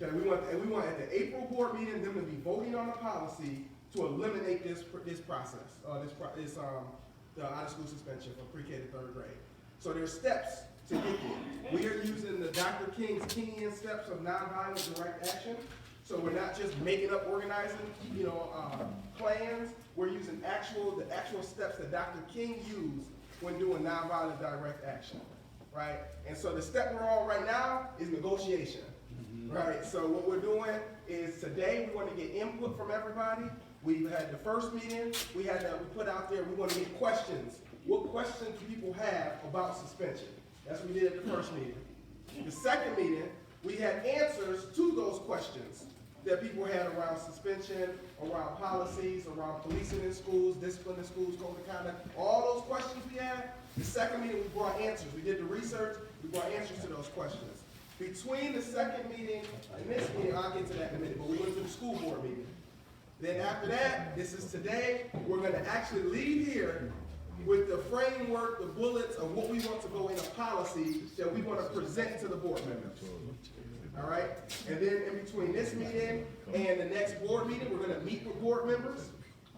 Okay, we want at the April board meeting them to be voting on a policy to eliminate this process, the out of school suspension from pre-K to third grade. So there's steps to get there. We are using the Dr. King's Kenyan steps of nonviolent direct action. So we're not just making up organizing, plans. We're using the actual steps that Dr. King used when doing nonviolent direct action, right? And so the step we're on right now is negotiation, right? So what we're doing is today we want to get input from everybody. We've had the first meeting. We put out there. We want to get questions. What questions do people have about suspension? That's what we did at the first meeting. The second meeting, we had answers to those questions that people had around suspension, around policies, around policing in schools, discipline in schools, code of conduct, all those questions we had. The second meeting, we brought answers. We did the research, we brought answers to those questions. Between the second meeting and this meeting, I'll get to that in a minute, but we went to the school board meeting. Then after that, this is today, we're gonna actually leave here with the framework, the bullets of what we want to go in a policy that we want to present to the board members. All right? And then in between this meeting and the next board meeting, we're going to meet with board members.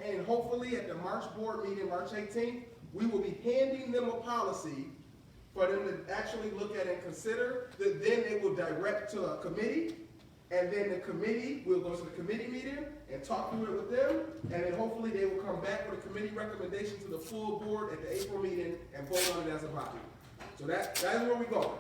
And hopefully at the March board meeting, March 18th, we will be handing them a policy for them to actually look at and consider, that then they will direct to a committee. And then the committee, we'll go to the committee meeting and talk through it with them. And then hopefully they will come back with a committee recommendation to the full board at the April meeting and vote on it as a body. So that's where we're going.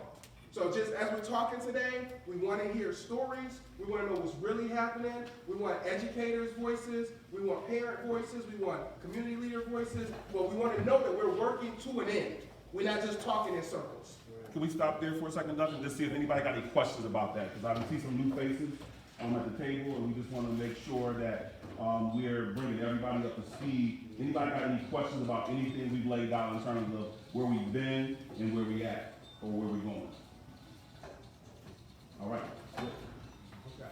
So just as we're talking today, we want to hear stories. We want to know what's really happening. We want educators' voices. We want parent voices. We want community leader voices. But we want to know that we're working to an end. We're not just talking in circles. Can we stop there for a second, Duncan, just see if anybody got any questions about that? Because I can see some new faces at the table, and we just want to make sure that we're bringing everybody up to speed. Anybody got any questions about anything we've laid out in terms of where we've been and where we at, or where we're going? All right. Okay.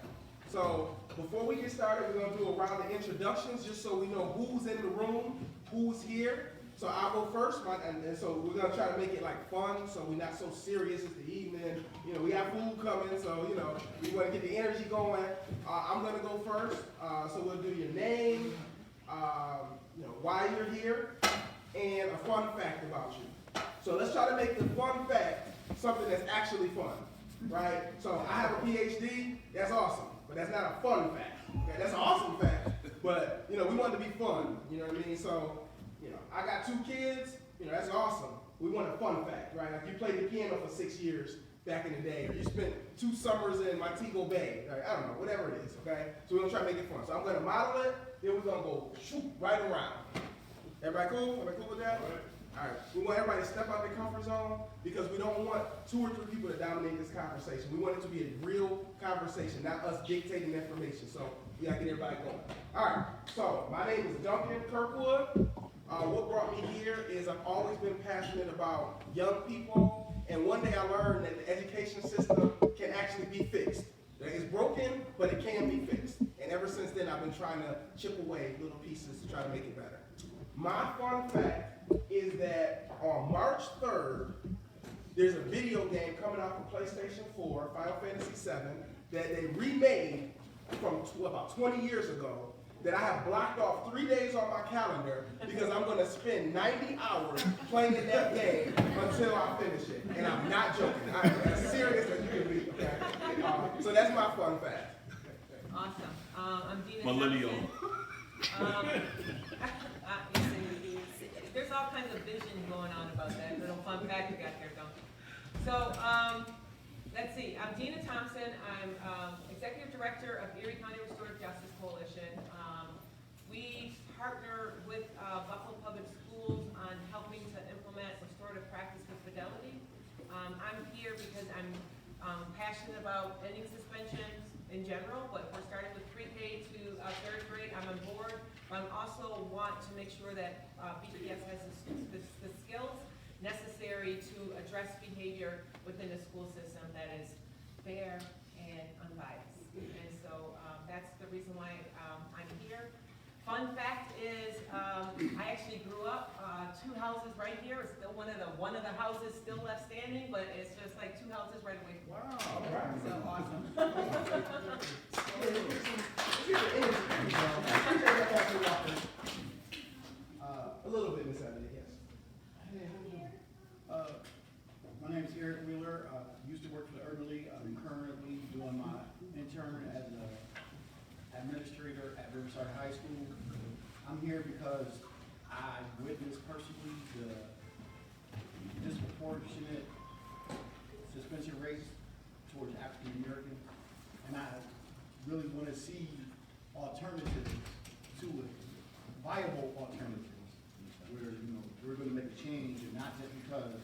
So before we get started, we're going to do a round of introductions just so we know who's in the room, who's here. So I'll go first, and so we're going to try to make it like fun, so we're not so serious. It's the evening. We have food coming, so, we want to get the energy going. I'm going to go first. So we'll do your name, why you're here, and a fun fact about you. So let's try to make the fun fact something that's actually fun, right? So I have a PhD. That's awesome, but that's not a fun fact. Okay? That's an awesome fact, but, we want it to be fun. You know what I mean? So, I got 2 kids, that's awesome. We want a fun fact, right? Like you played the piano for 6 years back in the day, or you spent 2 summers in Montego Bay, right? I don't know, whatever it is, okay? So we're gonna try to make it fun. So I'm gonna model it, then we're gonna go shoot right around. Everybody cool? Everybody cool with that? All right. We want everybody to step out their comfort zone because we don't want 2 or 3 people to dominate this conversation. We want it to be a real conversation, not us dictating information. So we gotta get everybody going. All right. So my name is Duncan Kirkwood. What brought me here is I've always been passionate about young people, and one day I learned that the education system can actually be fixed. It's broken, but it can be fixed. And ever since then, I've been trying to chip away little pieces to try to make it better. My fun fact is that on March 3rd, there's a video game coming out for PlayStation 4, Final Fantasy VII, that they remade from about 20 years ago, that I have blocked off 3 days on my calendar because I'm going to spend 90 hours playing in that game until I finish it. And I'm not joking. I'm as serious as you can be. Okay? So that's my fun fact. Awesome. I'm Dina Millennial. There's all kinds of vision going on about that little fun fact you got there, Duncan. So let's see. I'm Dina Thompson. I'm Executive Director of Erie County Restorative Justice Coalition. We partner with Buffalo Public Schools on helping to implement restorative practice with fidelity. I'm here because I'm passionate about ending suspensions in general, but we're starting with pre-K to 3rd grade. I'm on board. I also want to make sure that BPS has the skills necessary to address behavior within the school system that is fair and unbiased. And so that's the reason why I'm here. Fun fact is, I actually grew up 2 houses right here. It's still one of the houses still left standing, but it's just like 2 houses right away from me. Wow, all right. So awesome. A little bit, Miss Avenue, yes. My name is Eric Wheeler. Used to work for the Urban League. I'm currently doing my intern as an administrator at Riverside High School. I'm here because I witnessed personally the disproportionate suspension rates towards African Americans, and I really want to see alternatives to it, viable alternatives, where we're going to make a change, and not just because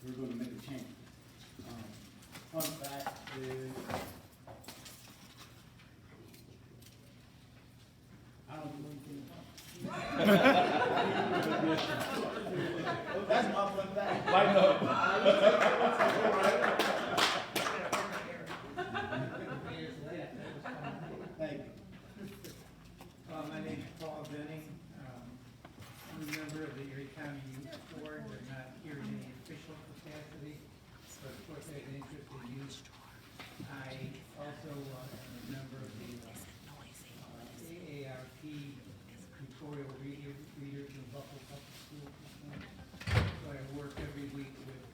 we're going to make a change. Fun fact is, I don't do anything about it. That's my fun fact. Light up. Thank you. My name is Paul Benning. I'm a member of the Erie County Youth Board. We're not here in any official capacity, but of course I have an interest in youth. I also am a member of the AARP tutorial readers in Buffalo Public School System. So I work every week with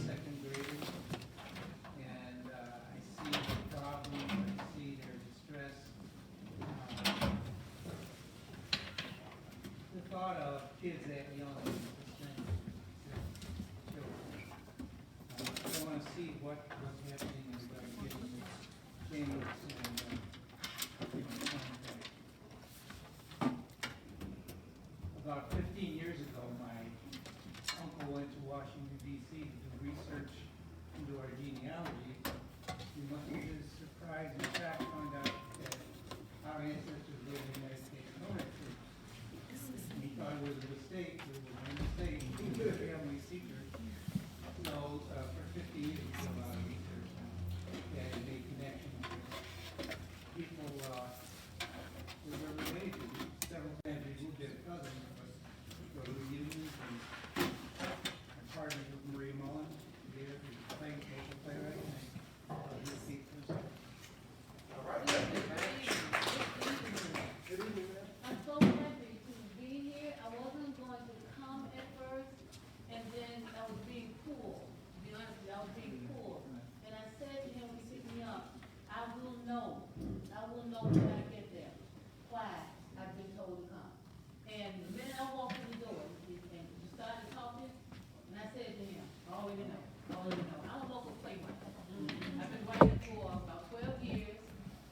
second graders, and I see the problems, I see their distress. The thought of kids that young is children. I want to see what's happening and get them changed and about 15 years ago, my uncle went to Washington D.C. to do research into our genealogy. He must have been surprised and shocked to find out that our ancestors lived in the United States military. He thought it was a mistake. We were a mistake. He was a family secret. So for 50 years, he did a lot of research and made connections with people who were related to me. Several times we moved their cousins, but we used and I partnered with Marie Mullen here, who's playing local playwright. And he'll speak for himself. All right. Good evening, ma'am. I'm so happy to be here. I wasn't going to come at first, and then I was being pulled. To be honest with you, I was being pulled. And I said to him when he picked me up, I will know. I will know when I get there. Why I've been told to come. And the minute I walked in the door, and you started talking, and I said to him, I already know. I'm a local playwright. I've been writing for about 12 years.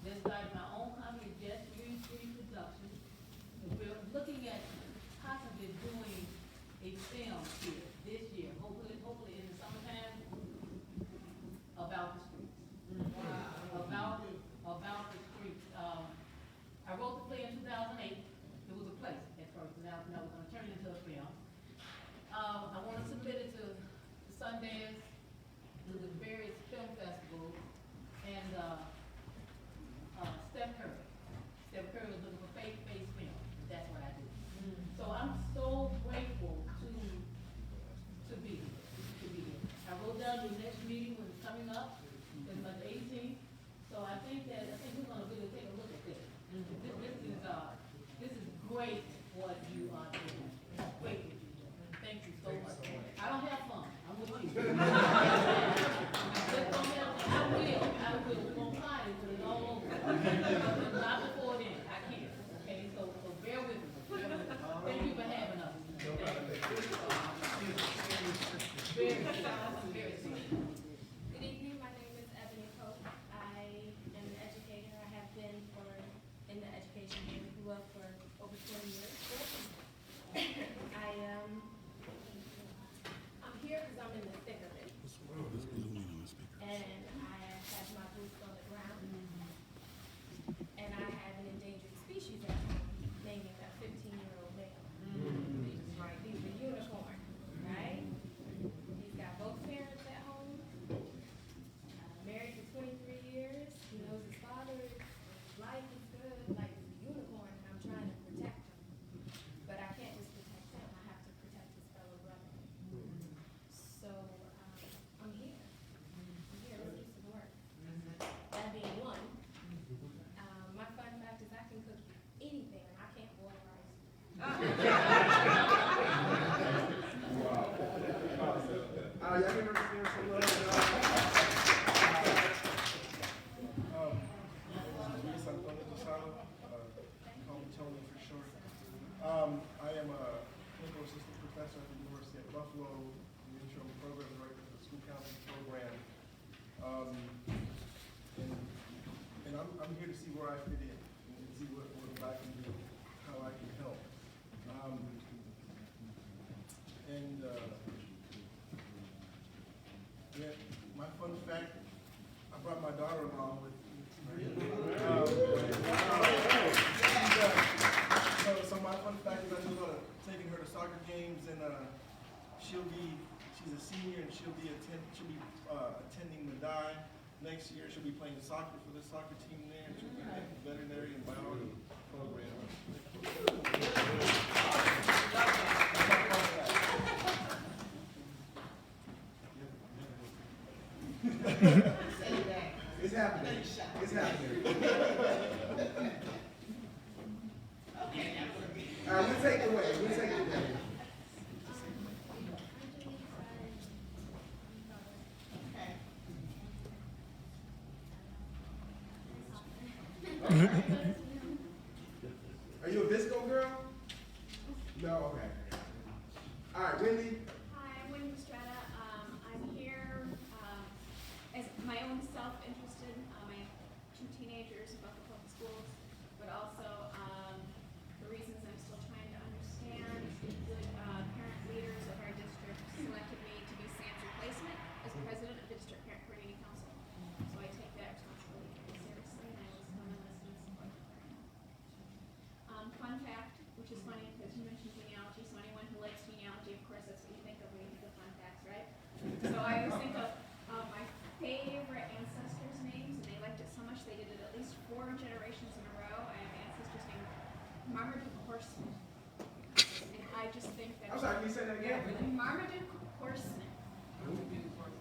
Then started my own company, Just Free Productions. And we're looking at possibly doing a film here this year, hopefully in the summertime, about the streets. About the streets. I'm here to see where I fit in and see what I can do, how I can help. Yeah, my fun fact, I brought my daughter along with me. So my fun fact is I'm taking her to soccer games, and she's a senior, and she'll be attending Madai. Next year she'll be playing soccer for the soccer team there, and she'll be in the veterinary and biology program. It's happening. It's happening. All right, we'll take it away. We'll take it away. Are you a Visco girl? No, okay. All right, Wendy. Hi, I'm Wendy Estrada. I'm here as my own self-interested. I have 2 teenagers in Buffalo Public Schools, but also the reasons I'm still trying to understand. Good parent leaders of our district selected me to be Sam's replacement as president of the District Parent Coordinating Council. So I take that responsibility very seriously, and I always come and listen and support the parent. Fun fact, which is funny because you mentioned genealogy, so anyone who likes genealogy, of course, that's what you think of when you think of fun facts, right? So I always think of my favorite ancestors' names, and they liked it so much they did it at least 4 generations in a row. I have ancestors named Marmaduke Horseman. And I just think that... I'm sorry, can you say that again? Marmaduke Horseman.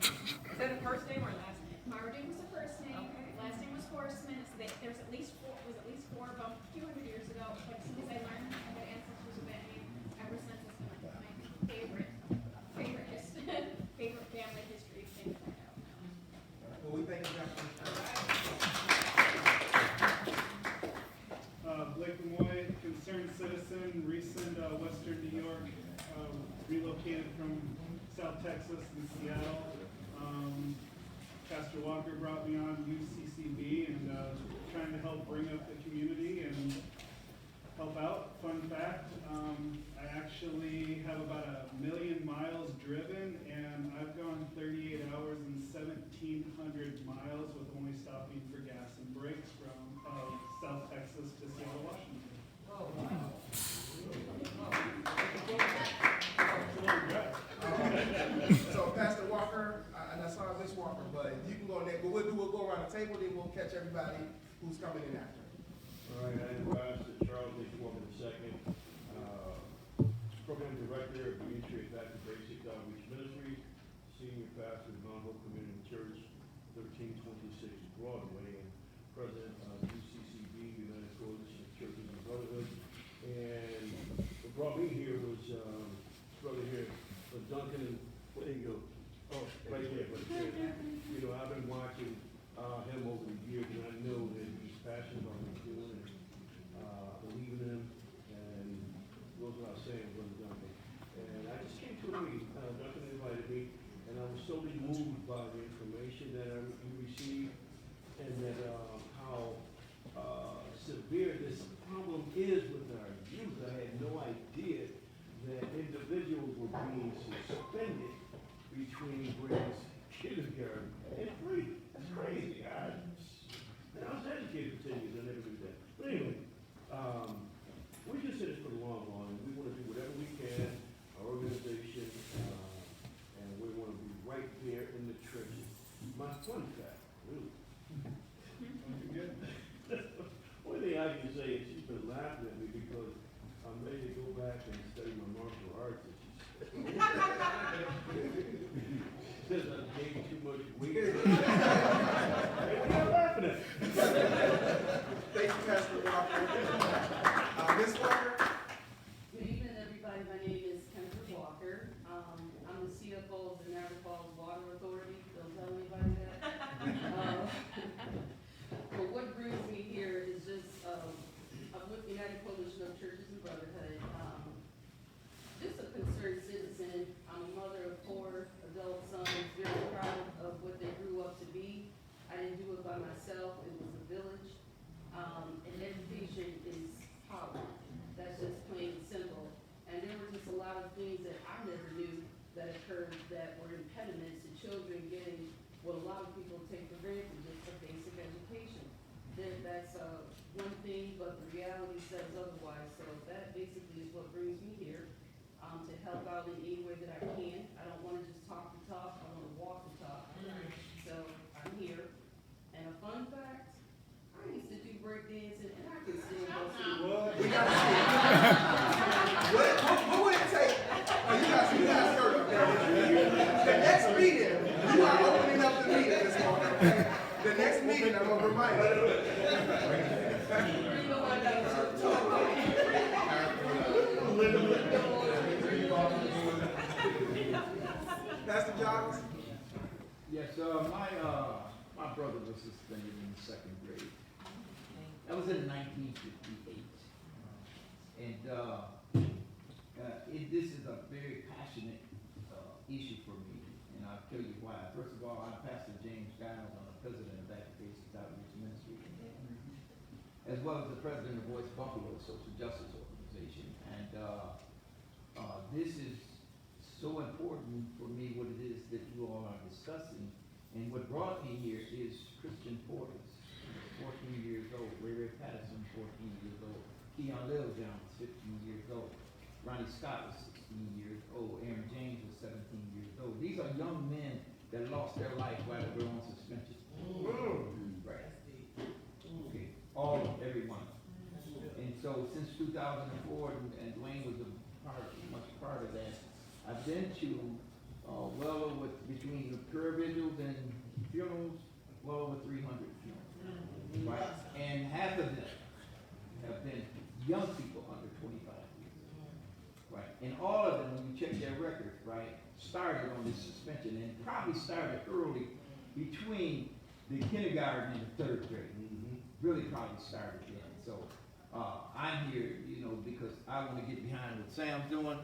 Is that a first name or a last name? Marmaduke was the first name, Okay. last name was Horseman. There's at least 4 of them 200 years ago. But as soon as I learned I had ancestors with that name, ever since it's been my favorite family history thing to find out. Well, we thank you, Dr. Blake Lemoy, concerned citizen, recent Western New York, relocated from South Texas and Seattle. Pastor Walker brought me on UCCB and trying to help bring up the community and help out. Fun fact, I actually have about 1 million miles driven, and I've gone 38 hours and 1,700 miles with only stopping for gas and brakes from South Texas to Seattle, Washington. Whoa, wow. So Pastor Walker, and I saw Miss Walker, but you can go next. But we'll go around the table, then we'll catch everybody who's coming in after. All right, I am Pastor Charles H. Walker II, Program Director of the Ministry of Baptist Basic Outreach Ministries, Senior Pastor of Mount Hope Community Church, 1326 Broadway, and President of UCCB, United Coalition of Churches and Brotherhood. And what brought me here was brother here, Duncan, and where you go? Oh, right there, right there. You know, I've been watching him over the years, and I know that he's passionate about what he's doing, and believe in him, and goes without saying, Brother Duncan. And I just came to a meeting. Duncan invited me, and I was so moved by the information that you received, and that how severe this problem is with our youth. I had no idea that individuals were being suspended between grades kindergarten and 3. That's crazy. I was educated for 10 years. I never knew that. But anyway, we're just in it for the long haul, and we want to do whatever we can, our organization, and we want to be right there in the trenches. My fun fact, really. One thing I can say is she's been laughing at me because I'm ready to go back and study my martial arts. She says I gained too much weight. What are you laughing at? Thank you, Pastor Walker. Ms. Walker? Good evening, everybody. My name is Kendra Walker. I'm the CFO of the Niagara Falls Water Authority. Don't tell anybody that. But what brings me here is just, I'm with the United Coalition of Churches and Brotherhood. Just a concerned citizen. I'm a mother of 4 adult sons, very proud of what they grew up to be. I didn't do it by myself. It was a village. education is power. That's just plain and simple. And there were just a lot of things that I never knew that occurred that were impediments to children getting what a lot of people take for granted, just a basic education. That's one thing, but the reality says otherwise. So that basically is what brings me here, to help out in any way that I can. I don't want to just talk the talk, I want to walk the talk. So I'm here. And a fun fact, I used to do break dancing and I can still go see. We gotta see it. What would it take? Oh, you guys heard of that. The next meeting, you are opening up the meeting this morning. Okay? The next meeting, I'm gonna remind you. Pastor Giles? Yes, my brother was suspended in the second grade. That was in 1958. And this is a very passionate issue for me, and I'll tell you why. First of all, I'm Pastor James Giles. I'm the president of Active Basic Outreach Ministry, as well as the president of Voice Buffalo Social Justice Organization. And this is so important for me, what it is that you all are discussing. And what brought me here is Christian Portis, 14 years old. Ray Ray Patterson, 14 years old. Keon Littlejohn was 15 years old. Ronnie Scott was 16 years old. Aaron James was 17 years old. These are young men that lost their life while they were on suspension. Right. Okay. Every one. And so since 2004, and Dwayne was much part of that, I've been to well over, between the prayer vigils and funerals, well over 300 funerals. Right? And half of them have been young people under 25 years. Right? And all of them, when you check their records, right, started on this suspension and probably started early between the kindergarten and the third grade. Really probably started then. So I'm here, because I want to get behind what Sam's doing.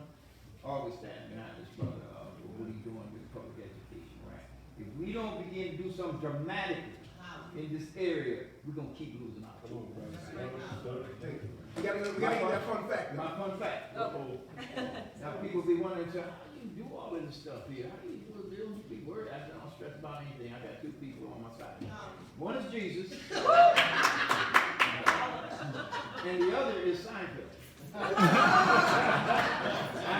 Always stand behind his brother, what he's doing with public education, right? If we don't begin to do something dramatic in this area, we're going to keep losing our children. We gotta get that fun fact. My fun fact. Now people be wondering, so how do you do all of this stuff here? How do you do it? Don't be worried. I don't stress about anything. I got two people on my side. One is Jesus, and the other is Seinfeld. I'm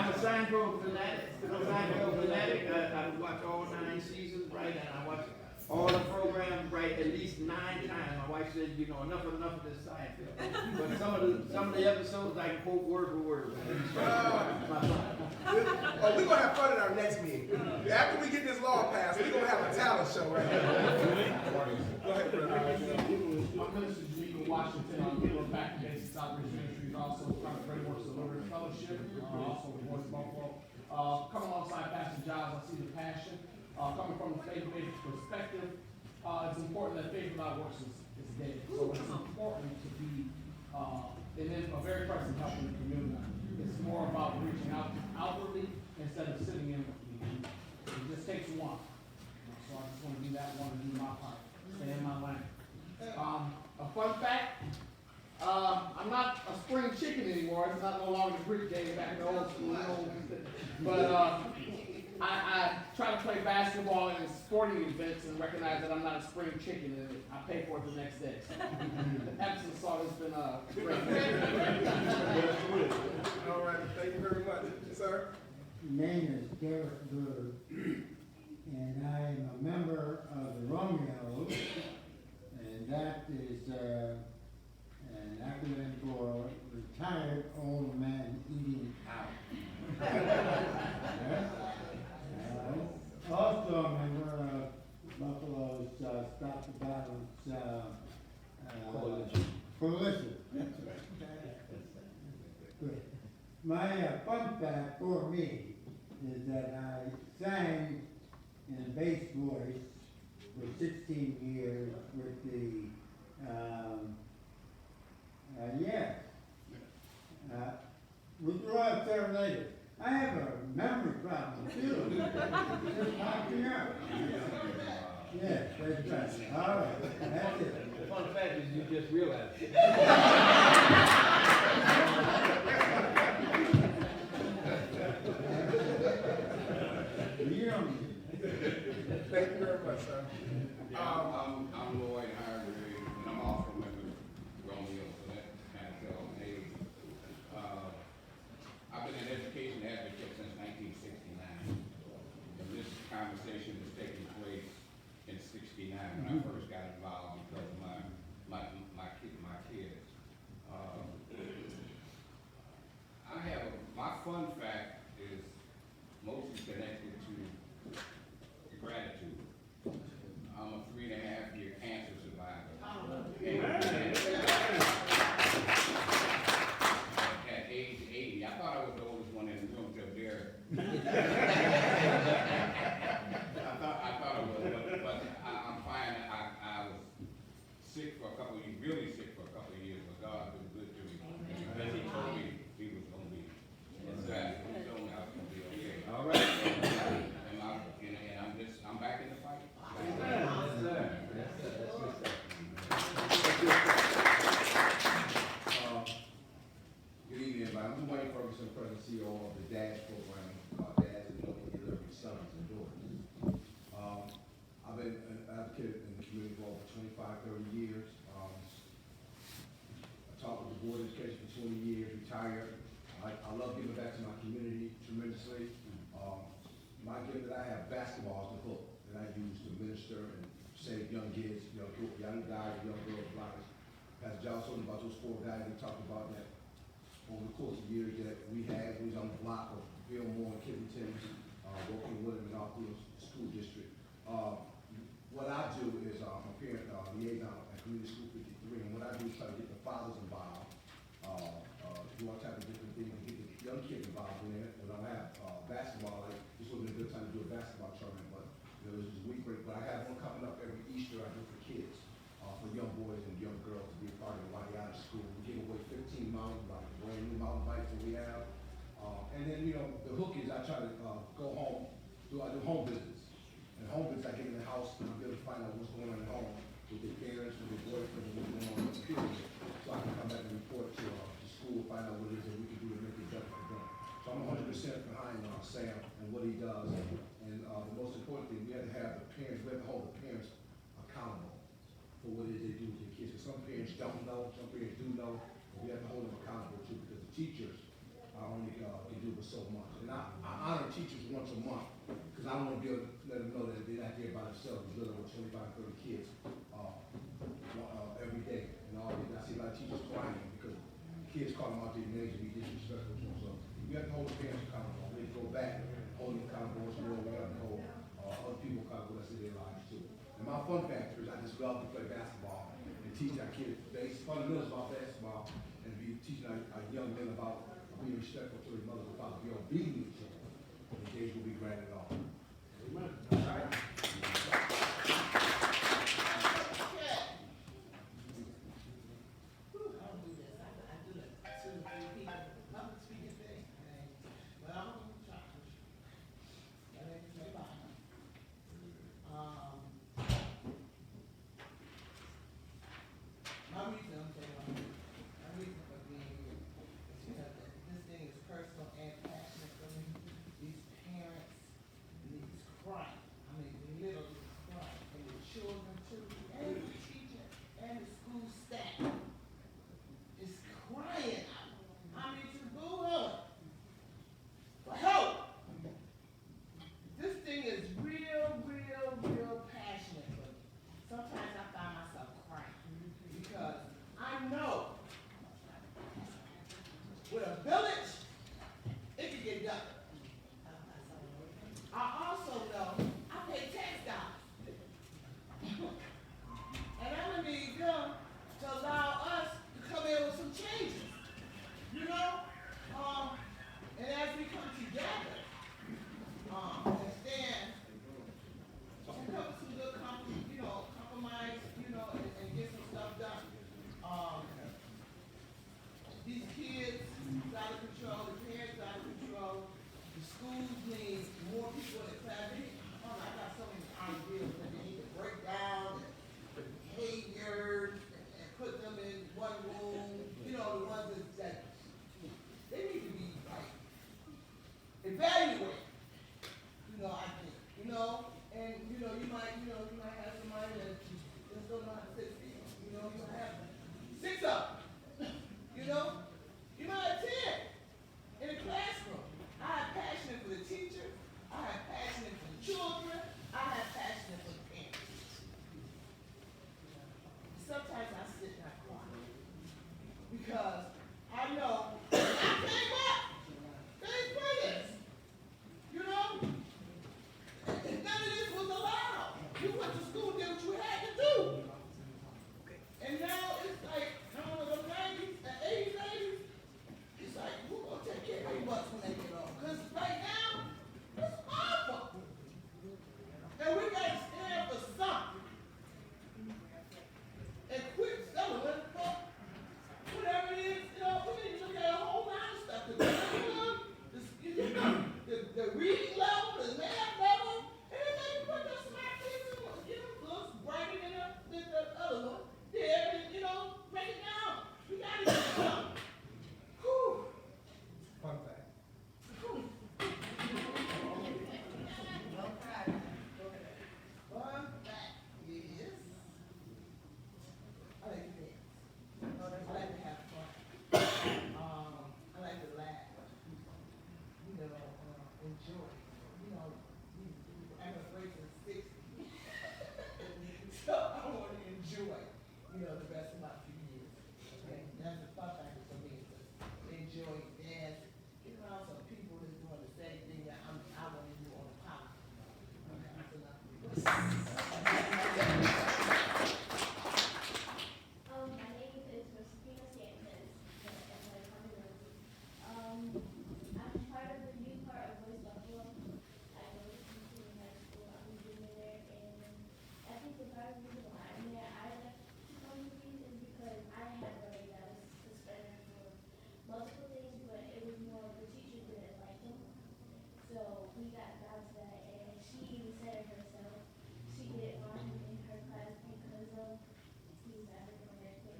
a Seinfeld fanatic. I watch all 9 seasons, right? And I watch all the programs, right, at least 9 times. My wife said, enough of this Seinfeld. But some of the episodes I can quote word for word. We're gonna have fun at our next meeting. After we get this law passed, we're gonna have a talent show right here. Go ahead, brother. I'm Minister Jamaica Washington. I'm here with Back to Basics Outreach Ministries, also part of Great Works Deliverance Fellowship, also with Voice Buffalo. Coming alongside Pastor Giles, I see the passion. Coming from a faith-based perspective, it's important that faith without works is dead. So it's important to be a very present help in the community. It's more about reaching out outwardly instead of sitting in the community. It just takes one. So I just want to do that one and do my part. Stay in my lane. A fun fact, I'm not a spring chicken anymore. It's not no longer the Greek game back in the old school. But I try to play basketball in sporting events and recognize that I'm not a spring chicken and I pay for it the next day. The Epsom salt has been great. All right, thank you very much. Sir? My name is Derek Bird, and I am a member of the Romeos, and that is an acronym for Retired Old Man Eating Out. Also a member of Buffalo's Stop the Violence Coalition. That's right. Good. My fun fact for me is that I sang in a bass voice for 16 years with the, with the Royal Serenaders. I have a memory problem too. Just knocked me out. Yes, that's right. All right, that's it. The fun fact is you just realized it. Thank you very much, sir. I'm Lloyd Hargrave, and I'm also a member of Romeo, so that kind of tells me. I've been an education advocate since 1969. And this conversation was taking place in 69 when I first got involved because of my kids. My fun fact is mostly connected to gratitude. I'm a 3.5-year cancer survivor. At age 80, I thought I was the oldest one in the room till there. I thought I was, but I'm fine. I was sick for a couple of years, really sick for a couple of years, but God was good to me. Because He told me He was going to be. Exactly. He told me I was going to be okay. All right. I'm back in the fight. Good evening, everybody. I'm Wayne Ferguson, President and CEO of the DASH program, Dads and Delivery Sons and Daughters. I've been an advocate in the community for over 25, 30 years. I taught with the Board of Education for 20 years, retired. I love giving back to my community tremendously. My gift that I have, basketball is the hook that I use to minister and save young kids, young guys, young girls' lives. Pastor John told me about those 4 guys we talked about that over the course of years that we had. We was on the block of Fillmore and Kensington, working with them and all through the school district. What I do is I'm a parent liaison at Community School 53, and what I do is try to get the fathers involved, do all types of different things, and get the young kids involved in it. We don't have basketball, like this would be a good time to do a basketball tournament, but this is a week break. But I have one coming up every Easter. I do for kids, for young boys and young girls to be a part of it while they're out of school. We give away 15 mountain bikes, brand new mountain bikes that we have. And then, the hook is I try to go home, I do home visits. And home visits, I get in the house and I'm able to find out what's going on at home with their parents, with their boyfriends, and what's going on in the period. So I can come back and report to school, find out what it is that we can do to make it better for them. So I'm 100% behind Sam and what he does. And the most important thing, we have to have the parents, we have to hold the parents accountable for what it is they do with their kids. Because some parents don't know, some parents do know, but we have to hold them accountable too, because the teachers only can do but so much. And I honor teachers once a month, because I want to be able to let them know that they're not there by themselves. There's little over 25, 30 kids every day. And I see a lot of teachers crying because kids call them out their names and be disrespectful to them. So we have to hold the parents accountable. We have to go back, hold them accountable once more. We have to hold other people accountable that's in their lives too. And my fun factor is I just love to play basketball and teach our kids fundamentals about basketball and be teaching our young men about being respectful to their mothers and fathers, be obedient to them. And the days will be granted all. Amen. All right. the rest of my few years. Okay, that's the fun factor for me, is to enjoy dance, get around some people that's doing the same thing that I want to do on the pop. My name is Rosina Sanchez, and I'm part of the youth part of Voice Buffalo. I go to Houston High School, I'm a junior there, and I think the part of the reason why I'm there, I left to come to these is because I had a brother that was suspended for multiple things, but it was more the teacher didn't like him. So we got down to that, and she even said it herself. She didn't want him in her class because of he's African American,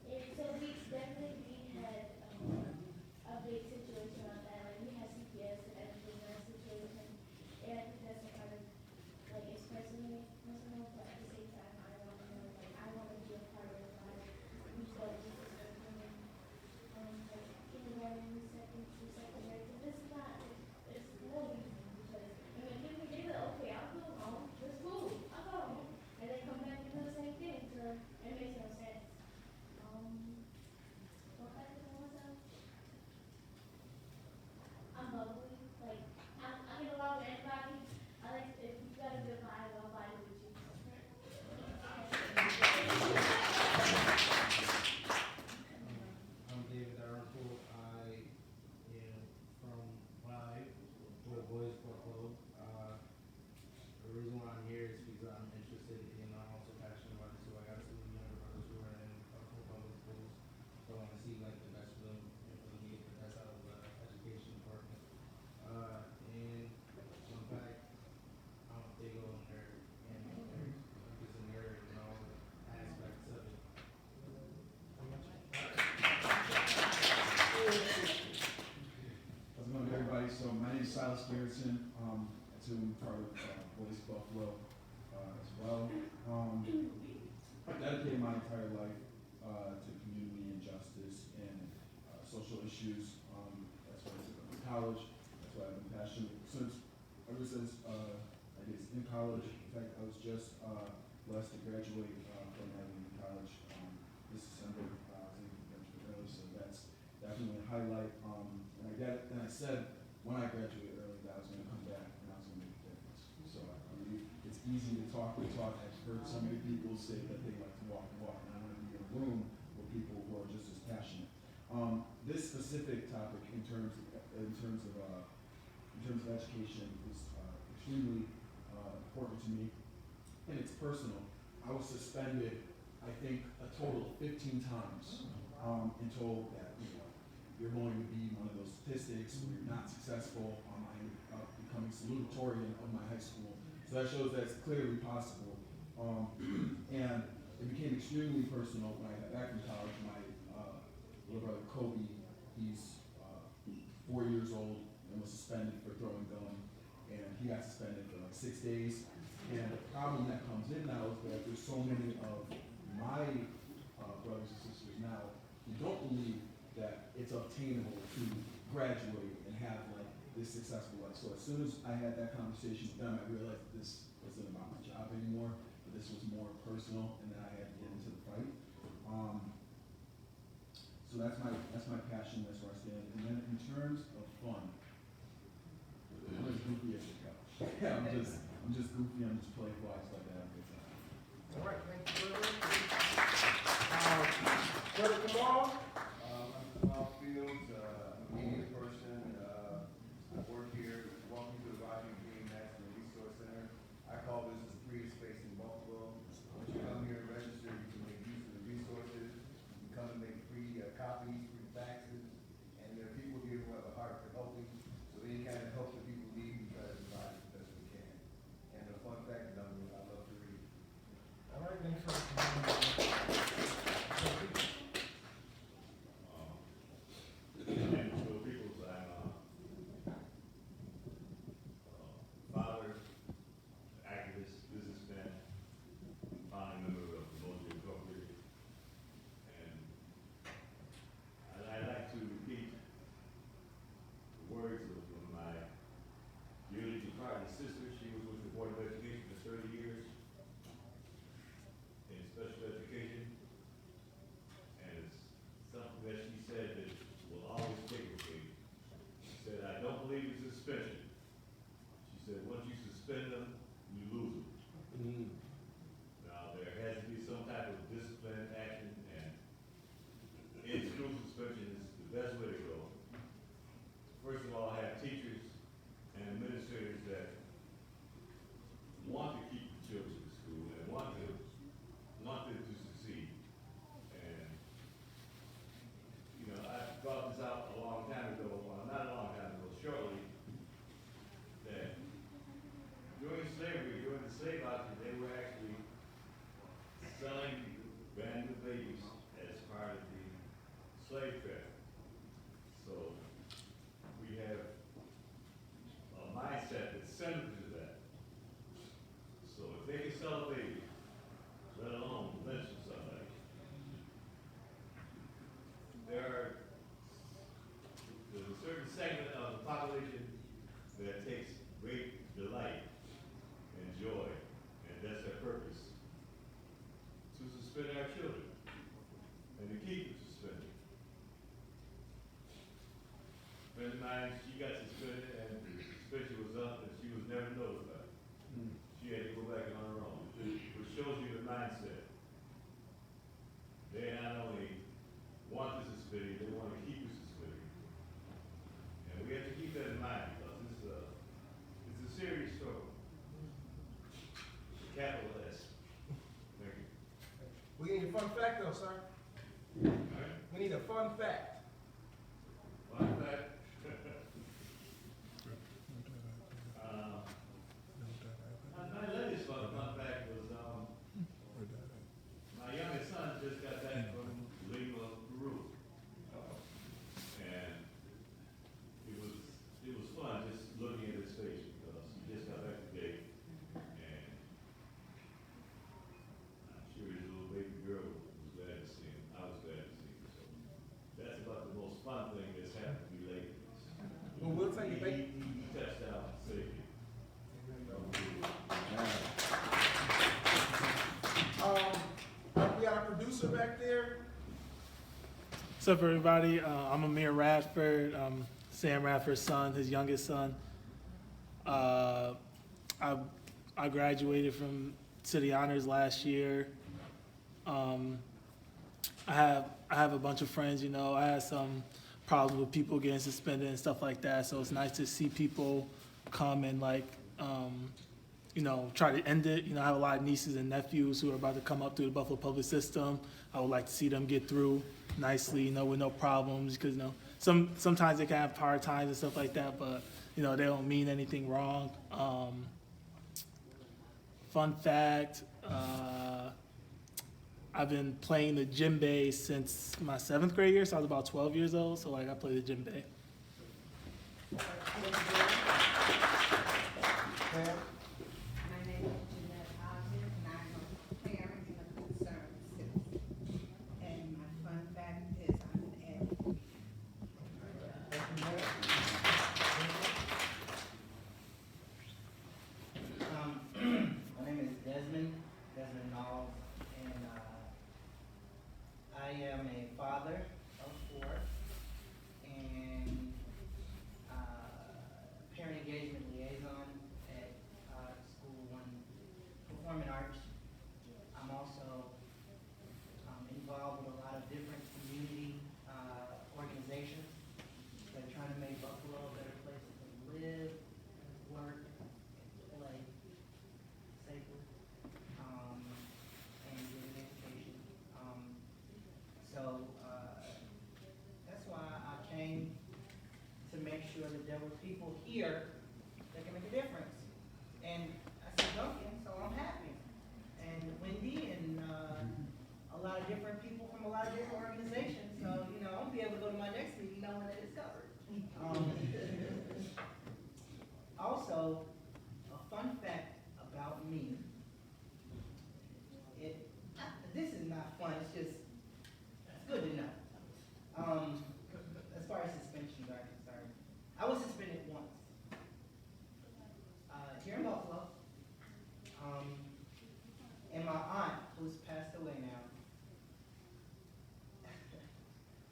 and so we had a big situation on that. Like we had CPS and everything in that situation, and I think that's a part of like expressing it personal, but at the same time I want to know, like I want to be a part of it. Like we don't do this like kindergarten, second grade. So this is not. It's no reason because I mean if we do it, okay, I'll go home. It's cool. I'll go home, and then come back and do the same thing. So it makes no sense. What I think of myself? I'm bubbly. Like I get along with everybody. I like if you got a good vibe, I'll vibe with you. I'm David Aronpool. I am from Live, with Boys Buffalo. The reason why I'm here is because I'm interested in, I'm also passionate about this, so I got two younger brothers who are in Buffalo Public Schools. So I want to see like the best for them and for the need, the best out of the education department. And fun fact, I'm a big old nerd, and I'm just a nerd in all aspects of it. How's it going, everybody? So my name is Silas Garrison. Too, I'm part of Voice Buffalo as well. I dedicated my entire life to community and justice and social issues. That's why I took up in college. That's why I've been passionate ever since I guess in college. In fact, I was just blessed to graduate from Ivy College this December. I was able to graduate early, so that's definitely a highlight. And I said when I graduated early that I was going to come back and I was going to make a difference. So I mean, it's easy to talk. I've heard so many people say that they like to walk the walk, and I want to be in a room with people who are just as passionate. This specific topic, in terms of education, is extremely important to me, and it's personal. I was suspended, I think, a total of 15 times, and told that you're going to be one of those statistics where you're not successful. I ended up becoming salutatorian of my high school. So that shows that it's clearly possible. And it became extremely personal when I got back from college. My little brother Kobe, he's 4 years old and was suspended for throwing gum. And he got suspended for like 6 days. And the problem that comes in now is that there's so many of my brothers and sisters now who don't believe that it's obtainable to graduate and have like this successful life. So as soon as I had that conversation with them, I realized that this wasn't about my job anymore, but this was more personal, and that I had to get into the fight. So that's my passion. That's where I stand. And then in terms of fun, I'm as goofy as you go. I'm just goofy. I'm just playful. I just like to have a good time. All right, thank you, brother. Brother Kamal. I'm Fields, I'm a media person. I work here. Welcome to the Rodney Green National Resource Center. I call this the freest space in Buffalo. Once you come here and register, you can make use of the resources. You can come and make free copies, free faxes, and there are people here who have a heart for helping. So any kind of help that people need, we try to provide as best we can. And the fun fact is I love to read. All right, thanks for slave trafficking. So we have a mindset that's centered to that. So if they can sell a baby, let alone lynch somebody, there's a certain segment of the population that takes great delight and joy, and that's their purpose, to suspend our children and to keep them suspended. A friend of mine, she got suspended and the suspension was up and she was never notified. She had to go back on her own, which shows you the mindset. They not only want to suspend you, they want to keep you suspended. And we have to keep that in mind because it's a serious story. Capital S. Thank you. We need a fun fact though, sir. All right. We need a fun fact. Fun fact. My latest fun fact was, my youngest son just got back from Lima, Peru. And it was fun just looking at his face because he just got back today. And I'm sure his little baby girl was glad to see him. I was glad to see him. So that's about the most fun thing that's happened to me lately. Well, we'll take it back. He touched out safely. We got a producer back there. What's up, everybody? I'm Amir Radford. I'm Sam Radford's son, his youngest son. I graduated from City Honors last year. I have a bunch of friends, you know. I had some problems with people getting suspended and stuff like that, so it's nice to see people come and you know, try to end it. You know, I have a lot of nieces and nephews who are about to come up through the Buffalo public system. I would like to see them get through nicely, you know, with no problems, because, you know, sometimes they can have hard times and stuff like that, but, you know, they don't mean anything wrong. Fun fact, I've been playing the djembe since my 7th grade year, so I was about 12 years old, so like I play the djembe. My name is Jeanette Hodges, and I'm a parent and a concerned citizen. And my fun fact is I'm an addict. My name is Desmond Knowles, and I am a father of 4 and parent engagement liaison at School 1 Performing Arts. I'm also involved with a lot of different community organizations that are trying to make Buffalo a better place to live, work, play safely, and get an education. So that's why I came to make sure that there were people here that can make a difference. And I said Duncan, so I'm happy. And Wendy and a lot of different people from a lot of different organizations. So, you know, I'll be able to go to my next meeting knowing that it's covered. Also, a fun fact about me, this is not fun, it's just, it's good to know. As far as suspensions are concerned, I was suspended once. Here in Buffalo. And my aunt, who's passed away now,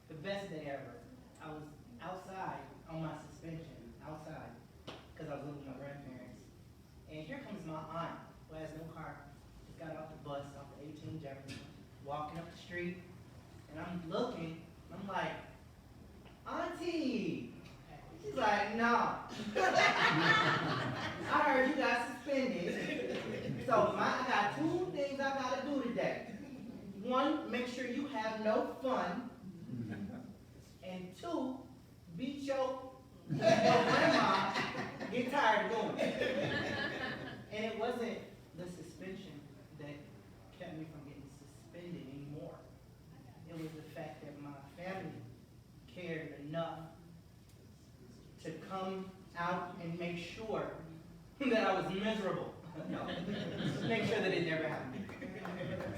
the best day ever. I was outside on my suspension, outside, because I was living with my grandparents. And here comes my aunt, who has no car, just got off the bus, off the 18 Jefferson, walking up the street, and I'm looking, and I'm like, Auntie! She's like, no. I heard you got suspended. So I got 2 things I gotta do today. 1, make sure you have no fun. And 2, beat your grandma, get tired of doing it. And it wasn't the suspension that kept me from getting suspended anymore. It was the fact that my family that I was miserable. No, just make sure that it never happened.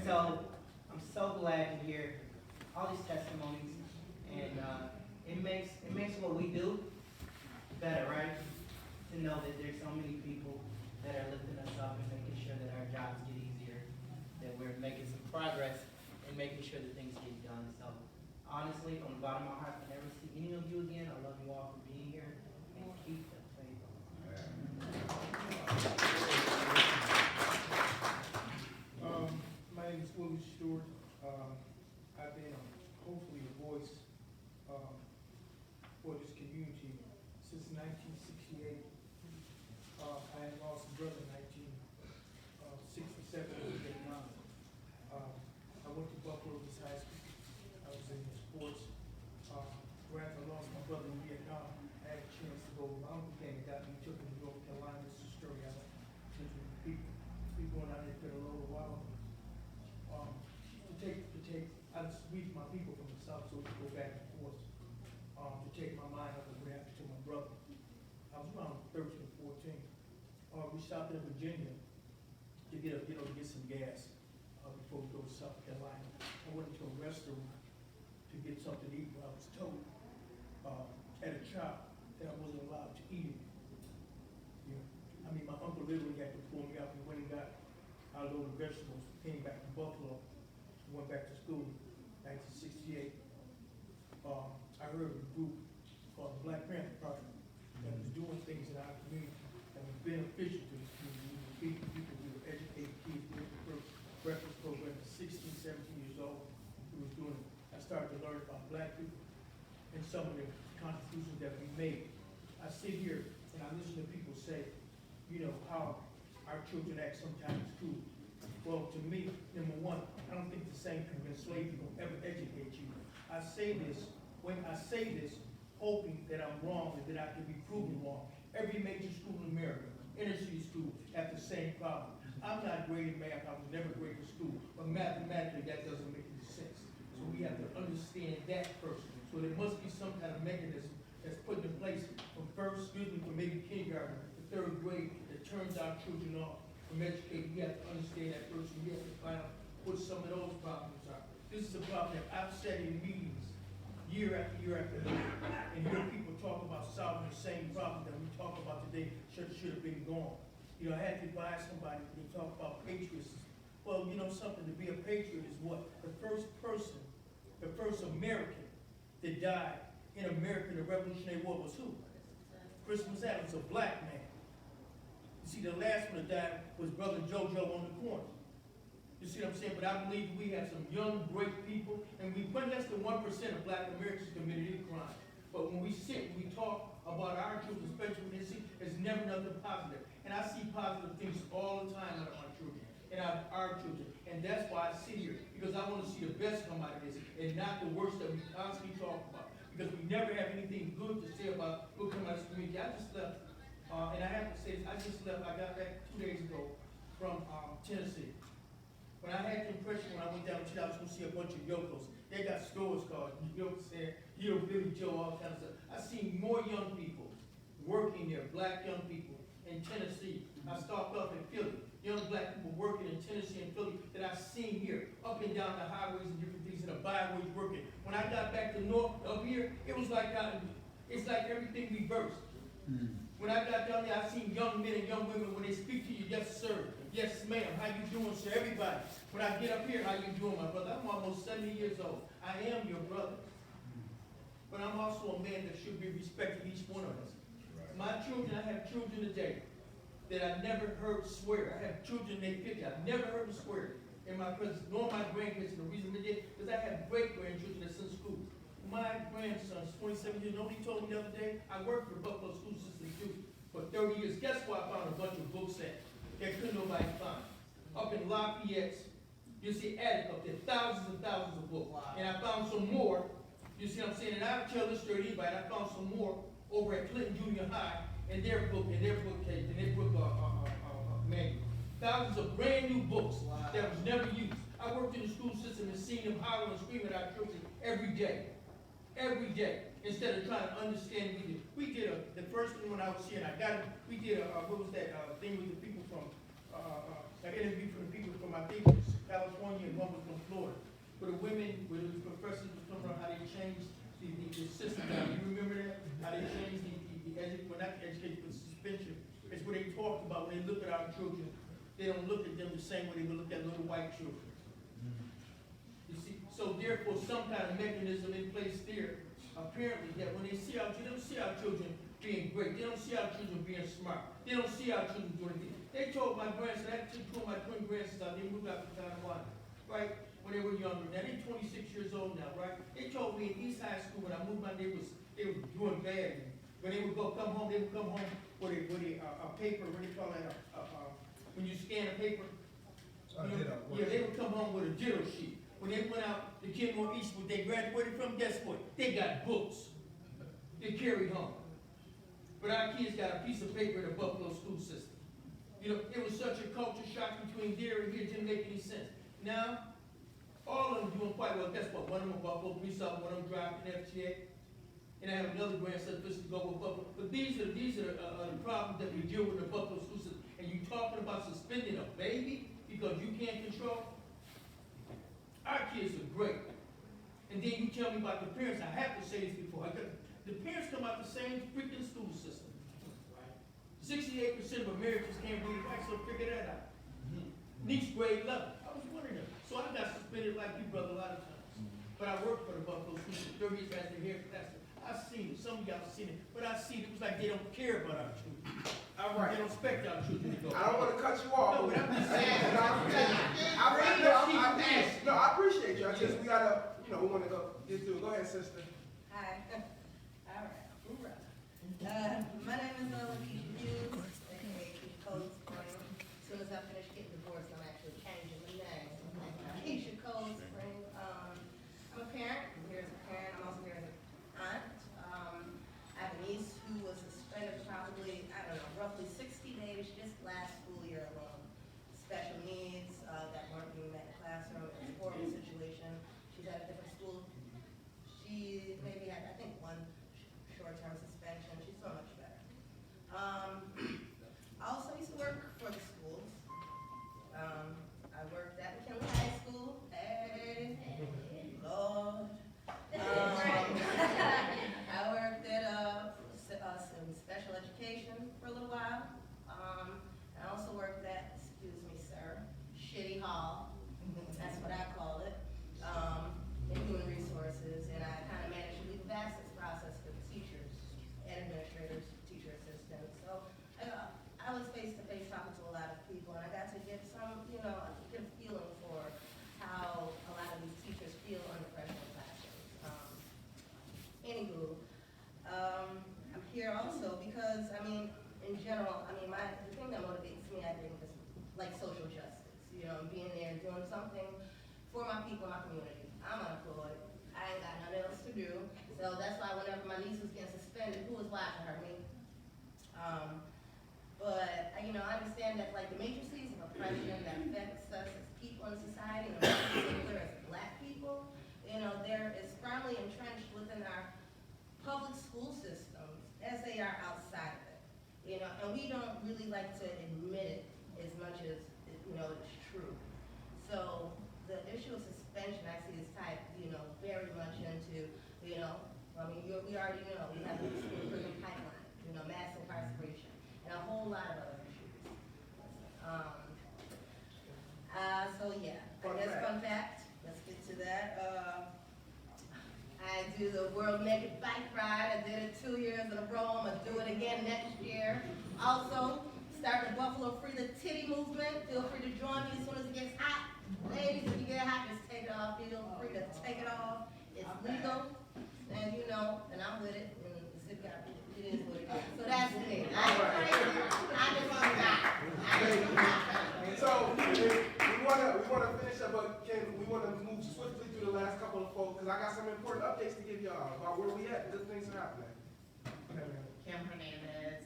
So I'm so glad to hear all these testimonies, and it makes what we do better, right? To know that there's so many people that are lifting us up and making sure that our jobs get easier, that we're making some progress and making sure that things get done. So honestly, from the bottom of my heart, if I never see any of you again, I love you all for being here, and keep the faith. My name is Willie Stewart. I've been hopefully a voice for this community since 1968. I had lost a brother in 1967 in Vietnam. I went to Buffalo East High School. I was in sports. Where after I lost my brother in Vietnam, I had a chance to go. My uncle came and got me, took me to North Carolina. This is a story I like to people. People going out there to the lower wild. I just reached my people from the south so we could go back and forth, to take my mind off of what happened to my brother. I was around 13 or 14. We stopped in Virginia to get some gas, before we go to South Carolina. I went into a restaurant to get something to eat, but I was told, at a shop that I wasn't allowed to eat it. Yeah. I mean, my uncle literally had to pull me out. We went and got our load of vegetables, came back to Buffalo, went back to school, 1968. I heard of a group called the Black Panther Project that was doing things in our community that was beneficial to this community. We were feeding people, we were educating kids, we were the first breakfast program at 16, 17 years old. We were doing it. I started to learn about black people and some of the contributions that we made. I sit here and I listen to people say, how our children act sometimes in school. Well, to me, number one, I don't think the same people enslaved people ever educate you. I say this hoping that I'm wrong and that I can be proven wrong. Every major school in America, inner city school, have the same problem. I'm not great at math, I was never great at school, but mathematically that doesn't make any sense. So we have to understand that first. So there must be some kind of mechanism that's put in place from maybe kindergarten to third grade that turns our children off from educating. We have to understand that first, and we have to find out what some of those problems are. This is a problem that I've said in meetings year after year after year, and hear people talk about solving the same problem that we talk about today should have been gone. I had to advise somebody when they talk about patriotism. Well, something, to be a patriot is what? The first American that died in America in the Revolutionary War was who? Christmas Adams, a black man. You see, the last one that died was Brother JoJo on the corner. You see what I'm saying? But I believe we have some young, great people, and we put less than 1% of black Americans committed crime. But when we sit and we talk about our children, especially when they see, it's never nothing positive. And I see positive things all the time out of my children and out of our children. And that's why I sit here, because I want to see the best come out of this and not the worst that we constantly talk about. Because we never have anything good to say about what come out of this community. I just left, and I have to say this, I got back 2 days ago from Tennessee. But I had the impression when I went down to I was going to see a bunch of yokos. They got stores called Billy Joe, all kinds of stuff. I seen more young people working there, black young people in Tennessee. I stopped up in Philly. Young black people working in Tennessee and Philly that I've seen here, up and down the highways and different things in the byways working. When I got back to north, up here, it was like it's like everything reversed. When I got down there, I seen young men and young women, when they speak to you, yes sir, yes ma'am, how you doing sir, everybody. When I get up here, how you doing my brother? I'm almost 70 years old. I am your brother. But I'm also a man that should be respected, each one of us. My children, I have children today that I never heard swear. I have children they pick. I've never heard them swear in my presence, nor my grandkids. And the reason they did, because I have great grandchildren that's in school. My grandson's 27 years old. He told me the other day, I worked for the Buffalo School System too for 30 years. Guess where I found a bunch of books at that couldn't nobody find? Up in Lafayette, you see attic up there, thousands and thousands of books. Wow. And I found some more. You see what I'm saying? And I'll tell this story to anybody. I found some more over at Clinton Junior High in their bookcase, in their book manual. Thousands of brand new books that was never used. I worked in the school system and seen them holler and scream at our children every day. Every day. instead of trying to understand. We did the first one when I was here, and we did what was that, thing with the people from, I interviewed from the people from, I think, it was California, and one was from Florida. Where the women, where the professors was talking about how they changed the system down. You remember that? How they changed well, not the education, but suspension. It's where they talked about when they look at our children, they don't look at them the same way they would look at little white children. You see, so therefore, some kind of mechanism in place there, apparently, that when they see our children, they don't see our children being great. They don't see our children being smart. They don't see our children doing anything. They told my grandson, I took two of my twin grandsons out, they moved out to Taiwan, right? When they were younger. Now they're 26 years old now, right? They told me in East High School when I moved out, they were doing bad. When they would come home with a paper, what do you call that? When you scan a paper? Yeah, they would come home with a ditto sheet. When they went out to Kenmore Eastwood, they graduated from, guess what? They got books. They carried home. But our kids got a piece of paper in the Buffalo school system. You know, it was such a culture shock between there and here, it didn't make any sense. Now, all of them doing quite well. Guess what? One of them a Buffalo police officer, one of them driving an FTA. And I have another grandson supposed to go with Buffalo. But these are the problems that we deal with in the Buffalo school system. And you talking about suspending a baby because you can't control? Our kids are great. And then you tell me about the parents. I have to say this before. The parents come out the same freaking school system. 68% of Americans can't read and write, so figure that out. Next grade level. I was wondering that. So I got suspended like you, brother, a lot of times. But I worked for the Buffalo school system 30 years as the head pastor. I've seen it. Some of y'all have seen it. But I see it. It was like they don't care about our children. All right. They don't expect our children to go. I don't want to cut you off. No, but I'm just saying. No, I appreciate you. I just, we gotta, we want to go get through. Go ahead, sister. Hi. All right. Hoorah. My name is Keisha Hughes, aka Keisha Cold Spring. As soon as I finish getting divorced, I'm actually changing the name. Keisha Cold Spring. I'm a parent. I'm here as a parent. I'm also here as an aunt. I have a niece who was suspended probably, I don't know, roughly 60 days just last school year alone. Special needs that weren't being met in the classroom. It was a horrible situation. She's at a different school. She maybe had, I think, one short-term suspension. She's so much better. I also used to work for the schools. I worked at McKinley High School. Hey, Lord. I worked at some special education for a little while. I also worked at, excuse me, sir, Shitty Hall. That's what I call it. In human resources, and I kind of managed the leave of absence process for the teachers and administrators, teacher assistants. So I was face-to-face talking to a lot of people, and I got to get some, get a feeling for how a lot of these teachers feel under pressure in classrooms. Anywho, I'm here also because, in general, the thing that motivates me, I think, is like social justice. Being there and doing something for my people, my community. I'm unemployed. I ain't got nothing else to do. So that's why whenever my niece was getting suspended, who was watching her? Me. But I understand that like the matrices of oppression that affects us as people in society, and in particular as Black people, there is firmly entrenched within our public school systems as they are outside of it. And we don't really like to admit it as much as it's true. So the issue of suspension I see is tied, very much into, we already know we have the school prison pipeline, mass incarceration, and a whole lot of other issues. So yeah, I guess fun fact, let's get to that. I do the World Naked Bike Ride. I did it 2 years in a row. I'm gonna do it again next year. Also, start the Buffalo Free the Titty movement. Feel free to join me as soon as it gets hot. Ladies, if you get hot, just take it off. Feel free to take it off. It's legal, and and I'm with it. And it is what it is. So that's me. I'm crazy. I just want to die. So we want to finish up, but we want to move swiftly through the last couple of folks because I got some important updates to give y'all about where we at. Good things are happening. Kim Hernandez,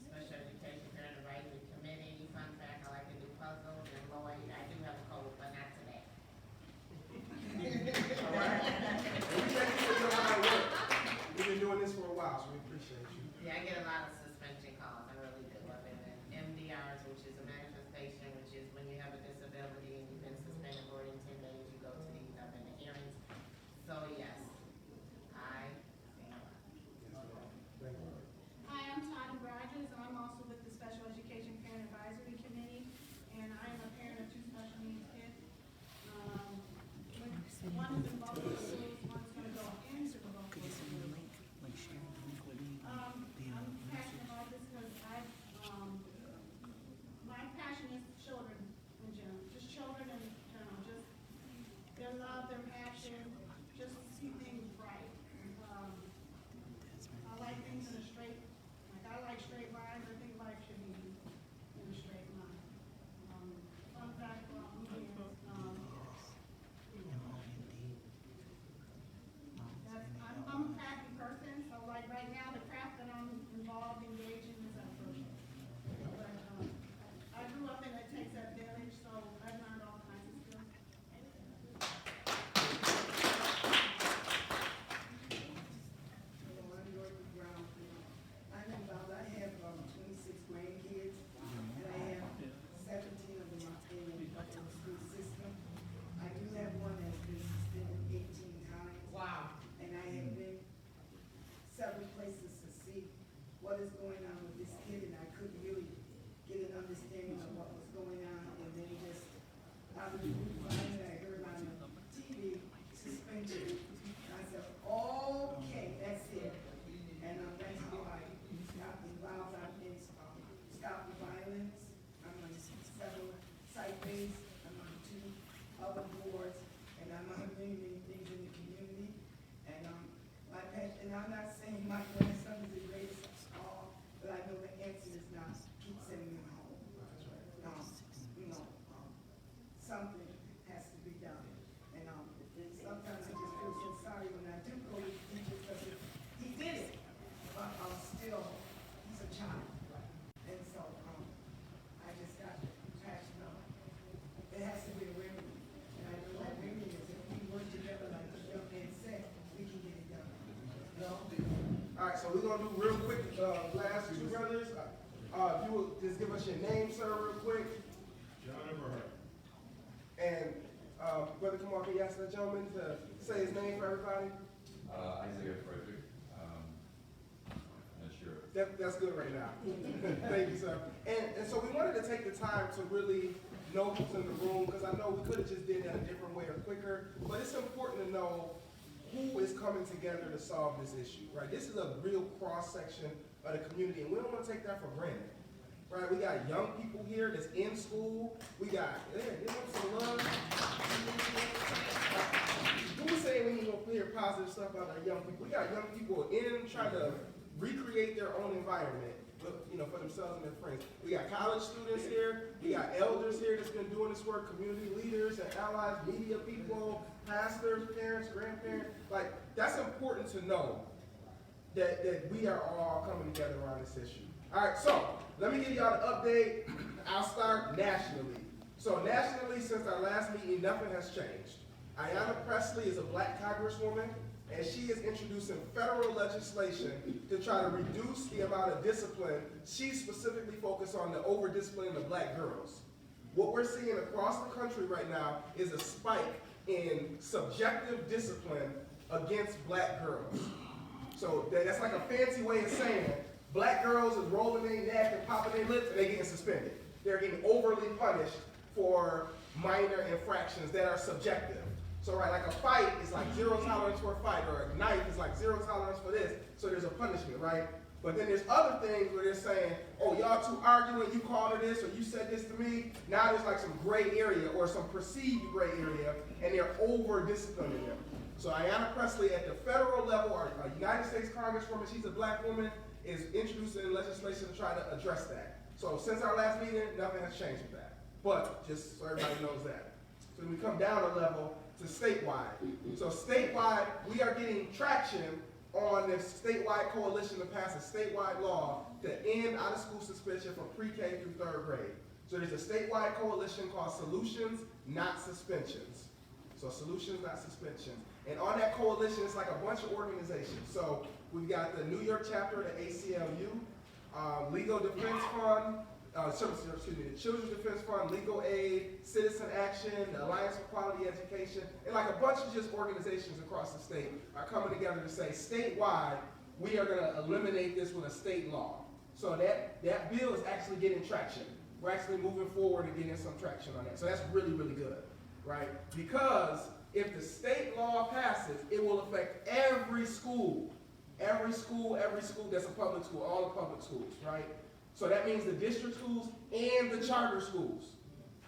Special Education Parent Advisory Committee. Fun fact, I like to do puzzles, and Lloyd, I do have a cold, but not today. All right. We thank you for your hard work. passion, just to see things right. I like things in a straight, like I like straight lines, I think life should be in a straight line. Fun fact about me is, I'm a crafty person, so like right now, the craft that I'm involved, engaged in is a crochet. But, I grew up in a tech village, so I've learned all kinds of skills. I'm involved, I have 26 grandkids, and I have 17 of them in the school system. I do have one that's been suspended 18 times. Wow. And I have been several places to see what is going on with this kid, and I couldn't really get an understanding of what was going on, and then just, out of the blue, finally I heard on the TV, suspension. I said, okay, that's it. And that's how I got involved. I've been Stop the Violence. I'm on several site-based. I'm on 2 other boards, and I'm on many, many things in the community. And my passion, and I'm not saying my grandson is the greatest of all, but I know the answer is not keep sending them home. Something has to be done. And sometimes I just feel so sorry when I do go to teachers because he did it, but still, he's a child. And so I just got passionate on it. It has to be a remedy. And I know that remedy is if we work together like the young man said, we can get it done. No? All right, so we're gonna do real quick, last 2 brothers. If you will just give us your name, sir, real quick. John Everhart. And, brother, come on, can you ask the gentleman to say his name for everybody? Isaiah Frederick. Not sure. That's good right now. Thank you, sir. And so we wanted to take the time to really know who's in the room, because I know we could have just did it in a different way or quicker, but it's important to know who is coming together to solve this issue, right? This is a real cross-section of the community, and we don't want to take that for granted. Right, we got young people here that's in school. We got, give them some love. Who was saying we need to hear positive stuff about our young people? We got young people in trying to recreate their own environment, for themselves and their friends. We got college students here. We got elders here that's been doing this work, community leaders and allies, media people, pastors, parents, grandparents. Like, that's important to know that we are all coming together around this issue. All right, so let me give y'all the update. I'll start nationally. So nationally, since our last meeting, nothing has changed. Ayanna Pressley is a black congresswoman, and she is introducing federal legislation to try to reduce the amount of discipline. She's specifically focused on the over-disciplining of black girls. What we're seeing across the country right now is a spike in subjective discipline against black girls. So that's like a fancy way of saying black girls is rolling their neck and popping their lips and they're getting suspended. They're getting overly punished for minor infractions that are subjective. So right, like a fight is like 0 tolerance for a fight, or a knife is like 0 tolerance for this, so there's a punishment, right? But then there's other things where they're saying, oh, y'all two arguing, you called her this, or you said this to me. Now there's like some gray area, or some perceived gray area, and they're over-disciplining them. So Ayanna Pressley at the federal level, our United States Congresswoman, she's a black woman, is introducing legislation to try to address that. So since our last meeting, nothing has changed with that. But just so everybody knows that. So we come down a level to statewide. So statewide, we are getting traction on this statewide coalition to pass a statewide law to end out-of-school suspension from pre-K through 3rd grade. So there's a statewide coalition called Solutions, Not Suspensions. So Solutions, Not Suspensions. And on that coalition, it's like a bunch of organizations. So we've got the New York chapter of the ACLU, Legal Defense Fund, the Children's Defense Fund, Legal Aid, Citizen Action, the Alliance for Quality Education, and like a bunch of just organizations across the state are coming together to say, statewide, we are gonna eliminate this with a state law. So that bill is actually getting traction. We're actually moving forward and getting some traction on that. So that's really, really good, right? Because if the state law passes, it will affect every school that's a public school, all the public schools, right? So that means the district schools and the charter schools.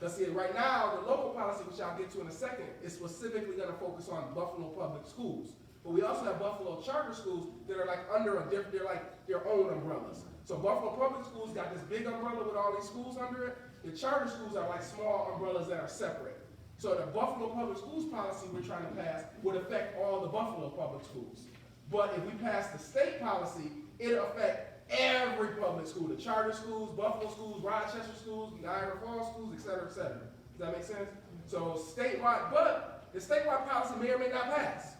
Because see, right now, the local policy, which I'll get to in a second, is specifically gonna focus on Buffalo Public Schools. But we also have Buffalo charter schools that are like under a different, they're like their own umbrellas. So Buffalo Public Schools got this big umbrella with all these schools under it. The charter schools are like small umbrellas that are separate. So the Buffalo Public Schools policy we're trying to pass would affect all the Buffalo Public Schools. But if we pass the state policy, it'll affect every public school, the charter schools, Buffalo schools, Rochester schools, Niagara Falls schools, et cetera, et cetera. Does that make sense? So statewide, but the statewide policy may or may not pass.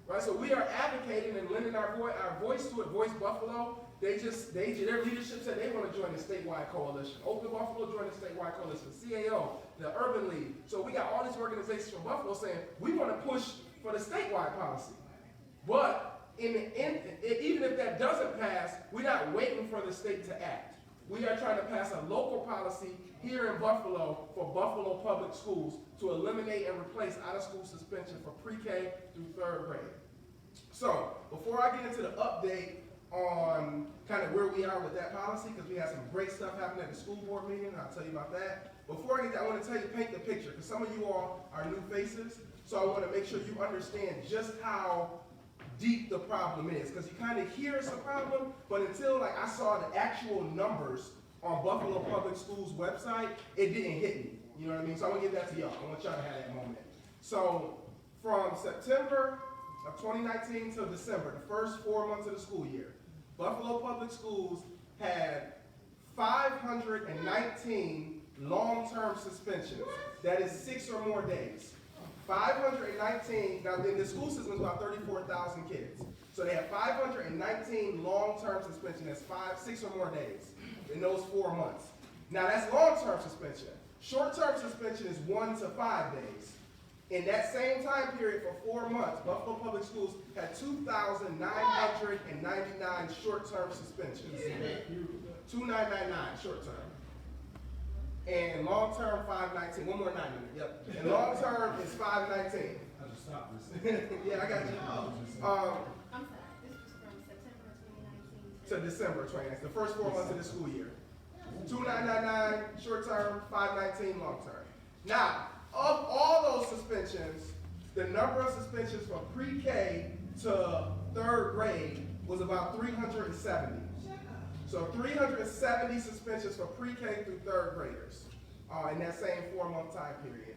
Right, so we are advocating and lending our voice to it. Voice Buffalo, their leadership said they want to join the statewide coalition. Open Buffalo joined the statewide coalition. CAO, the Urban League. So we got all these organizations from Buffalo saying we want to push for the statewide policy. But even if that doesn't pass, we're not waiting for the state to act. We are trying to pass a local policy here in Buffalo for Buffalo Public Schools to eliminate and replace out-of-school suspension for pre-K through 3rd grade. So, before I get into the update on kind of where we are with that policy, because we had some great stuff happen at the school board meeting, I'll tell you about that. Before I get that, I want to paint the picture, because some of you all are new faces, so I want to make sure you understand just how deep the problem is, because you kind of hear it's a problem, but until like I saw the actual numbers on Buffalo Public Schools website, it didn't hit me. You know what I mean? So I want to give that to y'all. I want y'all to have that moment. So from September of 2019 till December, the first 4 months of the school year, Buffalo Public Schools had 519 long-term suspensions. That is 6 or more days. 519, now in the school system is about 34,000 kids. So they have 519 long-term suspension, that's 6 or more days in those 4 months. Now that's long-term suspension. Short-term suspension is 1 to 5 days. In that same time period for 4 months, Buffalo Public Schools had 2,999 short-term suspensions. 2,999 short-term. And long-term, 519. One more 9 minutes. Yep. And long-term is 519. I just stopped this. Yeah, I got you. I'm sorry, this was from September 2019 To December 2019, the first 4 months of the school year. 2,999 short-term, 519 long-term. Now, of all those suspensions, the number of suspensions from pre-K to 3rd grade was about 370. So 370 suspensions for pre-K through 3rd graders in that same 4-month time period.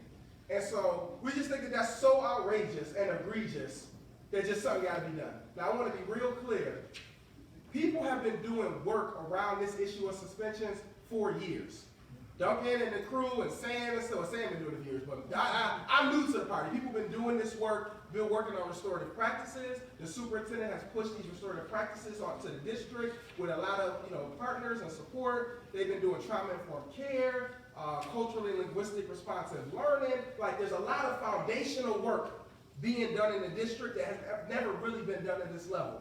And so we just think that that's so outrageous and egregious that just something got to be done. Now I want to be real clear. People have been doing work around this issue of suspensions for years. Duncan and the crew and Sam and stuff. Sam been doing it for years, but I'm new to the party. People have been doing this work, been working on restorative practices. The superintendent has pushed these restorative practices onto the district with a lot of partners and support. They've been doing trauma-informed care, culturally linguistic responsive learning. Like there's a lot of foundational work being done in the district that has never really been done at this level.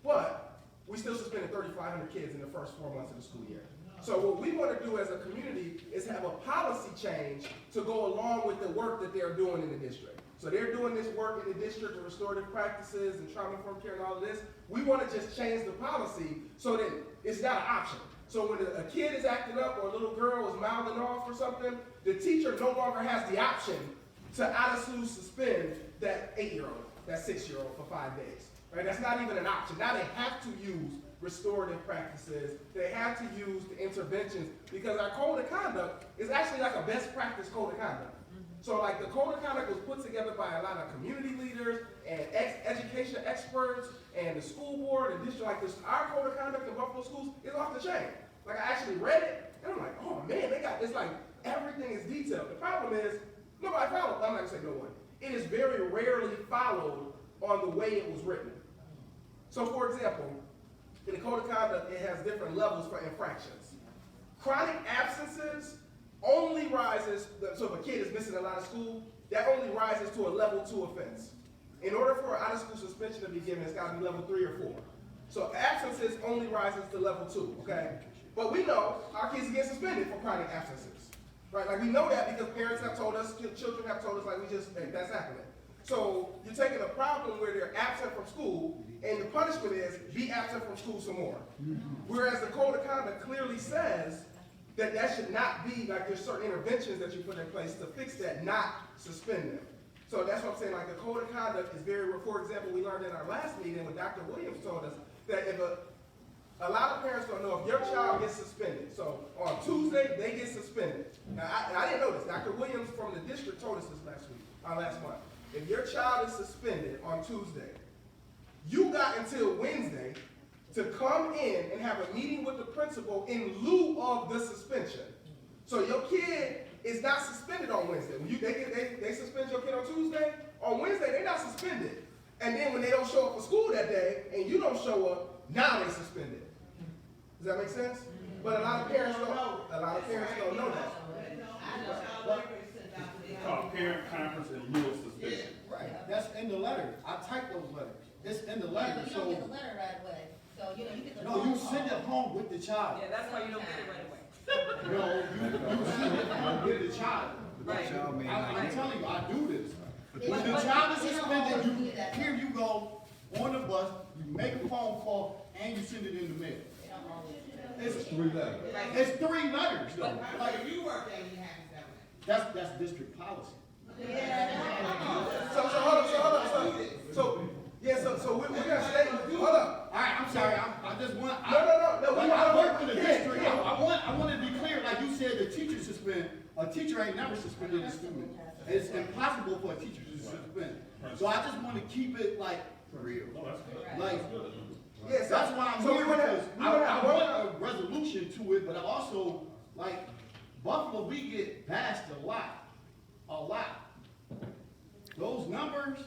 But we still suspended 3,500 kids in the first 4 months of the school year. So what we want to do as a community is have a policy change to go along with the work that they're doing in the district. So they're doing this work in the district with restorative practices and trauma-informed care and all of this. We want to just change the policy so that it's not an option. So when a kid is acting up or a little girl is mouthing off or something, the teacher no longer has the option to out-of-school suspend that 8-year-old, that 6-year-old for 5 days. Right? That's not even an option. Now they have to use restorative practices. They have to use the interventions because our code of conduct is actually like a best practice code of conduct. So like the code of conduct was put together by a lot of community leaders and education experts and the school board and district like this. Our code of conduct in Buffalo schools is off the chain. Like I actually read it and I'm like, oh man, it's like everything is detailed. The problem is nobody followed. I'm not gonna say no one. It is very rarely followed on the way it was written. So for example, in the code of conduct, it has different levels for infractions. Chronic absences only rises, so if a kid is missing a lot of school, that only rises to a level 2 offense. In order for an out-of-school suspension to be given, it's got to be level 3 or 4. So absences only rises to level 2, okay? But we know our kids get suspended for chronic absences, right? Like we know that because parents have told us, children have told us, like that's happening. So you're taking a problem where they're absent from school, and the punishment is be absent from school some more. Whereas the code of conduct clearly says that should not be, like, there's certain interventions that you put in place to fix that, not suspend them. So that's what I'm saying, like, the code of conduct is very, for example, we learned in our last meeting when Dr. Williams told us that if a lot of parents don't know if your child gets suspended. So on Tuesday, they get suspended. Now, I didn't know this. Dr. Williams from the district told us this last month. If your child is suspended on Tuesday, you got until Wednesday to come in and have a meeting with the principal in lieu of the suspension. So your kid is not suspended on Wednesday. When they suspend your kid on Tuesday, on Wednesday they're not suspended. And then when they don't show up for school that day and you don't show up, now they suspended. Does that make sense? But a lot of parents don't know that. It's called parent conference in lieu of suspension. Right, that's in the letter. I typed those letters. It's in the Yeah, letter, but you so. don't get the letter right away. So, you know, you get the. No, you send it home with the child. Yeah, that's why you don't get it right away. No, you send it home with the child. Right. I'm telling you, I do this. When the But child is they don't suspended, always you, do that. here you go, on the bus, you make a phone call, and you send it in the mail. They don't always do that. It's 3 letters. It's 3 letters, though. Like, Like, if you work there, you have it that way. that's district policy. So we're gonna stay, hold up. All right, I'm sorry, I just want. No, we Like, I want- work in the district, I want to be clear, like you said, the teacher suspend, a teacher ain't never suspended a student. It's impossible for a teacher to suspend. So I just want to keep it like, for real. Like, Yes, that's why I'm so here, we wanna- because we I wanna- want a resolution to it, but I also, like, Buffalo, we get bashed a lot. Those numbers,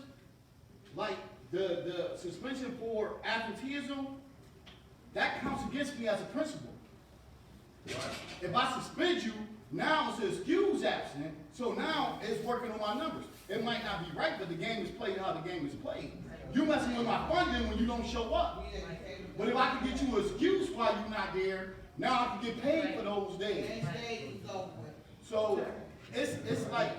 like, the suspension for absenteeism, that counts against me as a principal. If I suspend you, now it's excuse absent, so now it's working on my numbers. It might not be right, but the game is played how the game is played. You messing with my funding when you don't show up. But if I can get you an excuse while you're not there, now I can get paid for those days. So it's like,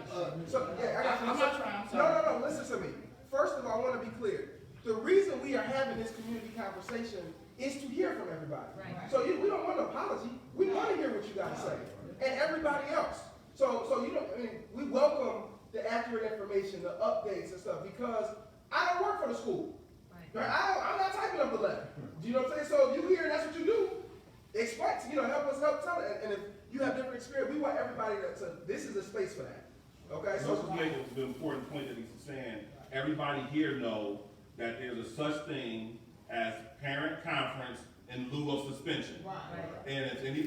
So, yeah, I got you. I'm not trying, I'm sorry. No, listen to me. First of all, I want to be clear. The reason we are having this community conversation is to hear from everybody. Right. So we don't want an apology. We want to hear what you got to say. And everybody else. So you know, I mean, we welcome the accurate information, the updates and stuff, because I don't work for the school. Right? I'm not typing up the letter. Do you know what I'm saying? So if you hear that's what you do, explain, help us tell it. And if you have different experience, we want everybody to this is a space for that. Okay? So this is the important point that he's saying. Everybody here know that there's a such thing as parent conference in lieu of suspension. Right. And if you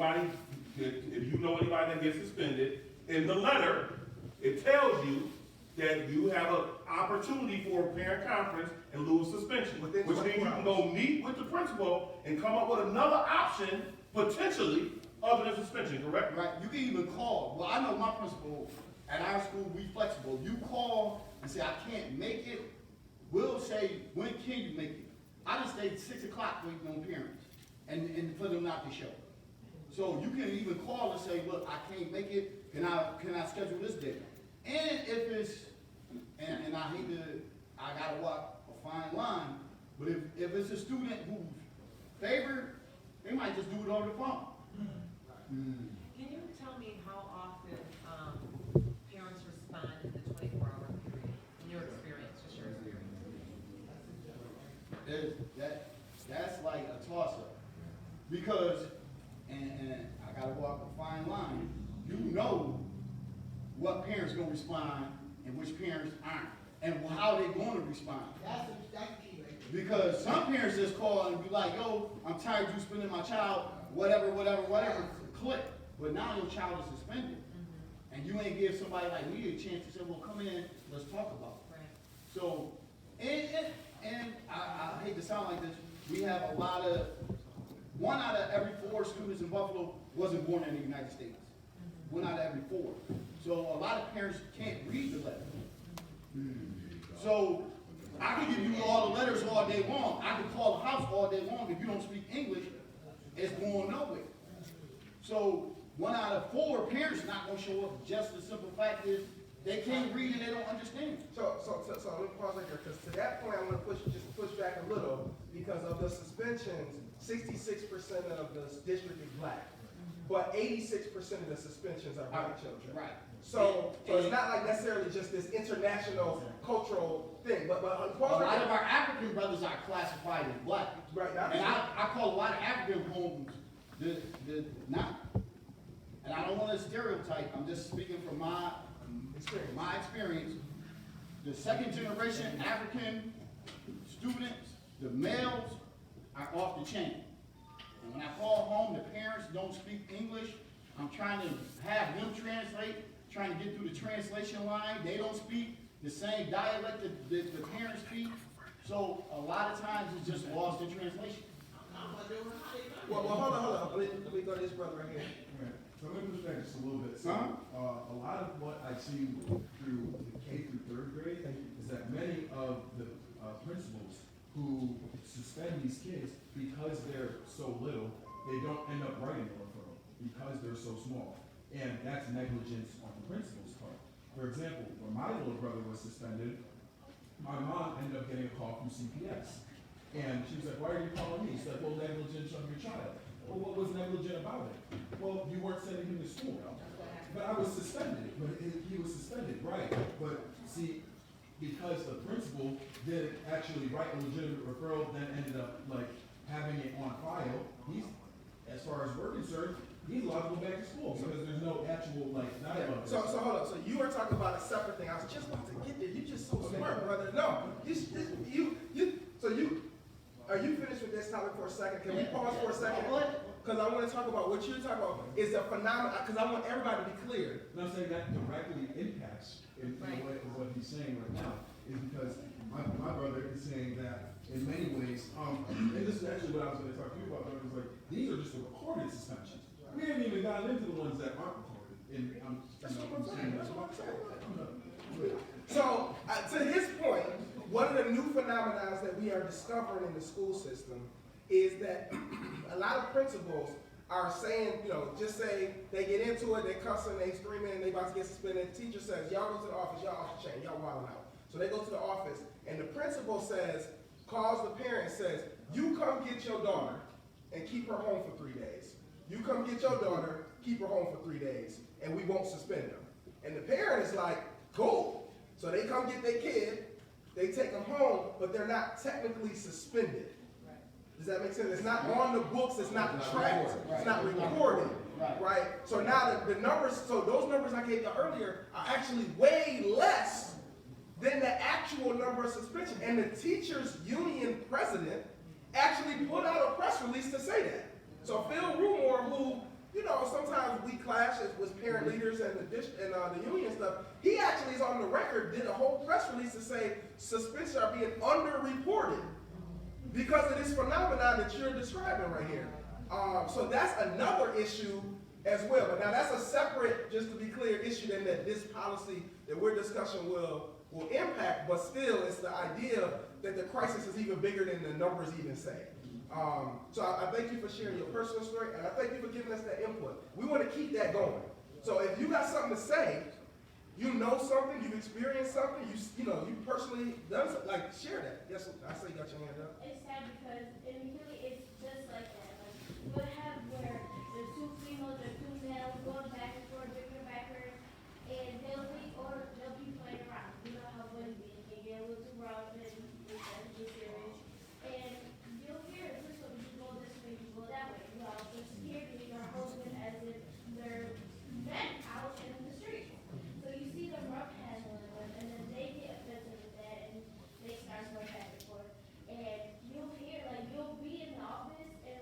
know anybody that gets suspended, in the letter, it tells you that you have an opportunity for a parent conference in lieu of suspension. Which means you can go meet with the principal and come up with another option, potentially, other than suspension, correct? Right, you can even call. Well, I know my principal at our school, we flexible. You call and say, I can't make it. We'll say, when can you make it? I just stayed 6 o'clock waiting on parents and for them not to show. So you can even call and say, look, I can't make it. Can I schedule this day? And if it's, and I hate to, I gotta walk a fine line, but if it's a student who's favored, they might just do it over the phone. Can you tell me how often parents respond in the 24-hour period, in your experience, just your experience? That's like a toss-up. Because, and I gotta walk a fine line, you know what parents gonna respond and which parents aren't, and how they gonna respond. That's key right there. Because some parents just call and be like, yo, I'm tired of you spending my child, whatever, click. But now your child is suspended. And you ain't give somebody like me a chance to say, well, come in, let's talk about it. Right. So, and I hate to sound like this, we have a lot of, 1 out of every 4 students in Buffalo wasn't born in the United States. 1 out of every 4. So a lot of parents can't read the letter. So I can give you all the letters all day long. I can call the house all day long. If you don't speak English, it's going nowhere. So 1 out of 4 parents not going to show up. Just the simple fact is they can't read and they don't understand. So let me pause right there, because to that point, I'm going to push back a little, because of the suspensions, 66% of the district is black. but 86% of the suspensions are black children. Right. So it's not like necessarily just this international cultural thing, but A lot of our African brothers are classified as black. Right now. And I call a lot of African homes the not, and I don't want to stereotype, I'm just speaking from my experience. The second generation African students, the males are off the chain. And when I call home, the parents don't speak English. I'm trying to have them translate, trying to get through the translation line. They don't speak the same dialect that the parents speak. So a lot of times it's just lost in translation. Well, hold on. Let me go to this brother right here. Right. So let me push back just a little bit. So, a lot of what I see through the K through third grade is that many of the principals who suspend these kids because they're so little, they don't end up writing a referral because they're so small. And that's negligence on the principal's part. For example, when my little brother was suspended, my mom ended up getting a call from CPS. And she was like, why are you calling me? She's like, well, negligence of your child. Well, what was negligent about it? Well, you weren't sending him to school. But I was suspended. But he was suspended, right. But see, because the principal didn't actually write a legitimate referral, then ended up like having it on file, he's, as far as we're concerned, he's allowed to go back to school because there's no actual like dialogue. So hold up. So you were talking about a separate thing. I was just about to get there. You're just so smart, brother. No, are you finished with this topic for a second? Can we pause for a second? Because I want to talk about what you're talking about is a phenomenon, because I want everybody to be clear. And I'm saying that directly impacts in the way of what he's saying right now is because my brother is saying that in many ways, and this is actually what I was going to talk to you about, but it was like, these are just the recorded suspensions. We haven't even gotten into the ones that aren't recorded. And That's what I'm saying. So, to his point, one of the new phenomena that we are discovering in the school system is that a lot of principals are saying, just say they get into it, they cussing, they screaming, and they about to get suspended. The teacher says, y'all go to the office, y'all off the chain, y'all wilding out. So they go to the office, and the principal says, calls the parent, says, you come get your daughter and keep her home for 3 days. You come get your daughter, keep her home for 3 days, and we won't suspend them. And the parent is like, cool. So they come get their kid, they take them home, but they're not technically suspended. Does that make sense? It's not on the books, it's not tracked, it's not recorded, right? So now the numbers, so those numbers I gave you earlier are actually way less than the actual number of suspension. And the teachers union president actually put out a press release to say that. So Phil Rumor, who, sometimes we clash with parent leaders and the union stuff, he actually is on the record, did a whole press release to say suspensions are being underreported because of this phenomenon that you're describing right here. So that's another issue as well. But now that's a separate, just to be clear, issue than that this policy that we're discussing will impact, but still it's the idea that the crisis is even bigger than the numbers even say. So I thank you for sharing your personal story, and I thank you for giving us that input. We want to keep that going. So if you got something to say, you know something, you've experienced something, you personally done something, share that. Yes, I see you got your hand up. It's sad because in Philly, it's just like that. Like, you would have where there's two females or two males going back and forth, drinking backwards, and they'll be playing around. You know how women be, they get a little too rough and they get serious. And you'll hear this one, you go this way, you go that way. Well, the security are holding it as if they're men out in the street. So you see them rough handling them, and then they get offended with that, and they start going back and forth. And you'll hear, you'll be in the office, and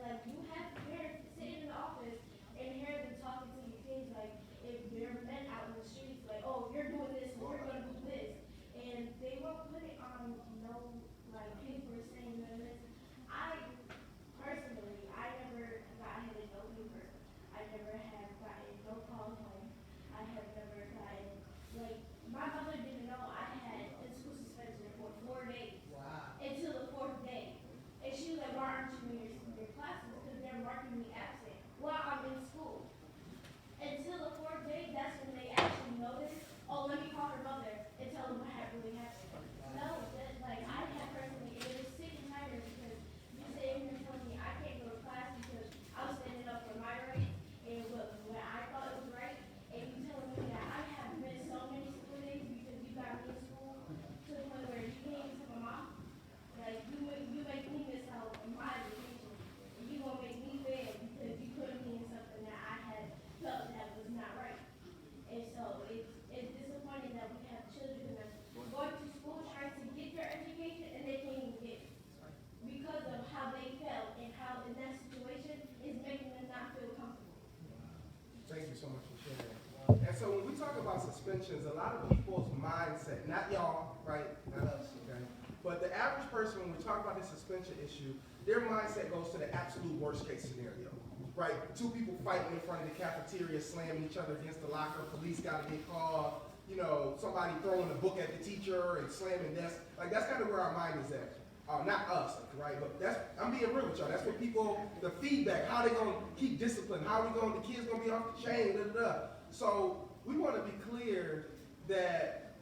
suspensions, a lot of people's mindset, not y'all, right, not us, okay? But the average person, when we talk about this suspension issue, their mindset goes to the absolute worst case scenario, right? Two people fighting in front of the cafeteria, slamming each other against the locker, police gotta get called, you know, somebody throwing a book at the teacher and slamming desks. Like, that's kind of where our mind is at. Not us, right? But that's, I'm being real with y'all. That's what people, the feedback, how they gonna keep discipline, how the kids gonna be off the chain, da, da, da. So we wanna be clear that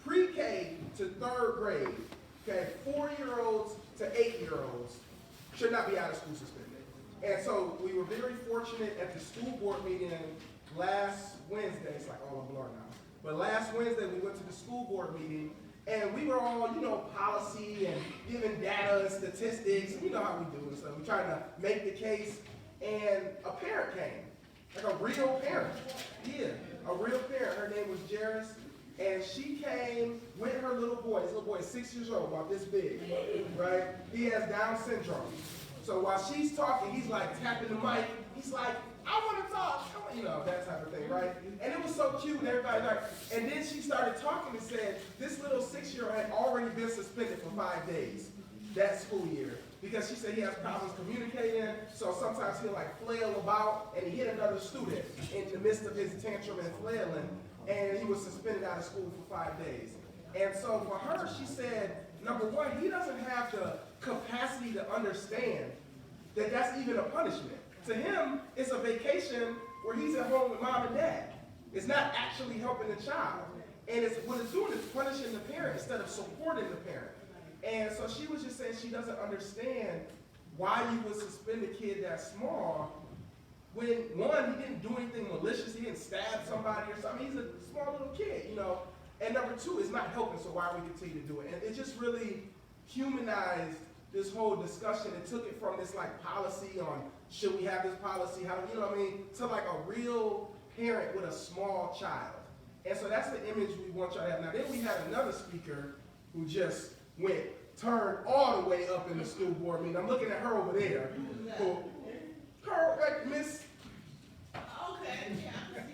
pre-K to third grade, okay, 4-year-olds to 8-year-olds should not be out of school suspended. And so we were very fortunate at the school board meeting last Wednesday, it's like all a blur now, but last Wednesday we went to the school board meeting and we were all, you know, policy and giving data and statistics, and you know how we do it. So we tried to make the case, and a parent came, like a real parent. Yeah, a real parent. Her name was Jairus, and she came with her little boy. This little boy is 6 years old, about this big, right? He has Down syndrome. So while she's talking, he's like tapping the mic. He's like, I want to talk. Come on, you know, that type of thing, right? And it was so cute, and everybody like, and then she started talking and said, this little 6-year-old had already been suspended for 5 days that school year. Because she said he has problems communicating, so sometimes he'll like flail about, and he hit another student in the midst of his tantrum and flailing, and he was suspended out of school for 5 days. And so for her, she said, number one, he doesn't have the capacity to understand that that's even a punishment. To him, it's a vacation where he's at home with mom and dad. It's not actually helping the child. And what it's doing is punishing the parent instead of supporting the parent. And so she was just saying she doesn't understand why you would suspend a kid that small when, one, he didn't do anything malicious, he didn't stab somebody or something. He's a small little kid, you know. And number two, it's not helping, so why we continue to do it? And it just really humanized this whole discussion and took it from this like policy on should we have this policy, how do you know what I mean, to like a real parent with a small child. And so that's the image we want y'all to have. Now then we had another speaker who just turned all the way up in the school board meeting. I'm looking at her over there. Her, like, Miss. Okay,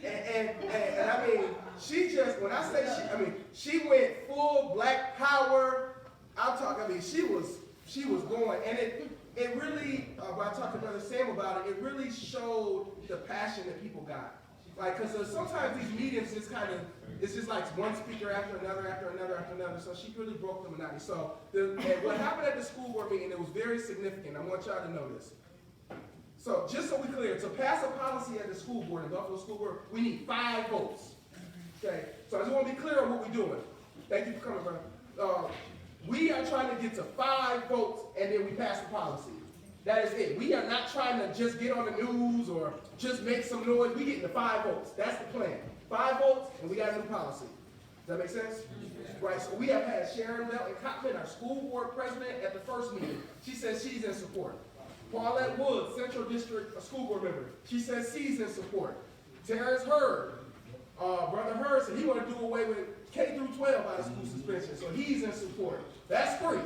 yeah. And I mean, she just, when I say she went full Black Power. I'm talking, I mean, she was going, and it really, when I talked to Brother Sam about it, it really showed the passion that people got. Like, because sometimes these meetings is kind of, it's just like one speaker after another, after another, after another. So she really broke the monotony. So and what happened at the school board meeting, it was very significant. I want y'all to know this. So just so we're clear, to pass a policy at the school board, in Buffalo School Board, we need 5 votes. Okay, so I just want to be clear on what we're doing. Thank you for coming, brother. We are trying to get to 5 votes, and then we pass the policy. That is it. We are not trying to just get on the news or just make some noise. We getting to 5 votes. That's the plan. 5 votes, and we got a new policy. Does that make sense? Right, so we have had Sharon Melton Cottman, our school board president, at the first meeting. She says she's in support. Paulette Woods, Central District, a school board member. She says she's in support. Terrence Hurd, Brother Hurd said he want to do away with K through 12 out of school suspension, so he's in support. That's 3.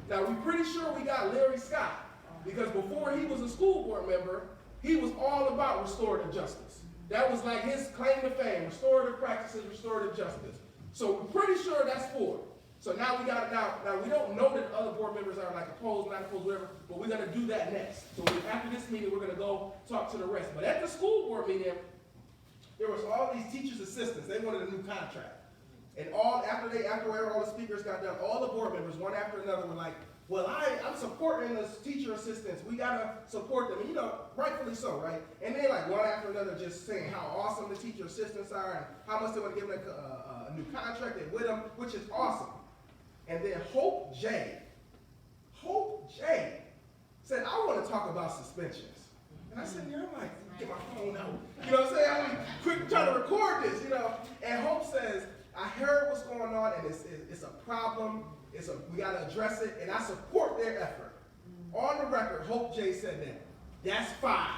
Now, we're pretty sure we got Larry Scott, because before he was a school board member, he was all about restorative justice. That was like his claim to fame, restorative practices, restorative justice. So we're pretty sure that's 4. So now we got, now we don't know that other board members are like opposed, not opposed, whatever, but we're gonna do that next. So after this meeting, we're gonna go talk to the rest. But at the school board meeting, there was all these teachers' assistants. They wanted a new contract. And after all the speakers got done, all the board members, one after another, were like, well, I'm supporting the teacher assistants. We gotta support them. And you know, rightfully so, right? And they like one after another just saying how awesome the teacher assistants are and how much they want to give them a new contract and with them, which is awesome. And then Hope J said, I want to talk about suspensions. And I said, yeah, I'm like, get my phone out. You know what I'm saying? I'm quick trying to record this, you know. And Hope says, I heard what's going on, and it's a problem. We got to address it, and I support their effort. On the record, Hope J said that. That's 5.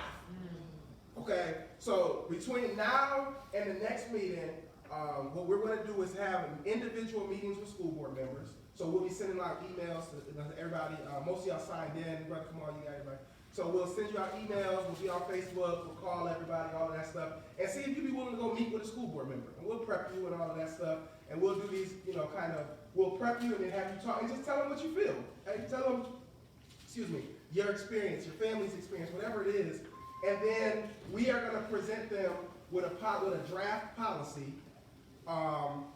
Okay, so between now and the next meeting, what we're going to do is have individual meetings with school board members. So we'll be sending out emails to everybody. Most of y'all signed in. Brother Kamal, you got everybody. So we'll send you out emails, we'll be on Facebook, we'll call everybody, all of that stuff, and see if you'd be willing to go meet with a school board member. And we'll prep you and all of that stuff, and we'll do these, we'll prep you and then have you talk, and just tell them what you feel. Hey, tell them, your experience, your family's experience, whatever it is, and then we are gonna present them with a draft policy,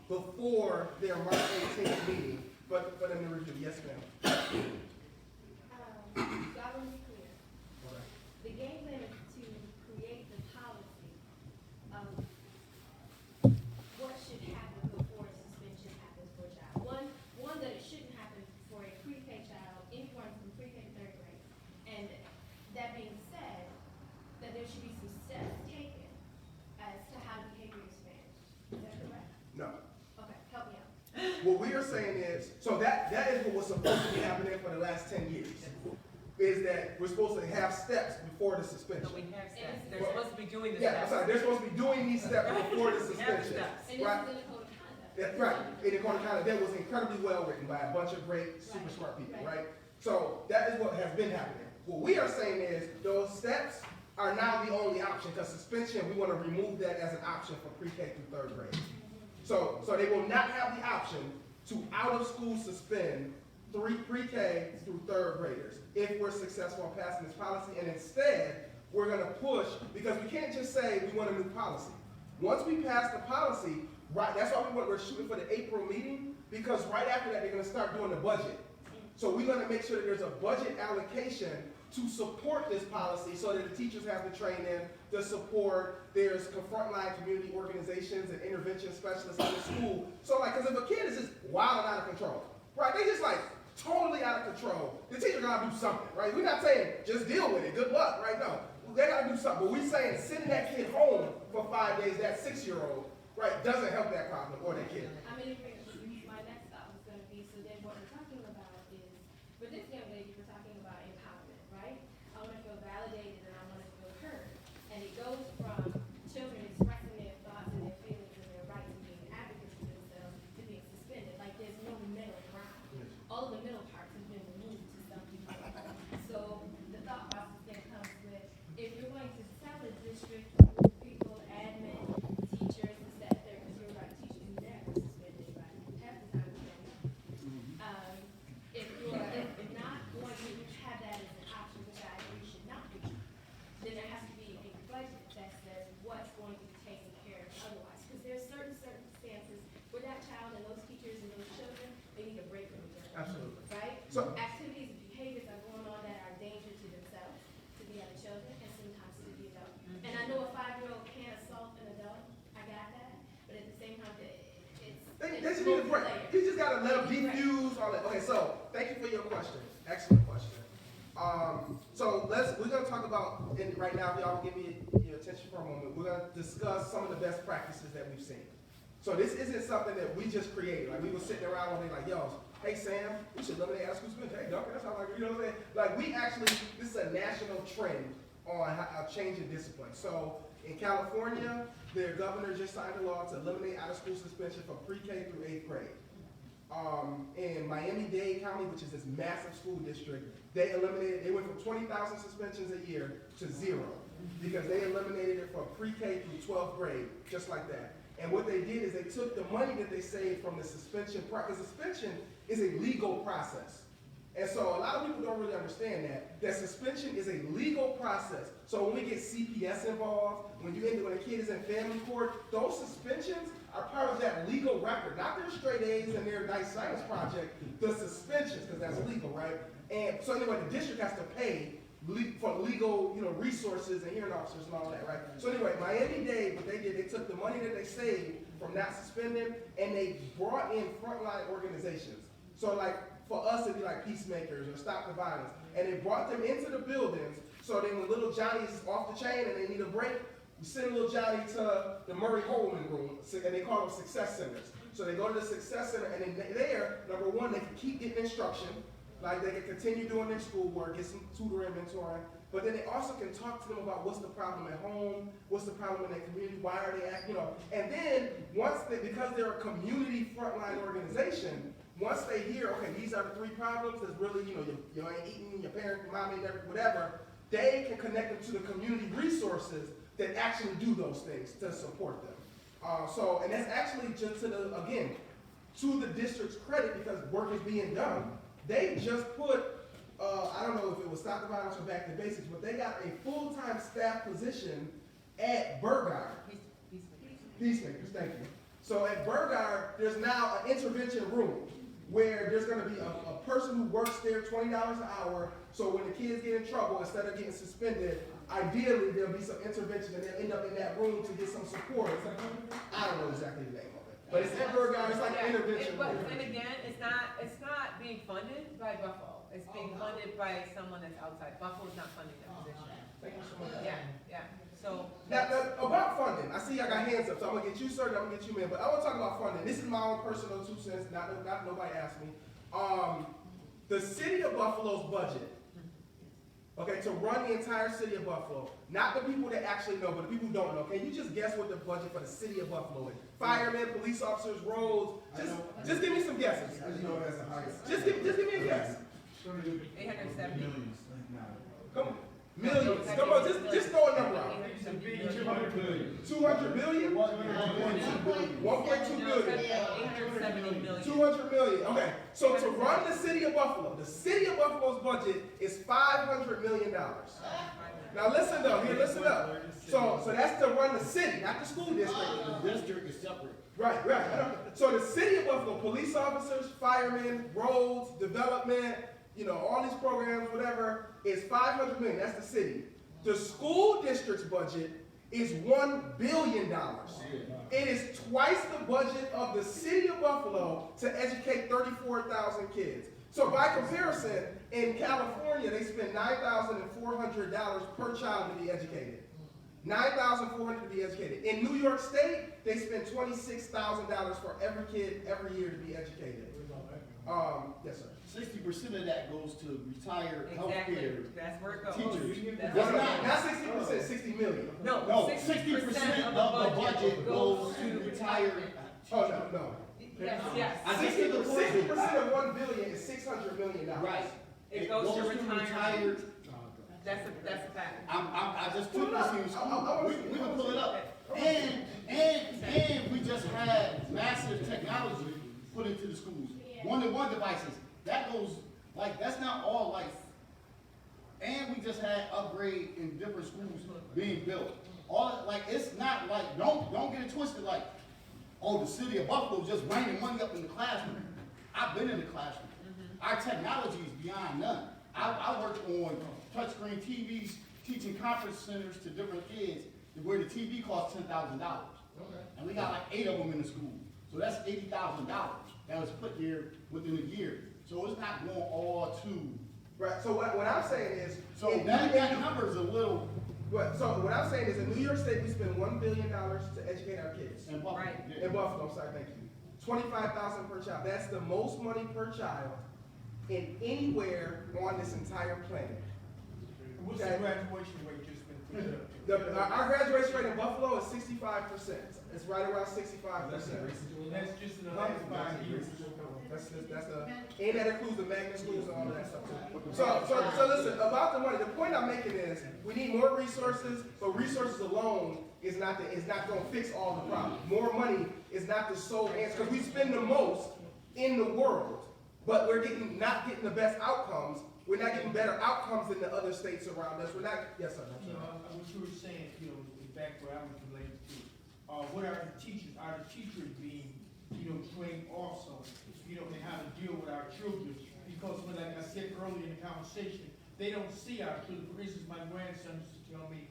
before their March 18th meeting, but for them to review. Yes, ma'am. So I want to be clear. The game plan is to create the policy of what should happen before a suspension happens for a child. One that it shouldn't happen for a pre-K child, anyone from pre-K to third grade. And that being said, that there should be some steps taken as to how the behavior is managed. Is that correct? No. Okay, help me out. What we are saying is, so that is what was supposed to be happening for the last 10 years, is that we're supposed to have steps before the suspension. So we have steps. They're supposed to be doing the Yeah, I'm steps. sorry, they're supposed to be doing these steps before the We have the suspension. steps. And this Right? is in the code of conduct. That's right. In the code of conduct, that was incredibly well written by a bunch of great, super smart people, right? So that is what has been happening. What we are saying is those steps are now the only option, because suspension, we want to remove that as an option for pre-K through third grade. So they will not have the option to out-of-school suspend pre-K through third graders if we're successful in passing this policy. And instead, we're going to push, because we can't just say we want a new policy. Once we pass the policy, right, that's why we're shooting for the April meeting, because right after that, they're going to start doing the budget. So we're going to make sure that there's a budget allocation to support this policy so that the teachers have the training, the support, there's frontline community organizations and intervention specialists in the school. So because if a kid is just wild and out of control, right, they just totally out of control, the teacher gotta do something, right? We're not saying just deal with it, good luck, right? No, they gotta do something. But we're saying sending that kid home for 5 days, that 6-year-old, right, doesn't help that problem or that kid. I mean, my next thought was gonna be, so then what we're talking about is, for this young lady, we're talking about empowerment, right? I wanna feel validated and I wanna feel heard. And it goes from children expressing their thoughts and their feelings and their rights and being advocates for themselves to being suspended. Like, there's no middle ground. All of the middle parts have been removed to some people. So the thought process then comes with, if you're going to tell the district, people, admin, teachers, this, that, third, because you're right, teachers who never suspend anybody, half the time they don't. If you're not going to have that as an option, which I agree should not be, then there has to be a budget that says what's going to be taken care of otherwise. Because there's certain circumstances where that child and those teachers and those children, they need a break from each other. Absolutely. Right? So- Activities and behaviors are going on that are a danger to themselves, to the other children, and sometimes to the adult. And I know a 5-year-old can't assault an adult, I got that, but at the same time, They just need a break. You just gotta let them defuse all that. Okay, so thank you for your question. Excellent question. So we're gonna talk about, and right now, if y'all give me your attention for a moment, we're gonna discuss some of the best practices that we've seen. So this isn't something that we just created. Like, we were sitting around one day like, yo, hey Sam, we should eliminate out-of-school suspension. Hey Duncan, that's how, you know what I'm saying? Like, this is a national trend on changing discipline. So in California, their governor just signed a law to eliminate out-of-school suspension for pre-K through 8th grade. In Miami-Dade County, which is this massive school district, they went from 20,000 suspensions a year to 0, because they eliminated it for pre-K through 12th grade, just like that. And what they did is they took the money that they saved from the suspension, because suspension is a legal process. And so a lot of people don't really understand that suspension is a legal process. So when we get CPS involved, when a kid is in family court, those suspensions are part of that legal record, not their straight A's and their nice science project, the suspensions, because that's legal, right? And so anyway, the district has to pay for legal, resources and hearing officers and all that, right? So anyway, Miami-Dade, what they did, they took the money that they saved from not suspending, and they brought in frontline organizations. So for us, it'd be like Peacemakers or Stop the Violence. And they brought them into the buildings, so then when little Johnny's off the chain and they need a break, we send little Johnny to the Murray Holman room, and they call them success centers. So they go to the success center, and then there, number one, they can keep getting instruction, like they can continue doing their schoolwork, get some tutoring, mentoring, but then they also can talk to them about what's the problem at home, what's the problem in their community, why are they acting, and then because they're a community frontline organization, once they hear, okay, these are the 3 problems, there's really, you ain't eating, your parents, your mom ain't never, whatever, they can connect them to the community resources that actually do those things to support them. And that's actually just to the district's credit, because work is being done. They just put, I don't know if it was Stop the Violence or Back to Basics, but they got a full-time staff position at Burgard. Peacemakers, thank you. So at Burgard, there's now an intervention room where there's gonna be a person who works there $20 an hour, so when the kids get in trouble, instead of getting suspended, ideally there'll be some intervention and they'll end up in that room to get some support. I don't know exactly the name of it, but it's at Burgard, it's like an intervention room. But then again, it's not being funded by Buffalo. It's being funded by someone that's outside. Buffalo's not funding that position. Thank you so much. Yeah. So. Now, about funding, I see I got hands up, so I'm gonna get you, sir, and I'm gonna get you, man. But I want to talk about funding. This is my own personal 2 cents. Not nobody asked me. The city of Buffalo's budget, okay, to run the entire city of Buffalo, not the people that actually know, but the people who don't know. Can you just guess what the budget for the city of Buffalo is? Firemen, police officers, roads. Just give me some guesses. I just know that's the highest. Just give me a guess. 870. Come on. Millions. Come on, just throw a number out. 200 billion. 200 billion? 1.2 billion. 870 million. 200 million. Okay. So to run the city of Buffalo, the city of Buffalo's budget is $500 million. Now listen though, here, listen up. So that's to run the city, not the school district. The district is separate. Right. So the city of Buffalo, police officers, firemen, roads, development, all these programs, whatever, is $500 million. That's the city. The school district's budget is $1 billion. It is twice the budget of the city of Buffalo to educate 34,000 kids. So by comparison, in California, they spend $9,400 per child to be educated. $9,400 to be educated. In New York State, they spend $26,000 for every kid every year to be educated. Yes, sir. 60% of that goes to retired Exactly. healthcare That's where it goes. teachers. That's Well, where it not goes. 60%, 60 million. No, 60% of the budget goes to retired. Oh, no. Yes. I just did the 60% of $1 billion is $600 million. Right. It goes to retired. That's a fact. I just took this here. We can pull it up. And we just had massive technology put into the schools. One-to-one devices. That goes, that's not all and we just had upgrade in different schools being built. It's not don't get it twisted the city of Buffalo just raining money up in the classroom. I've been in the classroom. Our technology is beyond none. I worked on touchscreen TVs, teaching conference centers to different kids where the TV costs $10,000. And we got 8 of them in the school. So that's $80,000 that was put there within a year. So it's not going all to. Right. So what I'm saying is. So that number is a little. So what I'm saying is in New York State, we spend $1 billion to educate our kids. In Buffalo. Right. Yeah. In Buffalo, I'm sorry, thank you. $25,000 per child. That's the most money per child in anywhere on this entire planet. What's the graduation rate just been put up? Our graduation rate in Buffalo is 65%. It's right around 65%. That's just in the last 5 years. And that includes the magnet schools and all of that stuff too. So listen, about the money, the point I'm making is we need more resources, but resources alone is not going to fix all the problems. More money is not the sole answer, because we spend the most in the world, but we're not getting the best outcomes. We're not getting better outcomes than the other states around us. We're not. Yes, sir. What you were saying, is back where I was related to. What are the teachers? Are the teachers being, trained also, in how to deal with our children? Because like I said earlier in the conversation, they don't see our children. For instance, my grandson used to tell me,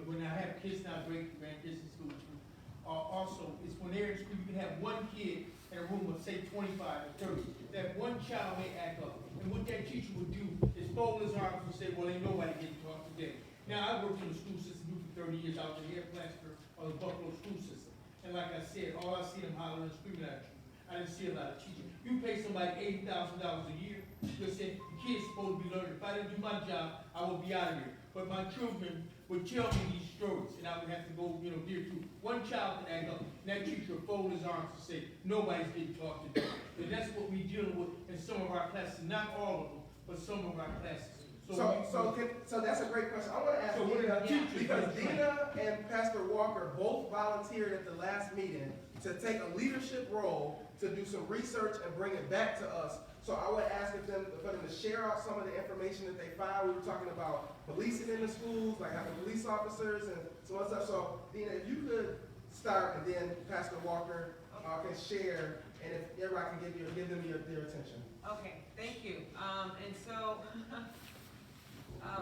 when I have kids now, great grandkids in school too. Also, it's when they're in school, you can have one kid in a room of say 25 or 30. That one child may act up. And what that teacher would do is fold his arms and say, well, ain't nobody getting taught today. Now, I worked in the school system for 30 years out there, Plaster, or the Buffalo school system. And like I said, all I see them hollering and screaming at you. I didn't see a lot of teaching. You pay somebody $80,000 a year, you'll say, the kid's supposed to be learning. If I didn't do my job, I would be out of here. But my children would tell me these stories, and I would have to go, there too. One child can act up, and that teacher would fold his arms and say, nobody's getting taught today. And that's what we're dealing with in some of our classes, not all of them, but some of our classes. So that's a great question. I want to ask So what Dina, are the teachers because gonna train? Dina and Pastor Walker both volunteered at the last meeting to take a leadership role to do some research and bring it back to us. So I would ask for them to share out some of the information that they found. We were talking about policing in the schools, like having police officers and some other stuff. So Dina, if you could start, and then Pastor Walker can share, and if everybody can give them their attention. Okay, thank you. And so,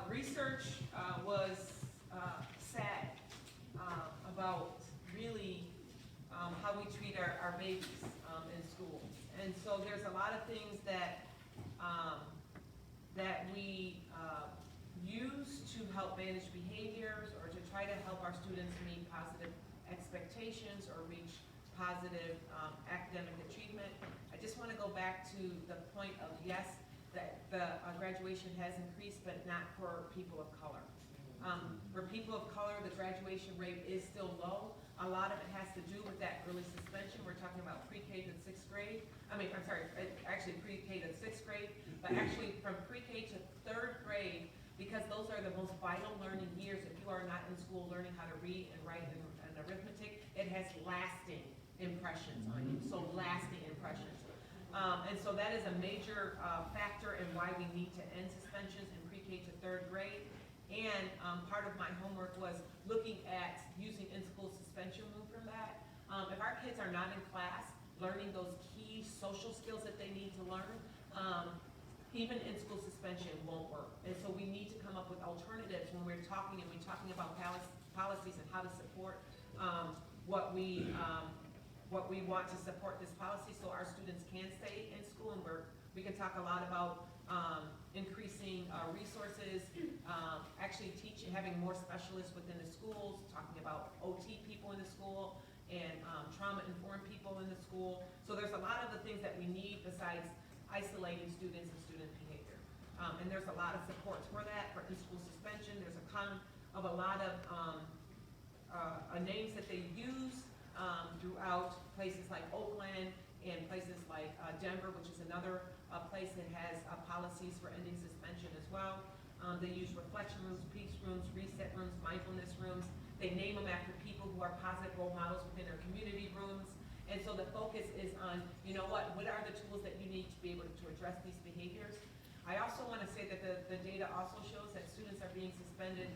research was sad about really how we treat our babies in school. And so there's a lot of things that that we use to help manage behaviors or to try to help our students meet positive expectations or reach positive academic achievement. I just want to go back to the point of, yes, that the graduation has increased, but not for people of color. For people of color, the graduation rate is still low. A lot of it has to do with that early suspension. We're talking about pre-K to sixth grade. Actually pre-K to sixth grade, but actually from pre-K to third grade, because those are the most vital learning years. If you are not in school learning how to read and write and arithmetic, it has lasting impressions on you, so lasting impressions. And so that is a major factor in why we need to end suspensions in pre-K to third grade. And part of my homework was looking at using in-school suspension move from that. If our kids are not in class, learning those key social skills that they need to learn, even in-school suspension won't work. And so we need to come up with alternatives when we're talking about policies and how to support what we want to support this policy so our students can stay in school. And we can talk a lot about increasing resources, actually having more specialists within the schools, talking about OT people in the school, and trauma-informed people in the school. So there's a lot of the things that we need besides isolating students and student behavior. And there's a lot of supports for that, for in-school suspension. There's a lot of names that they use throughout places like Oakland and places like Denver, which is another place that has policies for ending suspension as well. They use reflection rooms, peace rooms, reset rooms, mindfulness rooms. They name them after people who are positive role models within their community rooms. And so the focus is on, what are the tools that you need to be able to address these behaviors? I also want to say that the data also shows that students are being suspended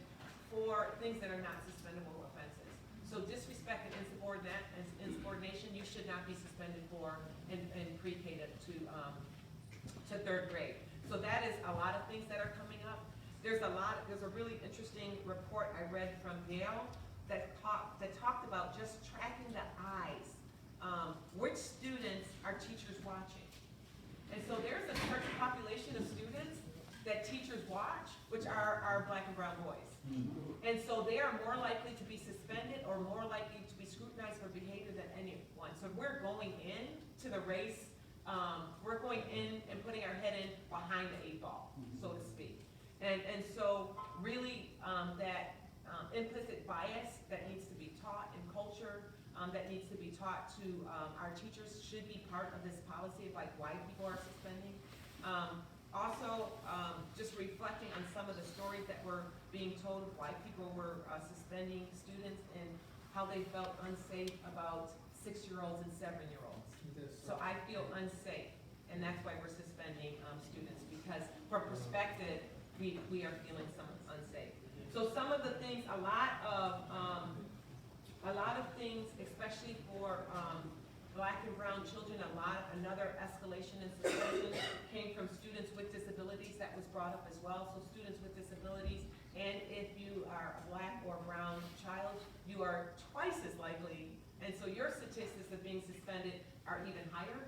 for things that are not suspendable offenses. So disrespect and insubordination, you should not be suspended for in pre-K to third grade. So that is a lot of things that are coming up. There's a really interesting report I read from Yale that talked about just tracking the eyes. Which students are teachers watching? And so there's a certain population of students that teachers watch, which are black and brown boys. And so they are more likely to be suspended or more likely to be scrutinized for behavior than anyone. So we're going into the race, we're going in and putting our head in behind the 8 ball, so to speak. And so really that implicit bias that needs to be taught in culture, that needs to be taught to our teachers should be part of this policy of why people are suspending. Also, just reflecting on some of the stories that were being told of why people were suspending students and how they felt unsafe about 6-year-olds and 7-year-olds. So I feel unsafe, and that's why we're suspending students, because from perspective, we are feeling some unsafe. So some of the things, a lot of things, especially for black and brown children, another escalation in suspension came from students with disabilities that was brought up as well. So students with disabilities, and if you are a black or brown child, you are twice as likely, and so your statistics of being suspended are even higher.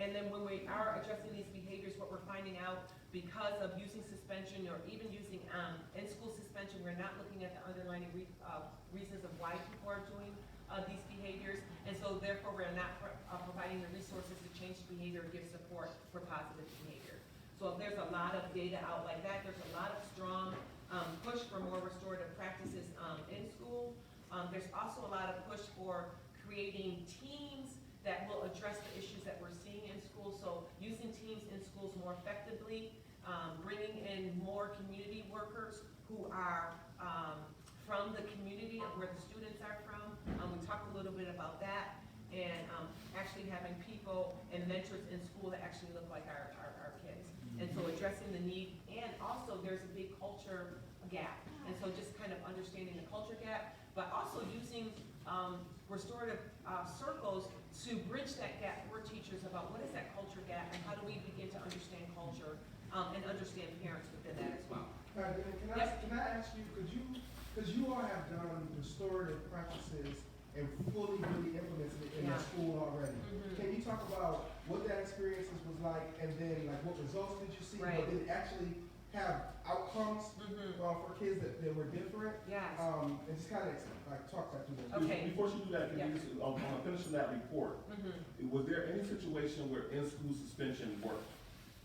And then when we are addressing these behaviors, what we're finding out, because of using suspension or even using in-school suspension, we're not looking at the underlying reasons of why people are doing these behaviors, and so therefore we're not providing the resources to change behavior, give support for positive behavior. So if there's a lot of data out like that, there's a lot of strong push for more restorative practices in school. There's also a lot of push for creating teams that will address the issues that we're seeing in schools. So using teams in schools more effectively, bringing in more community workers who are from the community of where the students are from. We talked a little bit about that, and actually having people and mentors in school that actually look like our kids. And so addressing the need, and also there's a big culture gap. And so just kind of understanding the culture gap, but also using restorative circles to bridge that gap for teachers about what is that culture gap and how do we begin to understand culture and understand parents within that as well. Can I ask you, because you all have done restorative practices and fully really implemented it in the school already. Can you talk about what that experience was like, and then like what results did you see? Right. Did it actually have outcomes for kids that were different? Yes. And just kind of like talk that through those. Okay. Before you do that, can you just, on finishing that report, was there any situation where in-school suspension worked?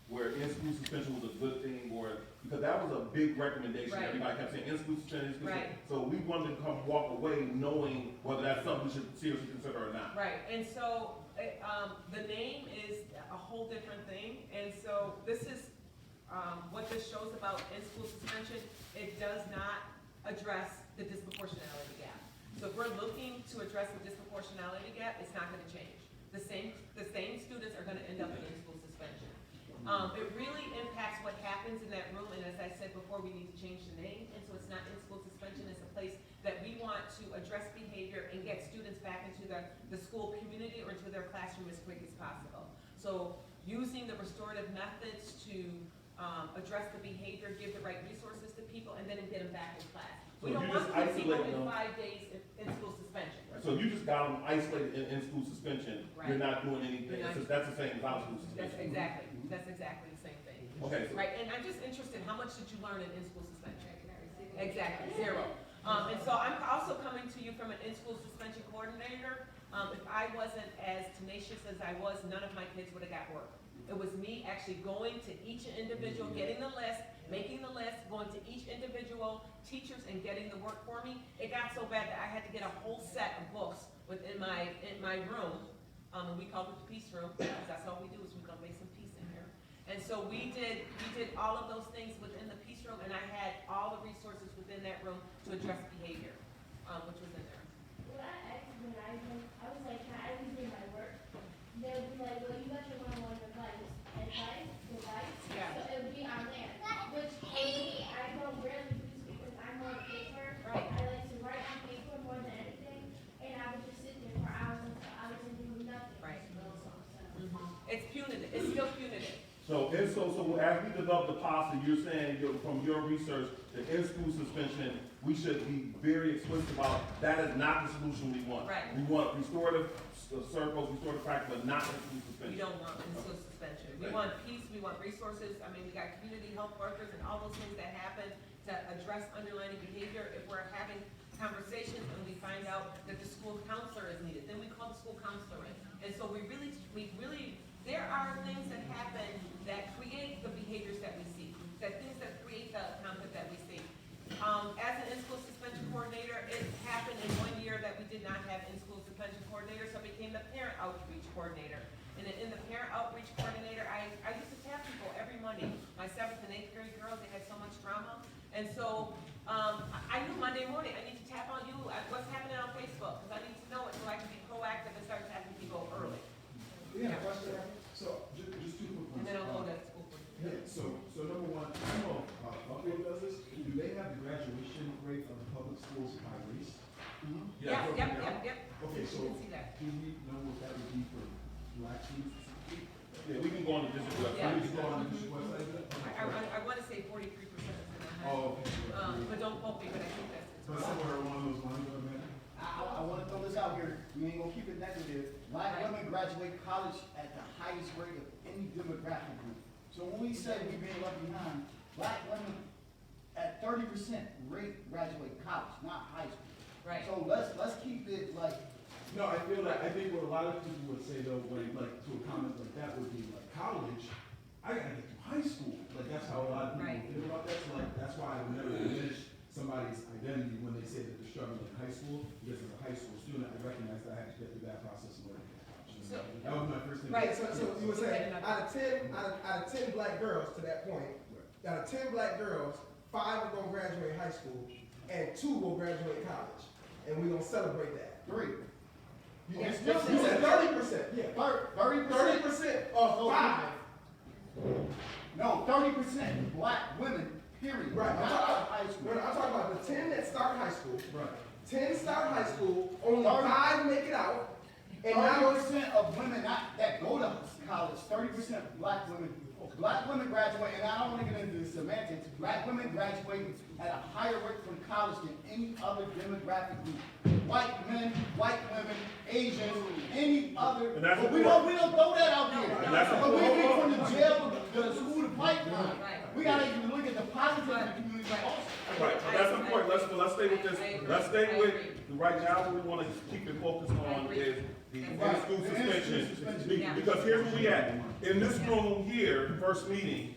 Where in-school suspension was a good thing, or, because that was a big recommendation, Right. everybody kept saying in-school suspension, in-school Right. suspension. So we wanted to come walk away knowing whether that's something we should seriously consider or not. Right, and so the name is a whole different thing, and so this is what this shows about in-school suspension. It does not address the disproportionality gap. So if we're looking to address the disproportionality gap, it's not going to change. The same students are going to end up in in-school suspension. It really impacts what happens in that room, and as I said before, we need to change the name, and so it's not in-school suspension, it's a place that we want to address behavior and get students back into the school community or into their classroom as quick as possible. So using the restorative methods to address the behavior, give the right resources to people, and then get them back in class. So We don't you want just people isolate in them. 5 days in school suspension. So if you just got them isolated in school suspension, Right. you're not doing anything, You're not- that's the same as out of school That's suspension. exactly the same thing. Okay, so Right, and I'm just interested, how much did you learn in in-school suspension? Exactly, 0. And so I'm also coming to you from an in-school suspension coordinator. If I wasn't as tenacious as I was, none of my kids would have got work. It was me actually going to each individual, getting the list, making the list, going to each individual teachers and getting the work for me. It got so bad that I had to get a whole set of books within my room. And we called it the peace room, because that's all we do is we gonna make some peace in here. And so we did all of those things within the peace room, and I had all the resources within that room to address behavior, which was in there. When I asked when I was like, can I always do my work? They would be like, well, you got your one-on-one advice. Yeah. So it would be on there, which I don't rarely use because I'm on paper. Right. I like to write on paper more than anything, and I would just sit there for hours until I was doing nothing. Right. So, It's punitive, it's still punitive. So as we develop the policy, you're saying from your research, that in-school suspension, we should be very explicit about, that is not the solution we want. Right. We want restorative circles, restorative practice, but not in-school suspension. We don't want in-school suspension. We want peace, we want resources. I mean, we got community health workers and all those things that happen to address underlying behavior. If we're having conversations and we find out that the school counselor is needed, then we call the school counselor in. And so we really, there are things that happen that create the behaviors that we see, things that create the conduct that we see. As an in-school suspension coordinator, it happened in 1 year that we did not have in-school suspension coordinator, so I became the parent outreach coordinator. And in the parent outreach coordinator, I used to tap people every Monday. My 7th and 8th grade girls, they had so much trauma. And so I knew Monday morning, I need to tap on you, what's happening on Facebook, because I need to know it so I can be proactive and start tapping people early. We have a question. So, just two quick ones. And then I'll go to school. Yeah, so number one, I don't know if Buffalo does this, do they have the graduation rate of the public schools by race? Yep. Okay, You so, can see that. do we know what that would be for black students specifically? Yeah, we can go on the district website. Yeah. We just go on the district website, is it? Okay, sorry. I want to say 43% is in the high. Oh, okay. But don't quote me, but I think that's. But somewhere along those lines, I imagine? I wanna throw this out here, we ain't gonna keep it negative. Black women graduate college at the highest rate of any demographic group. So when we say we being left behind, black women at 30% rate graduate college, not high school. Right. So let's keep it like, No, I think what a lot of people would say though, when like to a comment like that would be like college, I gotta get through high school. Like that's how a lot of people Right. feel about that. So like that's why I would never diminish somebody's identity when they say that they're struggling in high school, because as a high school student, I recognize that I have to get through that process in order to get to college. So, That was my first thing. right. So you were saying, out of 10 black girls, to that point, out of 10 black girls, 5 are gonna graduate high school, and 2 will graduate college. And we're gonna celebrate that. 3. You said 30%, yeah. 30%. 30% of 5. No, 30% black women, period. Right, Not out of high school. I'm talking about the 10 that start high school. Right. 10 start high school, only 30. 5 make it out. And now it's 30% of women that go to college, 30% black women. Black women graduate, and I don't want to get into the semantics, black women graduate at a higher rate from college than any other demographic group. White men, white women, Asians, any other. And that's But we don't throw that out there. And that's But we get from the jail to the school to pipeline. Right. We gotta even look at the positive in the community also. Right, so that's important, let's stay with this, let's stay with, right now, what we wanna keep it focused on is the in-school suspension. Because here's where we at, in this room here, first meeting,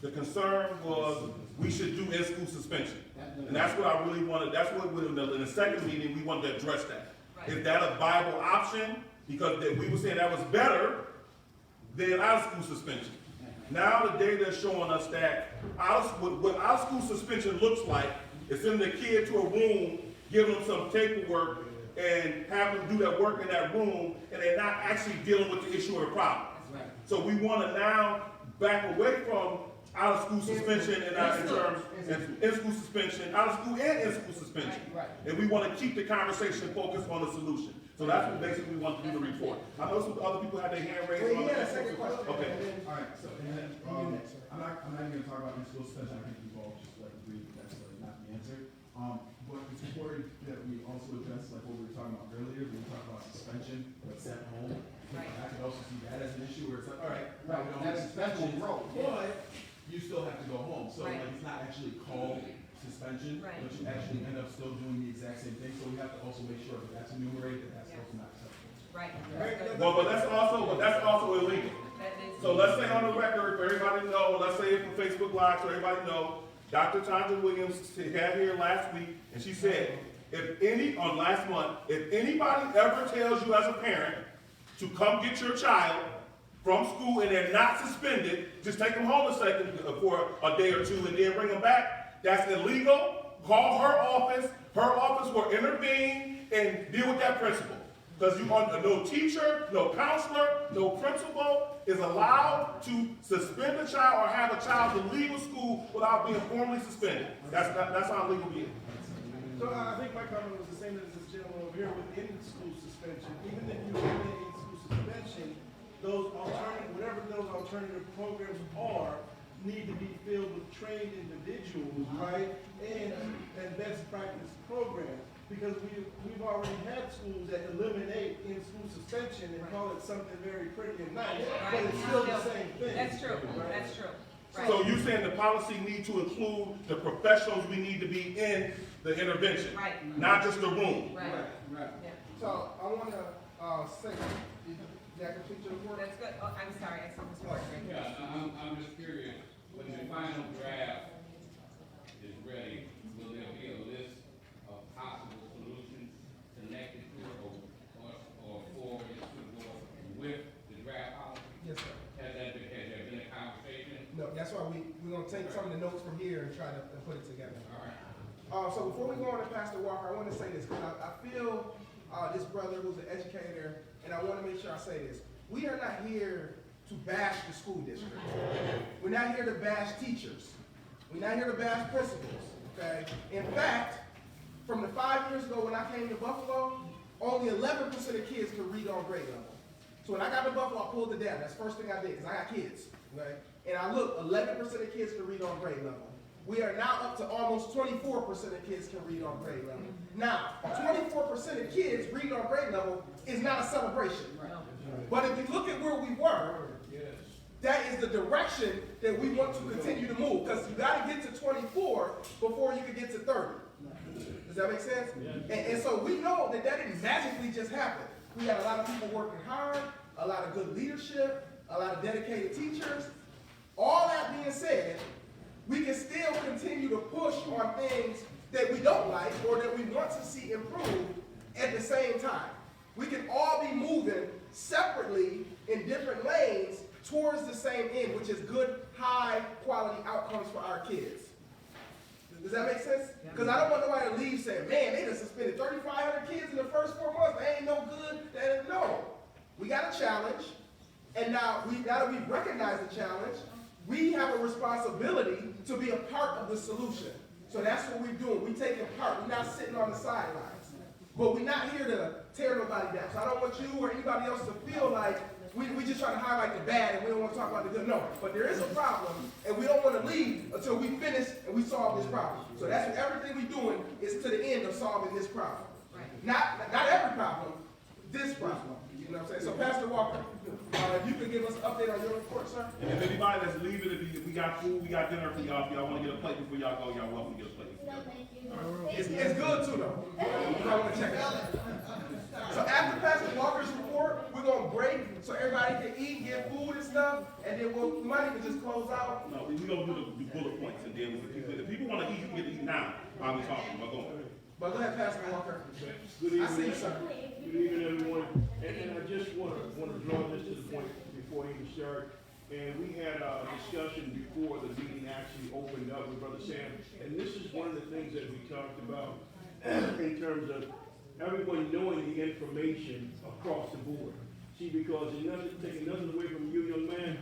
the concern was, we should do in-school suspension. And that's what I really wanted, that's what, in the second meeting, we wanted to address that. Is that a viable option? Because we were saying that was better than out-of-school suspension. Now the data is showing us that what out-of-school suspension looks like is sending the kid to a room, giving them some paperwork, and having them do that work in that room, and they're not actually dealing with the issue or the problem. So we want to now back away from out-of-school suspension in terms in-school suspension, out-of-school and in-school suspension. And we want to keep the conversation focused on the solution. So that's what basically we want to do the report. I know some other people have their hand raised. Well, he had a second question. Okay. All right, so, and then, I'm not even gonna talk about in-school suspension, I think we've all just like agreed that that's like not the answer. But it's important that we also address like what we were talking about earlier, when we talk about suspension, that's at home. Right. I could also see that as an issue where it's like, all right, now we don't have That's suspension, growth. but you still have to go home. So Right. like, it's not actually called suspension, Right. but you actually end up still doing the exact same thing. So we have to also make sure that that's enumerated, that that's also not acceptable. Right. Well, but that's also illegal. That is. So let's say on the record, for everybody to know, let's say it for Facebook Live, so everybody know, Dr. Tanja Williams had here last week, and she said, last month, if anybody ever tells you as a parent to come get your child from school and they're not suspended, just take them home a second for a day or two and then bring them back, that's illegal. Call her office will intervene and deal with that principal. Because no teacher, no counselor, no principal is allowed to suspend a child or have a child to leave a school without being formally suspended. That's how illegal it is. So I think my comment was the same as this gentleman over here with in-school suspension. Even if you eliminate in-school suspension, whatever those alternative programs are, need to be filled with trained individuals, right? And best practice programs. Because we've already had schools that eliminate in-school suspension and call it something very pretty and nice, but it's still the same thing. That's true, right? that's true. Right. So you're saying the policy need to include the professionals we need to be in the intervention? Right. Not just the room? Right. Yeah. So I want to say, did that complete your report? That's good. Oh, I'm sorry, I said Mr. Martin. Yeah, I'm just curious, when the final draft is ready, will there be a list of possible solutions connected to it or forward to the board with the draft policy? Yes, sir. Has there been a conversation? No, that's why we're gonna take some of the notes from here and try to put it together. All right. So before we go on to Pastor Walker, I want to say this, because I feel this brother who's an educator, and I want to make sure I say this. We are not here to bash the school district. We're not here to bash teachers. We're not here to bash principals, okay? In fact, from the 5 years ago when I came to Buffalo, only 11% of kids could read on grade level. So when I got to Buffalo, I pulled it down. That's the first thing I did, because I got kids, okay? And I looked, 11% of kids can read on grade level. We are now up to almost 24% of kids can read on grade level. Now, 24% of kids reading on grade level is not a celebration. But if you look at where we were, that is the direction that we want to continue to move. Because you got to get to 24 before you can get to 30. Does that make sense? And so we know that didn't magically just happen. We had a lot of people working hard, a lot of good leadership, a lot of dedicated teachers. All that being said, we can still continue to push on things that we don't like or that we want to see improved at the same time. We can all be moving separately towards the same end, which is good, high-quality outcomes for our kids. Does that make sense? Because I don't want nobody to leave saying, man, they just suspended 3,500 kids in the first 4 months. They ain't no good. No. We got a challenge. And now that we recognize the challenge, we have a responsibility to be a part of the solution. So that's what we're doing. We're taking part. We're not sitting on the sidelines. But we're not here to tear nobody down. So I don't want you or anybody else to feel like we just trying to highlight the bad and we don't want to talk about the good. No, but there is a problem, and we don't want to leave until we finish and we solve this problem. So that's what everything we're doing is to the end of solving this problem. Not every problem, this problem. You know what I'm saying? So Pastor Walker, you can give us an update on your report, sir? And if anybody that's leaving, if we got food, we got dinner for y'all. If y'all want to get a plate before y'all go, y'all welcome to get a plate. No, thank you. It's good too, though. You might want to check it out. So after Pastor Walker's report, we're going to break so everybody can eat, get food and stuff, and then we might even just close out. No, we're going to do the bullet points, and then if people want to eat, you can get to eat now while we're talking. But go on. But go ahead, Pastor Walker. Good evening. I see you, sir. Good evening, everyone. And I just want to draw this to the point before I even start. And we had a discussion before the meeting actually opened up with Brother Sam. And this is one of the things that we talked about in terms of everyone knowing the information across the board. See, because it doesn't take nothing away from you, young man,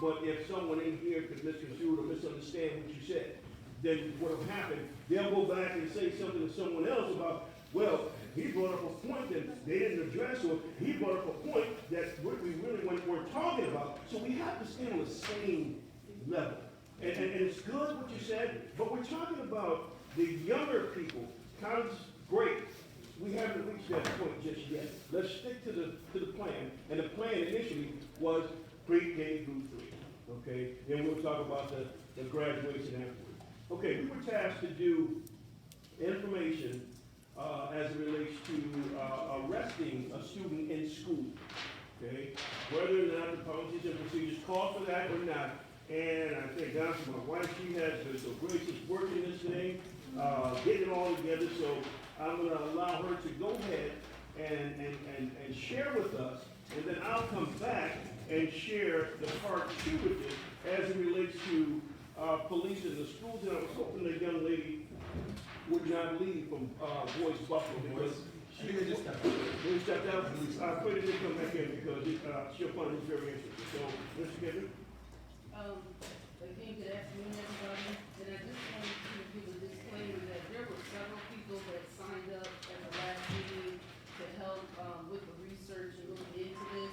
but if someone in here could misconstrue or misunderstand what you said, then what will happen, they'll go back and say something to someone else about, well, he brought up a point that they didn't address, or he brought up a point that we really weren't talking about. So we have to stay on the same level. And it's good what you said, but we're talking about the younger people. College is great. We haven't reached that point just yet. Let's stick to the plan. And the plan initially was pre-K through 3. Okay? Then we'll talk about the graduation afterwards. Okay, we were tasked to do information as it relates to arresting a student in school. Okay? Whether or not the policies and procedures call for that or not. And I thank God for my wife. She has been so gracious working this thing, getting it all together. So I'm going to allow her to go ahead and share with us. And then I'll come back and share the part 2 with this as it relates to police in the schools. And I was hoping the young lady would not leave from Boys Buffalo because she just stepped out. I pray that they come back in because she'll find this very interesting. So, Mr. Kevin. Again, good afternoon, everybody. And I just wanted to give a disclaimer that there were several people that signed up at the last meeting to help with the research and looking into this.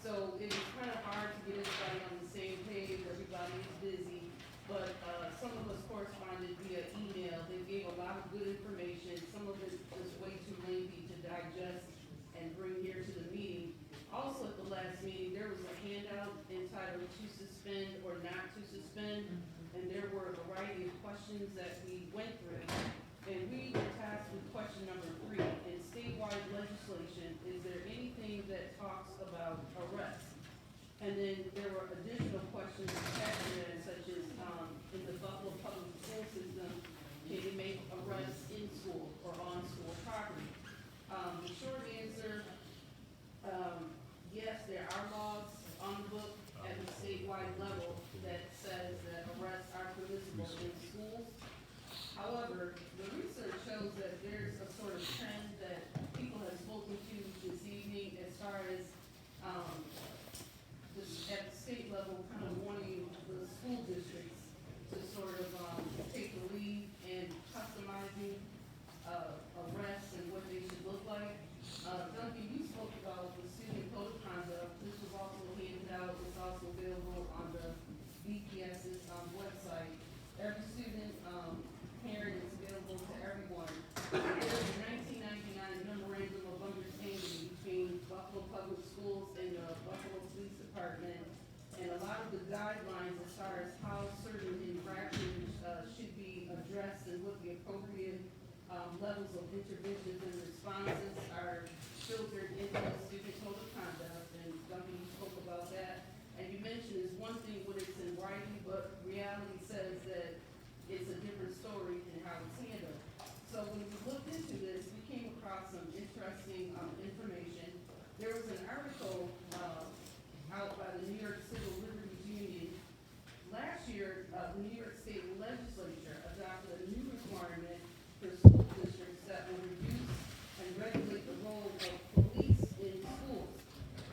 So it was kind of hard to get everybody on the same page. Everybody is busy. But some of us corresponded via email. They gave a lot of good information. Some of it was way too lengthy to digest and bring here to the meeting. Also at the last meeting, there was a handout entitled To Suspend or Not To Suspend, and there were a variety of questions that we went through. And we were tasked with question number 3. In statewide legislation, is there anything that talks about arrest? And then there were additional questions attached to that, such as in the Buffalo public school system, can you make arrests in school or on school property? The short answer, yes, there are laws on the book at the statewide level that says that arrests are permissible in schools. However, the research shows that there's a sort of trend that people have spoken to this evening as far as at the state level kind of wanting the school districts to sort of take the lead in customizing arrests and what they should look like. Duncan, you spoke about the student code of conduct. This was also handed out. It's also available on the BPS's website. Every student parent is available to everyone. There's a 1999 memorandum of understanding between Buffalo Public Schools and the Buffalo Police Department, and a lot of the guidelines as far as how certain infractions should be addressed and what the appropriate levels of interventions and responses are filtered into the student code of conduct. And Duncan, you spoke about that. And you mentioned it's one thing when it's in writing, but reality says that it's a different story in how it's handled. So when we looked into this, we came across some interesting information. There was an article out by the New York Civil the New York State Legislature adopted a new requirement for school districts that will reduce and regulate the role of police in schools.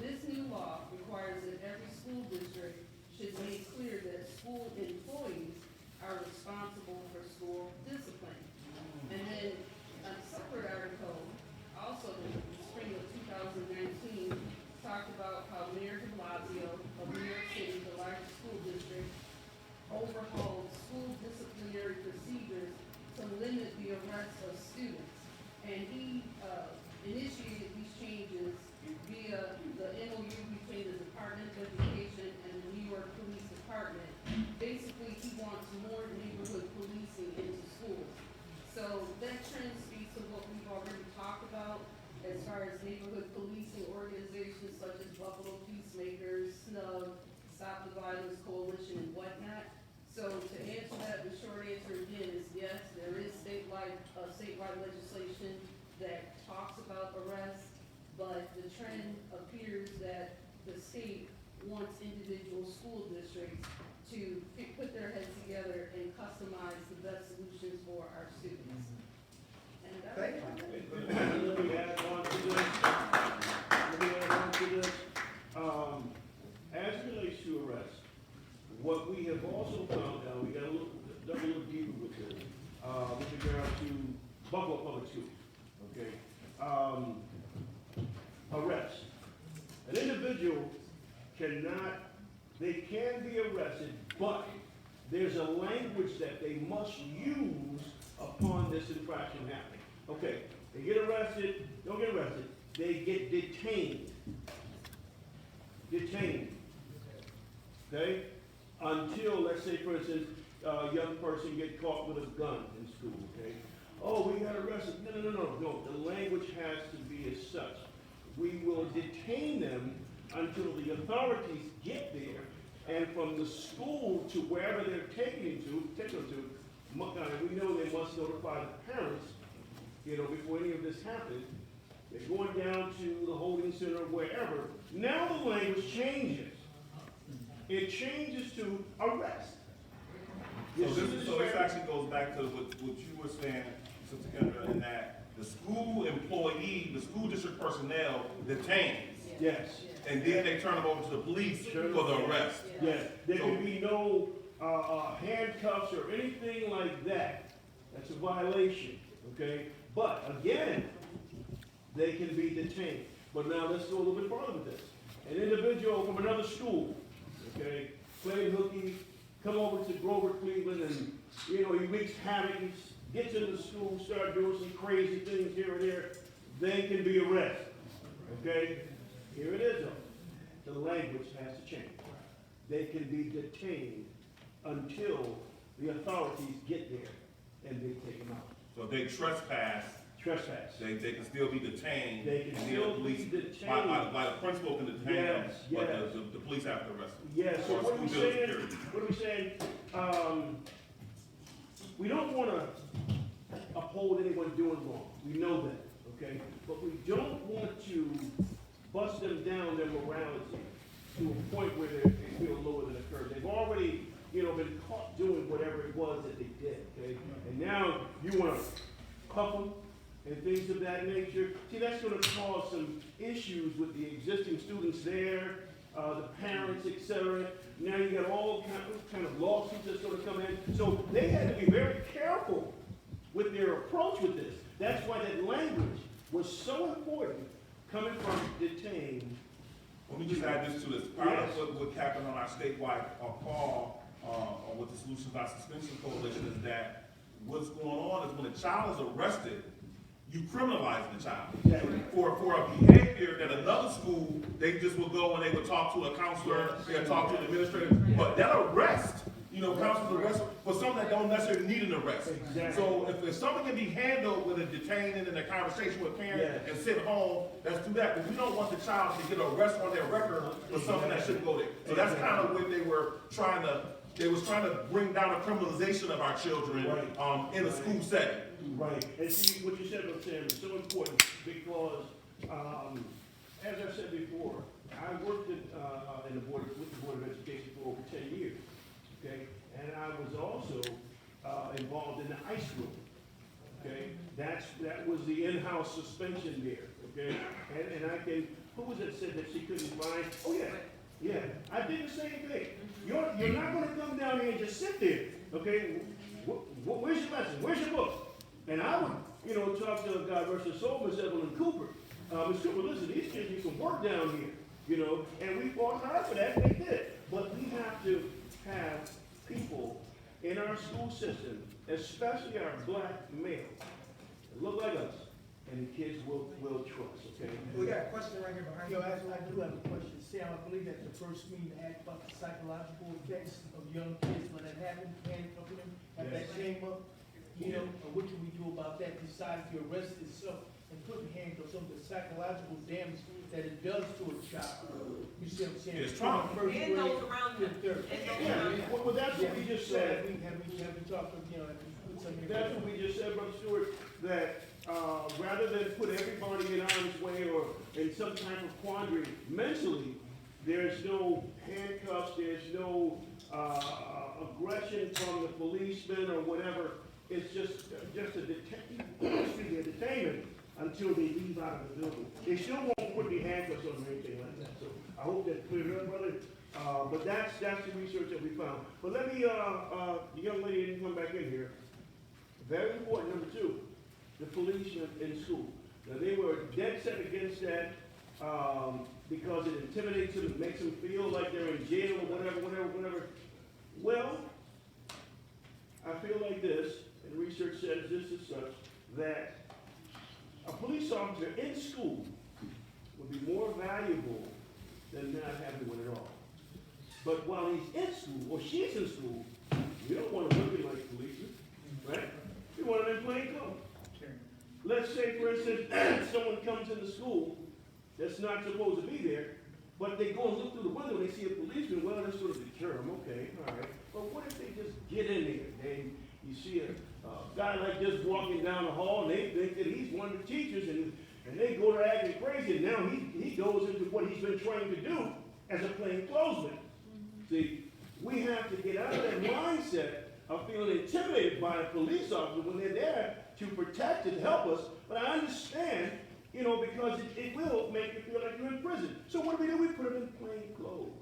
This new law requires that every school district should make clear that school employees are responsible for school discipline. And then a separate article, also in the spring of 2019, talked about how Mayor de Blasio of New York City, the largest school district, overhauled school disciplinary procedures to limit the arrest of students. And he initiated these changes via the MOU between the Department of Education and the New York Police Department. Basically, he wants more neighborhood policing into schools. So that trend speaks to what we've already talked about as far as neighborhood policing organizations such as Buffalo Peacemakers, SNUG, Stop the Violence Coalition, and whatnot. So to answer that, the short answer again is yes, there is statewide legislation that talks about arrest, but the trend appears that the state wants individual school districts to put their heads together and customize the best solutions for our students. And that's Thank you. Let me add on to this. As it relates to arrest, what we have also found out, we got a little deeper with this, with regard to Buffalo Public Schools, okay? Arrest. An individual they can be arrested, but there's a language that they must use upon this infraction happening. Okay, they get arrested, don't get arrested, they get detained. Detained. Okay? Until, let's say, for instance, a young person get caught with a gun in school, okay? Oh, we got arrested. No. The language has to be as such. We will detain them until the authorities get there, and from the school to wherever they're taking them to, we know they must notify the parents, before any of this happens. They're going down to the holding center or wherever. Now the language changes. It changes to arrest. So this actually goes back to what you were saying, Mr. Kendra, in that the school employee, the school district personnel detains. Yes. And then they turn them over to the police for the arrest. Yes. There can be no handcuffs or anything like that. That's a violation, okay? But again, they can be detained. But now let's go a little bit farther with this. An individual from another school, okay, playing hooky, come over to Grover, Cleveland, and he wreaks havoc, he gets into the school, start doing some crazy things here and there, they can be arrested. Okay? Here it is though. The language has to change. They can be detained until the authorities get there and they take them out. So if they trespass, they can still be detained. They can still be detained. By the principal can detain them, but the police have to arrest them. Yes, so what are we saying? We don't want to uphold anyone doing wrong. We know that, okay? But we don't want to bust them down their morality to a point where they feel lower than a curve. They've already, been caught doing whatever it was that they did, okay? And now you want to cuff them and things of that nature. See, that's going to cause some issues with the existing students there, the parents, etc. Now you got all kind of lawsuits that's going to come in. So they had to be very careful with their approach with this. That's why that language was so important coming from detained. Let me just add this to this. Part of what happened on our statewide call on with the Solutions Not Suspension Coalition is that what's going on is when a child is arrested, you criminalize the child. Exactly. For a behavior that another school, they just would go and they would talk to a counselor, they would talk to an administrator. But that arrest, counselors arrest for something that don't necessarily need an arrest. Exactly. So if something can be handled with a detaining and a conversation with parents and sit home, let's do that. But we don't want the child to get an arrest on their record for something that shouldn't go there. So that's kind of what they were trying to bring down the criminalization of our children in a school setting. Right. And see, what you said about Sam is so important because, as I said before, I worked with the Board of Education for over 10 years. Okay? and I was also, involved in the ice room. Okay, that was the in-house suspension there, okay? And I can, who was it said that she couldn't find? Oh, yeah, I did the same thing. You're not gonna come down here and just sit there, okay? Where's your lesson? Where's your book? And I would, talk to God rest her soul, Miss Evelyn Cooper. Miss Cooper, listen, these kids need some work down here, and we fought hard for that, and they did. But we have to have people in our school system, especially our black males, that look like us, and the kids will trust, okay? We got a question right here behind you. I do have a question. Sam, I believe that's the first meeting to ask about the psychological effects of young kids when that happened, handcuffing them, have that shame up. What can we do about that besides the arrest itself and putting handcuffs on the psychological damage that it does to a child? You see what I'm saying? It's trauma. And those around them. Well, that's what we just said. Have we talked, have we put something? That's what we just said, Brother Stewart, that, rather than put everybody in harm's way or in some type of quandary mentally, there's no handcuffs, there's no, aggression from the policeman or whatever. It's just a detainment until they leave out of the building. They still won't put the handcuffs on or anything like that, so I hope that's clear, brother. But that's the research that we found. But let me, the young lady didn't come back in here. Very important, number two, the police in school. Now, they were dead set against that, because it intimidates them, it makes them feel like they're in jail or whatever. Well, I feel like this, and research says this is such, that a police officer in school would be more valuable than not having one at all. But while he's in school, or she's in school, you don't want them looking like policemen, right? You want them in plain clothes. Let's say, for instance, someone comes into school that's not supposed to be there, but they go and look through the window and they see a policeman. Well, that's sort of deter them. Okay, all right. But what if they just get in there? You see a guy like this walking down the hall, and they think that he's one of the teachers, and they go to acting crazy, and now he goes into what he's been trained to do as a plainclothesman. See, we have to get out of that mindset of feeling intimidated by a police officer when they're there to protect and help us. But I understand, because it will make you feel like you're in prison. So what do? We put them in plain clothes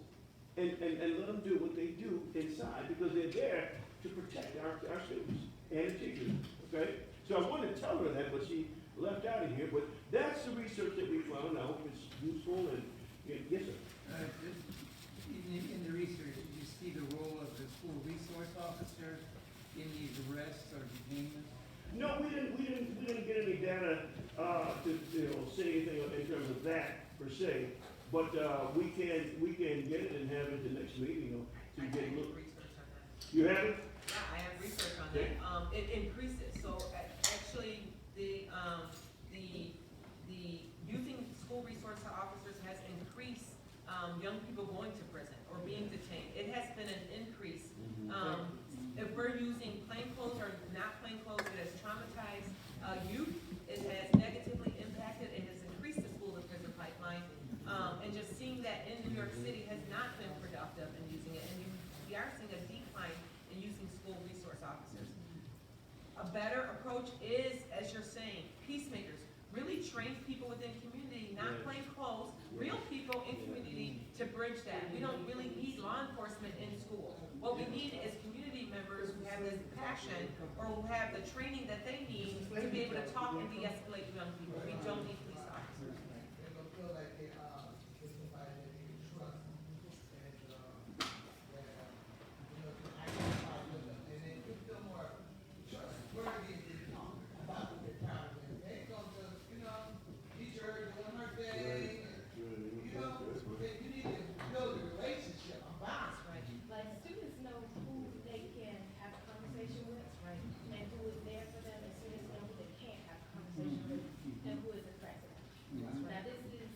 and let them do what they do inside, because they're there to protect our students and the teachers, okay? So I wanted to tell her that, but she left out of here. But that's the research that we found. I hope it's useful. And yes, sir. In the research, did you see the role of the school resource officer in these arrests or detainments? No, we didn't get any data to say anything in terms of that per se. But we can get it and have it the next meeting to get a look. Research on that. You have it? Yeah, I have research on Okay. that. It increases, so actually, the using school resource officers has increased, young people going to prison or being detained. It has been an increase. If we're using plainclothes or not plainclothes, it has traumatized, youth. It has negatively impacted, it has increased the school to prison pipeline. And just seeing that in New York City has not been productive in using it, and we are seeing a decline in using school resource officers. A better approach is, as you're saying, peacemakers. Really train people within community, not plain clothes, real people in community to bridge that. We don't really need law enforcement in school. What we need is community members who have this passion or who have the training that they need to be able to talk and de-escalate young people. We don't need police officers. They don't feel like they are somebody that they can trust and can identify with them, and they can feel more trustworthy if they talk about what they're proud of. They go to, teacher doing her thing, and, you need to build a relationship, a bond. Like, students know who they can have a conversation with, and who is there for them, and students know who they can't have a conversation with, and who is a threat to them. Now, this is,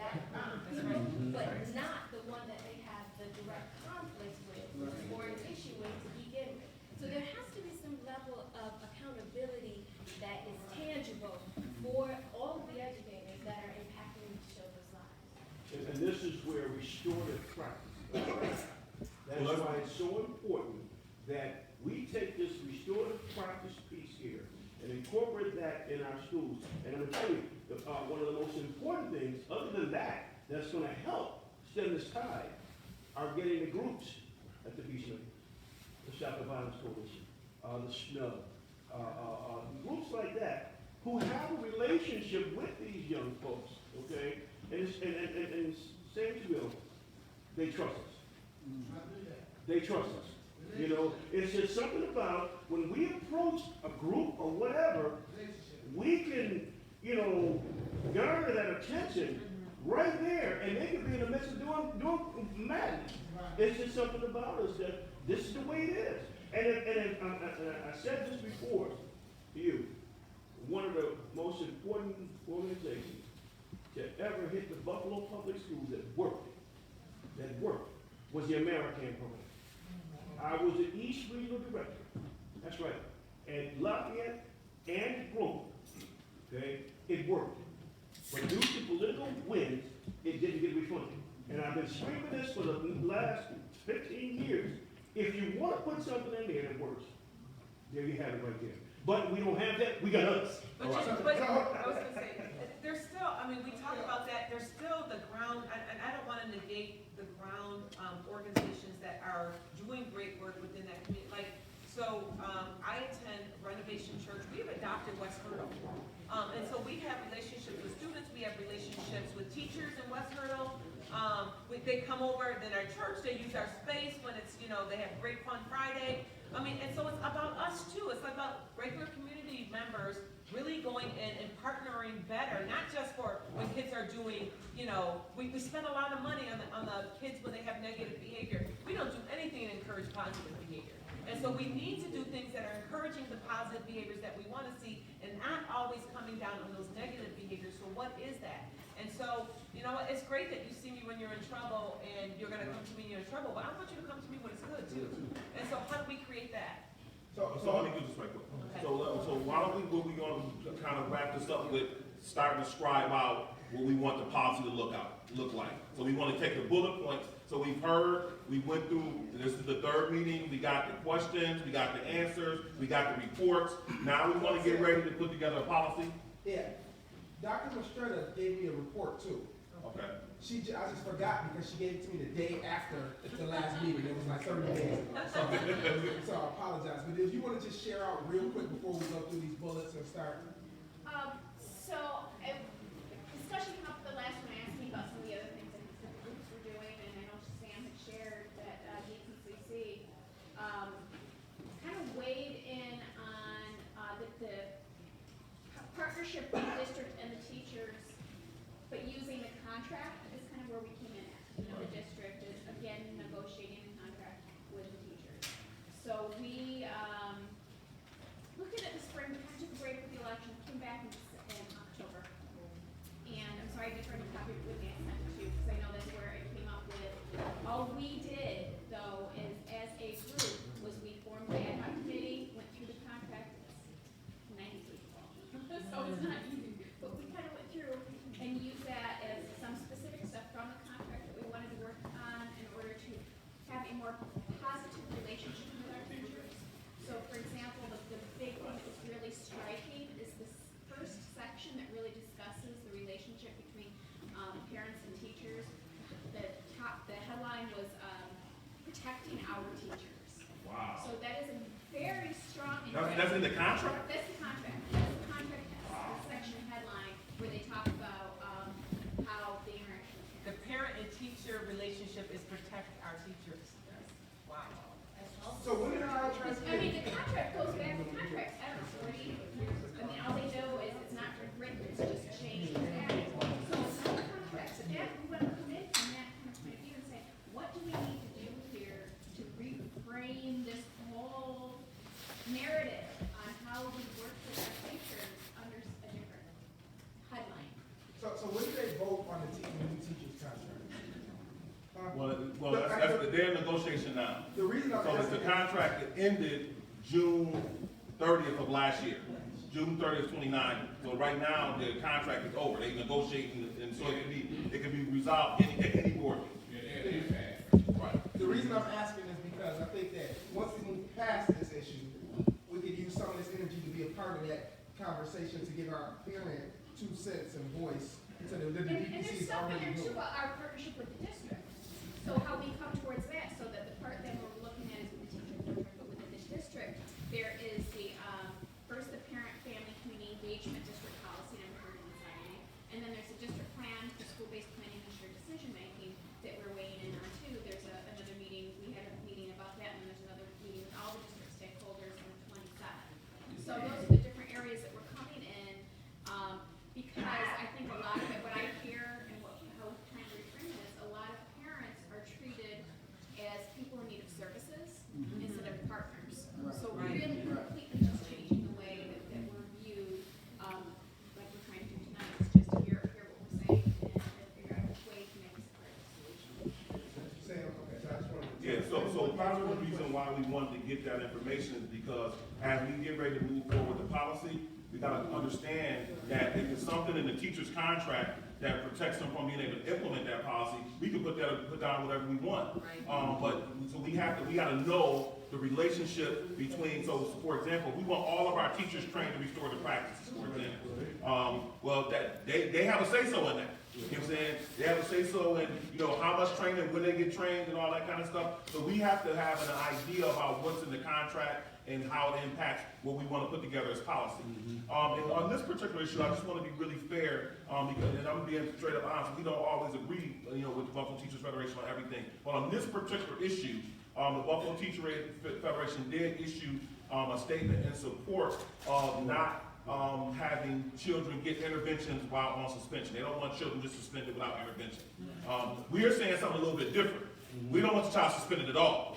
that but not the one that they have the direct conflict with or an issue with to begin with. So there has to be some level of accountability that is tangible for all of the educators that are impacting these children's lives. And this is where restorative practice. That's why it's so important that we take this restorative practice piece here and incorporate that in our schools. And I'm gonna tell you, one of the most important things, other than that, that's gonna help stem this tide, are getting the groups at the Peacemaker, the Stop the Violence Coalition, the SNUB, groups like that, who have a relationship with these young folks, okay? And same to Will, they trust us. They trust us. You know, it's just something about when we approach a group or whatever, we can, you know, garner that attention right there, and they could be in the midst of doing madness. It's just something about us that this is the way it is. And I said this before to you, one of the most important organizations to ever hit the Buffalo Public Schools that worked, was the American program. I was the East Regional Director, that's right, at Lafayette and Grover, okay? It worked. But due to political winds, it didn't get refunded. And I've been screaming this for the last 15 years. If you want to put something in there that works, there you have it right there. But we don't have that, we got us. But I was gonna say, there's still, I mean, we talk about that, there's still the ground, and I don't wanna negate the ground, organizations that are doing great work within that community. Like, so, I attend Renovation Church, we've adopted West Hurdle. And so we have relationships with students, we have relationships with teachers in West Hurdle. They come over, then our church, they use our space when it's, you know, they have Great Fun Friday. I mean, and so it's about us too. It's about regular community members really going in and partnering better, not just for when kids are doing, you know, we spend a lot of money on the kids when they have negative behavior. We don't do anything to encourage positive behavior. And so we need to do things that are encouraging the positive behaviors that we want to see and not always coming down on those negative behaviors. So what is that? And so, you know, it's great that you see me when you're in trouble and you're going to come to me when you're in trouble, but I want you to come to me when it's good too. And so how do we create that? So let me do this right quick. So why don't we're going to kind of wrap this up with starting to scribe out what we want the policy to look like. So we want to take the bullet points. So we've heard, we went through, this is the third meeting, we got the questions, we got the answers, we got the reports. Now we want to get ready to put together a policy. Yeah. Dr. Mastretta gave me a report too. Okay. I just forgot because she gave it to me the day after the last meeting. It was like 30 days ago. So I apologize. But if you want to just share out real quick before we go through these bullets and start. So a discussion came up at the last one, asking me about some of the other things that the groups were doing, and I know Sam had shared that DPCC kind of weighed in on the partnership with the district and the teachers, but using the contract is kind of where we came in at. You know, the district is again negotiating the contract with the teachers. So we looked at it in the spring, we kind of took a break with the election, came back in October. And I'm sorry, I did bring a copy with me, I sent it to you, because I know that's where it came up with. All we did, though, is as a group, was we formed the ad hoc committee, went through the contract, it's 90 people. So it's not easy, but we kind of went through and used that as some specific stuff from the contract that we wanted to work on in order to have a more positive relationship with our teachers. So for example, the big thing that was really striking is this first section that really discusses the relationship between parents and teachers. The headline was protecting our teachers. Wow. So that is a very strong. That's in the contract? That's the contract. That's the contract has the section headline where they talk about how the interaction. The parent and teacher relationship is protect our teachers. Wow. So when did our contract? I mean, the contract goes back, the contract's, I don't know, 40 years. I mean, all they do is it's not written, it's just changed. So it's not a contract. So that, we want to come in from that kind of point of view and say, what do we need to do here to reframe this whole narrative on how we they're in negotiation now. The reason I'm So that the asking, contract that ended June 30th of last year, June 30th, 29. So right now, the contract is over. They negotiating, and so it can be resolved at any board. Right. the reason I'm asking is because I think that once we move past this issue, we could use some of this energy to be a part of that conversation to give our parent 2 cents and voice to the And DPC there's is stuff in already there too doing. about our partnership with the district. So how we come towards that, so that the part that we're looking at is with the teacher contract, but within the district, there is the, first the parent, family, community engagement district policy, and I'm heard inside it. And then there's a district plan for school-based planning and shared decision-making that we're weighing in on too. There's another meeting, we had a meeting about that, and there's another meeting with all the district stakeholders on the 27th. So those are the different areas that we're coming in, because I think a lot of it, what I hear and how we're trying to reframe it is, a lot of parents are treated as people in need of services instead of partners. So we're really completely just changing the way that we're viewed, like we're trying to do tonight, is just to hear what we're saying and figure out which way to make this a great solution. Sam, okay, so I just wanted to. Yeah, so part of the reason why we wanted to get that information is because as we get ready to move forward with the policy, we gotta understand that if it's something in the teacher's contract that protects them from being able to implement that policy, we can put down whatever we want. But, so we gotta know the relationship between, so for example, we want all of our teachers trained to restore the practices, for example. Well, they have a say-so in that. You know what I'm saying? They have a say-so in, how much training, when they get trained and all that kind of stuff. So we have to have an idea about what's in the contract and how it impacts what we want to put together as policy. And on this particular issue, I just want to be really fair, because, and I'm being straight up honest, we don't always agree, with the Buffalo Teachers Federation on everything. But on this particular issue, the Buffalo Teacher Federation did issue a statement in support of not having children get interventions while on suspension. They don't want children just suspended without intervention. We are saying something a little bit different. We don't want the child suspended at all.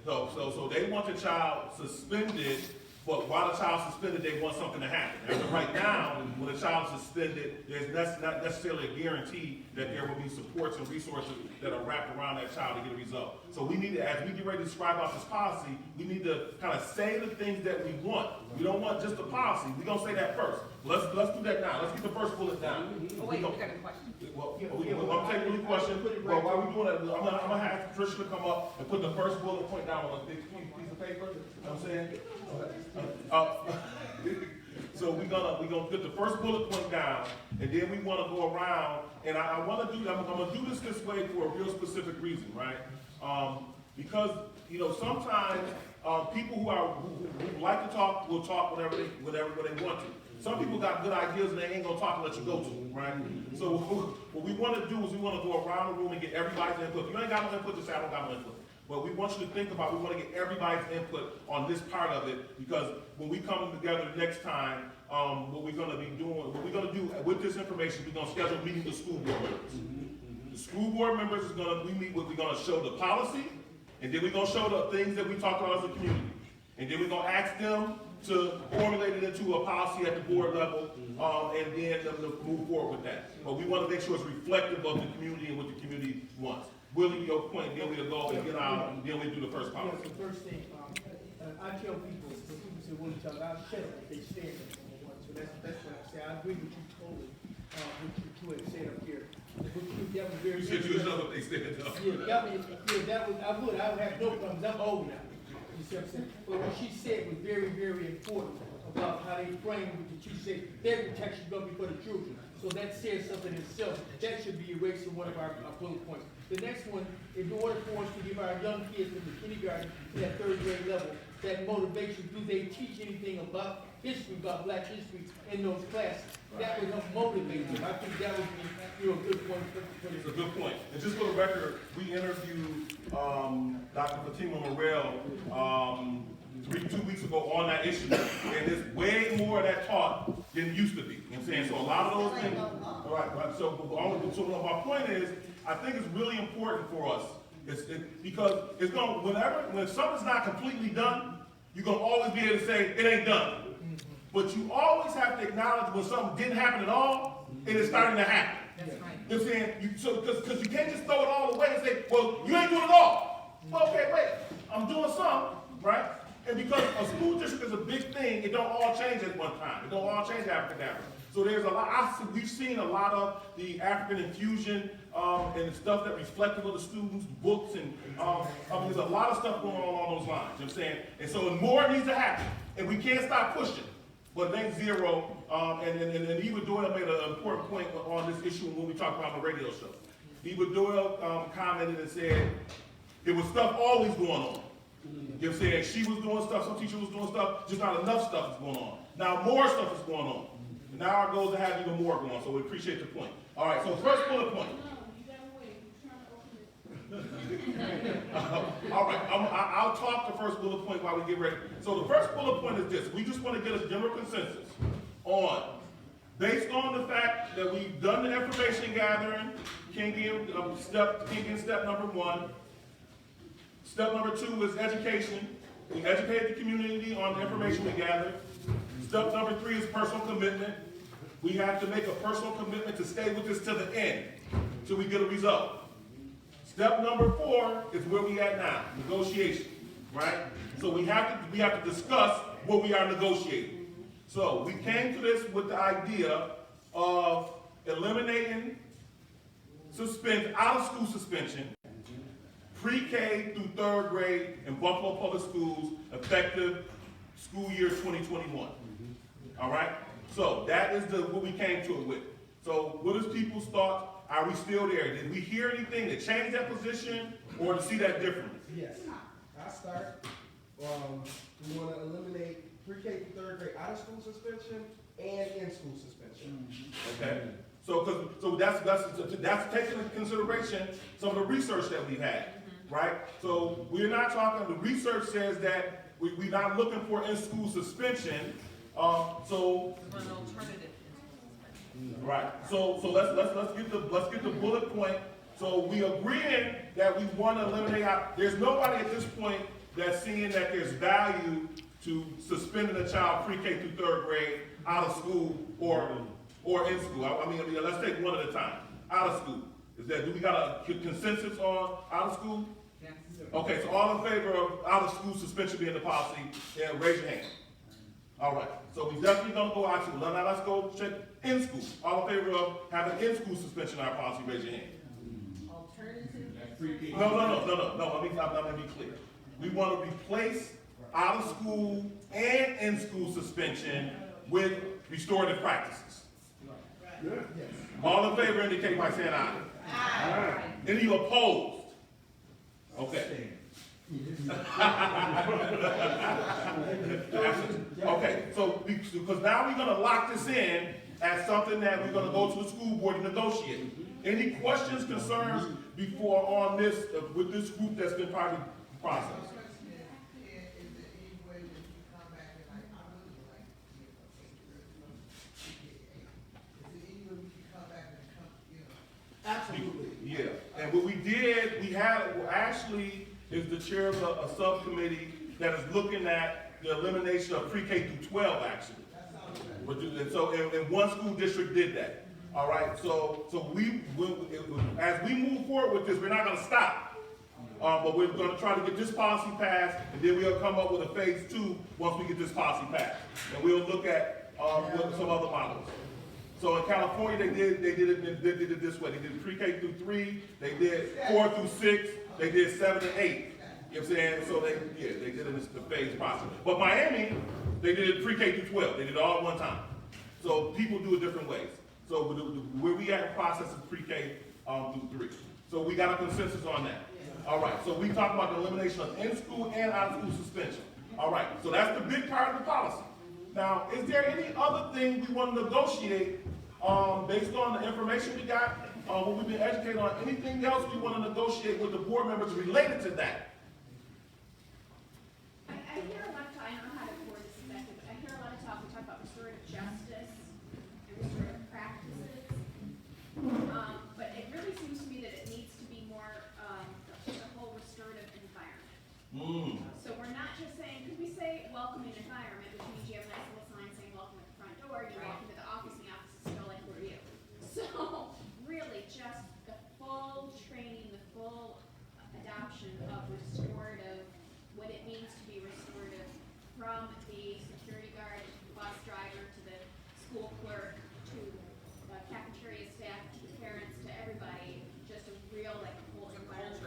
So they want the child suspended, but while the child's suspended, they want something to happen. As of right now, when the child's suspended, there's not necessarily a guarantee that there will be supports and resources that are wrapped around that child to get a result. So we need to, as we get ready to describe out this policy, we need to kind of say the things that we want. We don't want just the policy. We're gonna say that first. Let's do that now. Let's get the first bullet down. Oh, wait, we got a question. I'm taking the question. Well, while we're doing that, I'm gonna have Tricia to come up and put the first bullet point down on a big piece of paper. You know what I'm saying? So we're gonna put the first bullet point down, and then we wanna go around, and I wanna do that, I'm gonna do this way for a real specific reason, right? Because, sometimes, people who like to talk, will talk whenever they want to. Some people got good ideas and they ain't gonna talk and let you go to them, right? So what we wanna do is we wanna go around the room and get everybody's input. If you ain't got no input, just say I don't got no input. But we want you to think about, we want to get everybody's input on this part of it, because when we come together next time, what we're going to do with this information, we're going to schedule a meeting with school board members. The school board members is going to, we're going to show the policy, and then we're going to show the things that we talked about as a community. And then we're going to ask them to formulate it into a policy at the board level, and then to move forward with that. But we want to make sure it's reflective of the community and what the community wants. Willie, your point, then we'll go and get out, and then we'll do the first policy. Yes, the first thing, I tell people, when people say, "Willie, tell I'll shut up," they stand there for one. So that's what I say. I agree with you totally, what you had said up here. That was very. You said you know what they said, though. I would have no problems. I'm old now. You see what I'm saying? But what she said was very, very important about how they framed it. She said their protection is going to be for the children. So that says something in itself. That should be erased from one of our bullet points. The next one, in order for us to give our young kids from the kindergarten to that 3rd grade level, that motivation, do they teach anything about history, about Black history in those classes? That would help motivate them. I think that would be, a good point for this. It's a good point. And just for the record, we interviewed Dr. Fatima Morrell 2 weeks ago on that issue, and there's way more of that taught than it used to be. You know what I'm saying? So a lot of those things. All right. So my point is, I think it's really important for us, because it's going when something's not completely done, you're gonna always be able to say it ain't done. But you always have to acknowledge when something didn't happen at all, and it's starting to happen. That's right. You know what I'm saying? Because you can't just throw it all away and say, well, you ain't doing it all. Okay, wait, I'm doing something, right? And because a school district is a big thing, it don't all change at one time. It don't all change African African. So there's a lot, we've seen a lot of the African infusion and stuff that reflective of the students, books, and there's a lot of stuff going on along those lines, you know what I'm saying? And so more needs to happen, and we can't stop pushing. But Link Zero, and Eva Doyle made an important point on this issue when we talked about on the radio show. Eva Doyle commented and said, there was stuff always going on. You know what I'm saying? She was doing stuff, some teacher was doing stuff, just not enough stuff is going on. Now more stuff is going on. And now our goal is to have even more going on, so we appreciate the point. All right, so first bullet point. All right, I'll talk the first bullet point while we get ready. So the first bullet point is this. We just want to get a general consensus on, based on the fact that we've done the information gathering, Kingian step number 1. Step number 2 is education. We educate the community on the information we gathered. Step number 3 is personal commitment. We have to make a personal commitment to stay with this to the end, till we get a result. Step number 4 is where we at now, negotiation, right? So we have to discuss what we are negotiating. So we came to this with the idea of eliminating out of school suspension, pre-K through 3rd grade in Buffalo Public Schools, effective school year 2021. All right? So that is what we came to it with. So what is people's thoughts? Are we still there? Did we hear anything to change that position or to see that differently? Yes. I start. We want to eliminate pre-K through 3rd grade out of school suspension and in-school suspension. Okay. So that's taking into consideration some of the research that we've had, right? So we're not talking. The research says that we're not looking for in-school suspension. So An alternative. right. So let's get the bullet point. So we agreeing that we want to eliminate there's nobody at this point that's seeing that there's value to suspending a child pre-K through 3rd grade out of school or in school. I mean, let's take one at a time. Out of school. Do we got a consensus on out of school? Yes. Okay, so all in favor of out of school suspension being the policy, raise your hand. All right, so we definitely gonna go out to school. Now let's go check in school. All in favor of having in school suspension in our policy, raise your hand. Alternative? No, let me be clear. We want to replace out of school and in school suspension with restorative practices. Yes. All in favor indicate by saying aye. Aye. Any opposed? Okay. Okay, so because now we're going to lock this in as something that we're going to go to the school board to negotiate. Any questions, concerns before on this with this group that's been part of the process? Absolutely. Yeah, and what we did, Ashley is the chair of a subcommittee that is looking at the elimination of pre-K through 12, actually. And one school district did that. All right, so as we move forward with this, we're not gonna stop. But we're gonna try to get this policy passed, and then we'll come up with a phase 2 once we get this policy passed. And we'll look at some other models. So in California, they did it this way. They did pre-K through 3, they did 4 through 6, they did 7 and 8. You know what I'm saying? So they did it in the phase process. But Miami, they did it pre-K through 12. They did it all at one time. So people do it different ways. So where we at in process is pre-K through 3. So we got a consensus on that. All right, so we talked about the elimination of in-school and out-of-school suspension. All right, so that's the big part of the policy. Now, is there any other thing we want to negotiate based on the information we got, what we've been educated on? Anything else we want to negotiate with the board members related to that? I hear a lot of talk, I don't know how to word this exactly, but I hear a lot of talk, we talk about restorative justice and restorative practices. But it really seems to me that it needs to be more, the whole restorative environment. So we're not just saying, because we say welcoming environment, which means you have a nice little sign saying welcome at the front door, you walk into the office and the office is still like, who are you? So really just the full training, the full adoption of restorative from the security guard, bus driver, to the school clerk, to cafeteria staff, to the parents, to everybody, just a real, like, whole environment.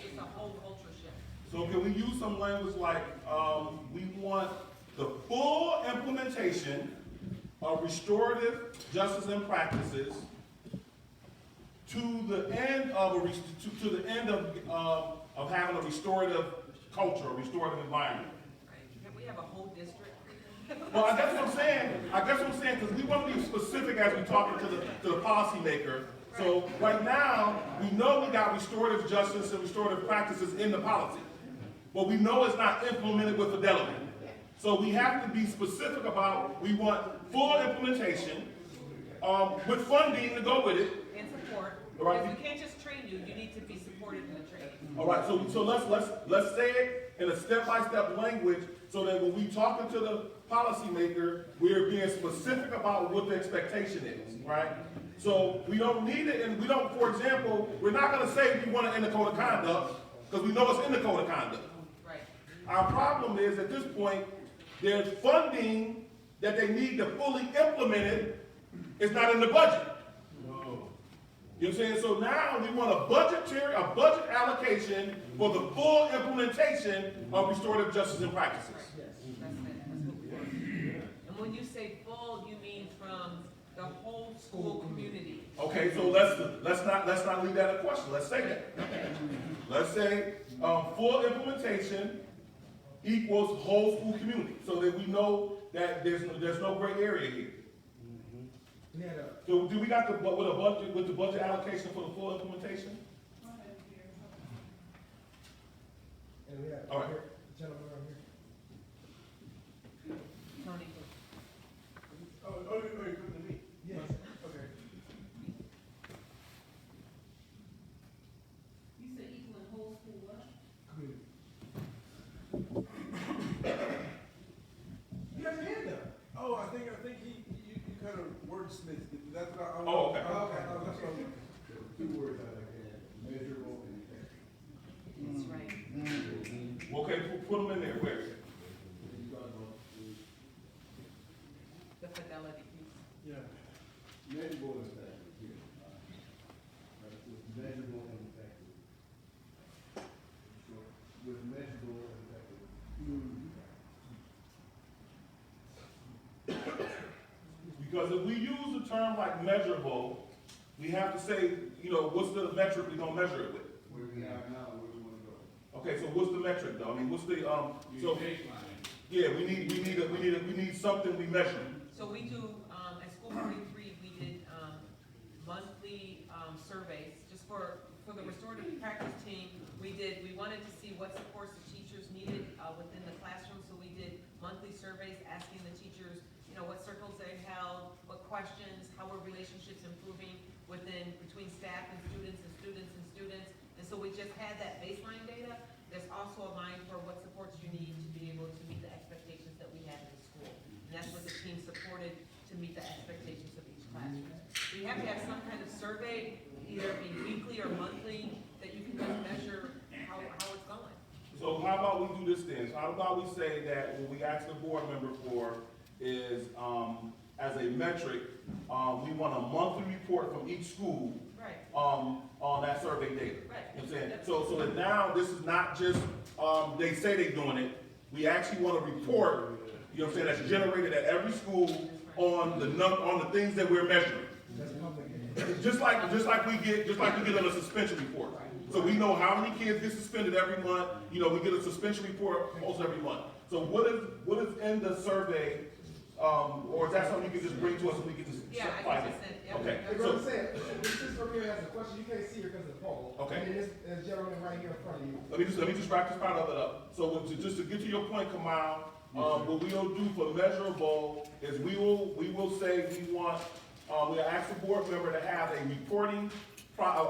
It's a whole culture shift. So can we use some language like, we want the full implementation of restorative justice and practices to the end of of having a restorative culture, a restorative environment. Can we have a whole district? Well, I guess what I'm saying, because we want to be specific as we talk to the policymaker. So right now, we know we got restorative justice and restorative practices in the policy, but we know it's not implemented with fidelity. So we have to be specific about, we want full implementation, with funding to go with it. And support. All right. Because we can't just train you, you need to be supported in the training. All right, so let's say it in a step-by-step language, so that when we talking to the policymaker, we're being specific about what the expectation is, right? So we don't need it, and we don't, for example, we're not gonna say we want to end the code of conduct, because we know it's in the code of conduct. Right. Our problem is, at this point, there's funding that they need to fully implement it, it's not in the budget. You know what I'm saying? So now we want a budget allocation for the full implementation of restorative justice and practices. Yes. That's it. That's what we want. And when you say full, you mean from the whole school community. Okay, so let's not leave that a question. Let's say that. Let's say full implementation equals whole school community, so that we know that there's no gray area here. So do we got the budget allocation for the full implementation? And we have, All right. gentleman right here. Tony. You're coming to me? Yes. Okay. You said equal in whole school what? Community. You have your hand up. Oh, I think you kind of wordsmithed it. That's what I. Oh, okay. That's what I'm. Two words I like to add, measurable and effective. That's right. Okay, put them in there. Where? The fidelity piece. Yeah. Measurable and effective, yeah. Right, with measurable and effective. Sure. With measurable and effective. Because if we use a term like measurable, we have to say, what's the metric we're gonna measure it with? Where we are now, where we want to go. Okay, so what's the metric though? I mean, what's the so yeah, we need something we measure. So we do, at School 43, we did monthly surveys, just for the restorative practice team. We wanted to see what supports the teachers needed within the classroom, so we did monthly surveys asking the teachers, what circles they held, what questions, how were relationships improving between staff and students and students and students. And so we just had that baseline data. There's also a line for what supports you need to be able to meet the expectations that we have in school. And that's what the team supported to meet the expectations of each classroom. We have to have some kind of survey, either be weekly or monthly, that you can just measure how it's going. So how about we do this then? How about we say that what we ask the board member for is, as a metric, we want a monthly report from each school. Right. On that survey data. Right. You know what I'm saying? So that now this is not just, they say they're doing it. We actually want a report, you know what I'm saying, that's generated at every school on the things that we're measuring. Just like we get on a suspension report. So we know how many kids get suspended every month. We get a suspension report almost every month. So what is in the survey, or is that something you can just bring to us and we can just find it? Okay. Hey, brother, this sister over here has a question. You can't see her because of the poll. Okay. And this gentleman right here in front of you. Let me just wrap this part of it up. So just to get to your point, Kamal, what we'll do for measurable is we will say we'll ask the board member to have a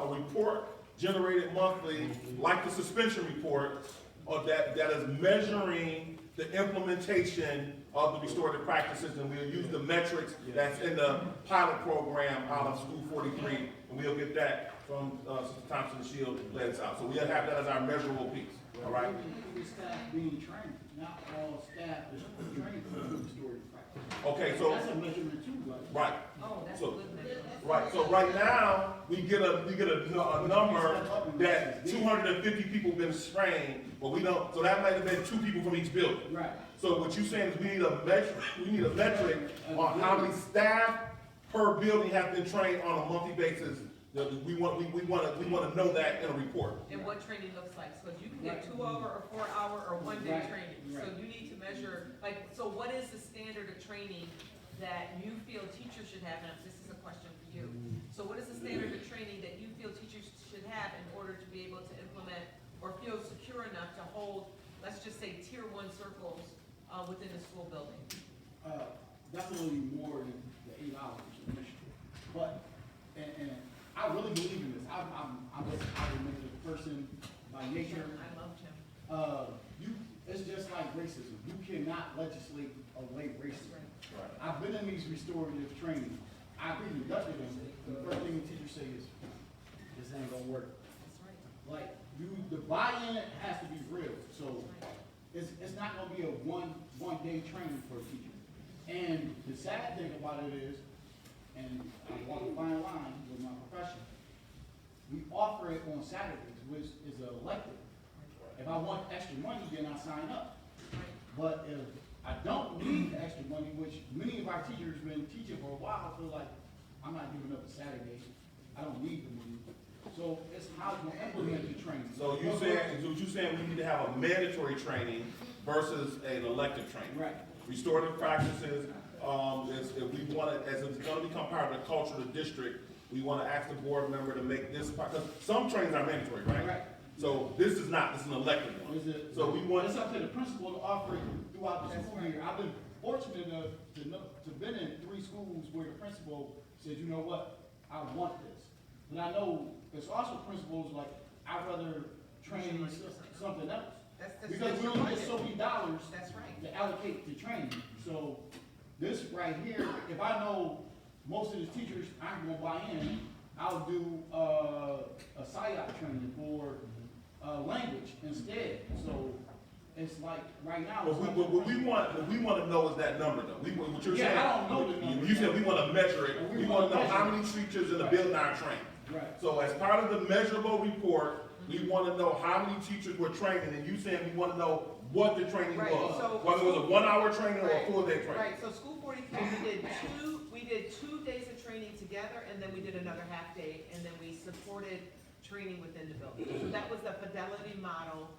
report generated monthly, like the suspension report, that is measuring the implementation of the restorative practices, and we'll use the metrics that's in the pilot program out of School 43, and we'll get that from Sister Thompson and she'll let us out. So we'll have that as our measurable piece, all right? Staff being trained. not all staff is trained for restorative practice. Okay, so, That's a measurement too, right? right. Oh, that's a So- good measure. Right, so right now, we get a number that 250 people been trained, but we don't, so that might have been 2 people from each building. Right. So what you're saying is we need a metric on how many staff per building have been trained on a monthly basis. We want to know that in a report. And what training looks like, so you can get 2 hour or 4 hour or 1 day Right, training. So right. you need to measure, like, so what is the standard of training that you feel teachers should have, and this is a question for you. So what is the standard of training that you feel teachers should have in order to be able to implement or feel secure enough to hold, let's just say, tier 1 circles within the school building? Definitely more than the 8 hours you mentioned. But, and I really believe in this. I'm just an argumentative person by nature. I love Jim. It's just like racism. You cannot legislate away racism. I've been in these restorative trainings. I've been conducted them. The first thing the teachers say is, this ain't gonna work. That's right. Like, the buy-in has to be real. So it's not gonna be a one day training for a teacher. And the sad thing about it is, and I walk a fine line with my profession, we offer it on Saturdays, which is an elective. If I want extra money, then I sign up. But if I don't need the extra money, which many of our teachers have been teaching for a while, feel like I'm not giving up a Saturday. I don't need the money. So it's how you implement the training. So you saying we need to have a mandatory training versus an elective training? Right. Restorative practices, if we want to, as it's going to become part of the culture of the district, we want to ask the board member to make this part, because some trainings are mandatory, right? Right. So this is not, this is an elective one. So we want. It's up to the principal to offer it throughout the school year. I've been fortunate enough to been in 3 schools where the principal said, you know what, I want this. But I know there's also principals like, I'd rather train something else. Because we only get so many dollars That's right. to allocate to training. So this right here, if I know most of the teachers aren't gonna buy in, I'll do a PSYOP training for language instead. So it's like right now. What we want to know is that number though. What you're saying. I don't know the number. You said we want to measure it. We want to know how many teachers in the building are trained. Right. So as part of the measurable report, we want to know how many teachers were training, and you saying we want to know what the training Right, was. so- Whether it was a 1 hour training or Right, a full day training. Right, so School 43, we did 2 days of training together, and then we did another half day, and then we supported training within the building. So that was the fidelity model,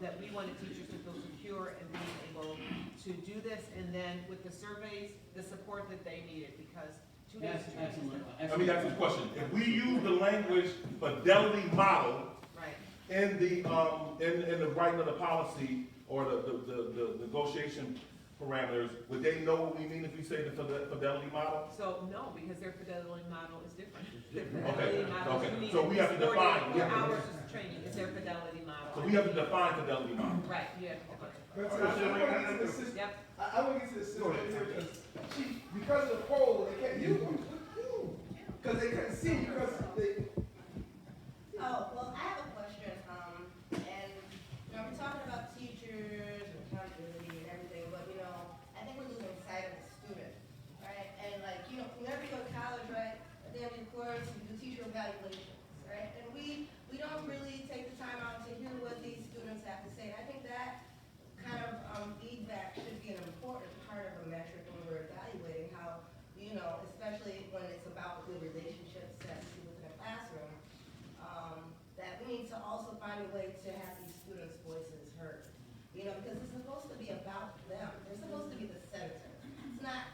that we wanted teachers to feel secure and being able to do this, and then with the surveys, the support that they needed, because 2 days of training. Excellent. Let me ask you a question. If we use the language fidelity model Right. in the writing of the policy or the negotiation parameters, would they know what we mean if we say the fidelity model? So, no, because their fidelity model is different. Their Okay, fidelity model, okay. you need So we have to at least define- 4 hours of training is their fidelity model. So we have to define fidelity model. Right, yeah. But I want to get to the system. Yep. I want to get to the system here because because of the poll, they can't use them. Because they couldn't see because they. Oh, well, I have a question, and, we're talking about teachers and accountability and everything, but, I think we're losing sight of the student, right? And whenever you go to college, right, at the end of your course, you do teacher evaluations, right? And we don't really take the time out to hear what these students have to say. And I think that kind of feedback should be an important part of a metric when we're evaluating how, especially when it's about the relationships that we see within a classroom, that we need to also find a way to have these students' voices heard. Because it's supposed to be about them. They're supposed to be the center. It's not,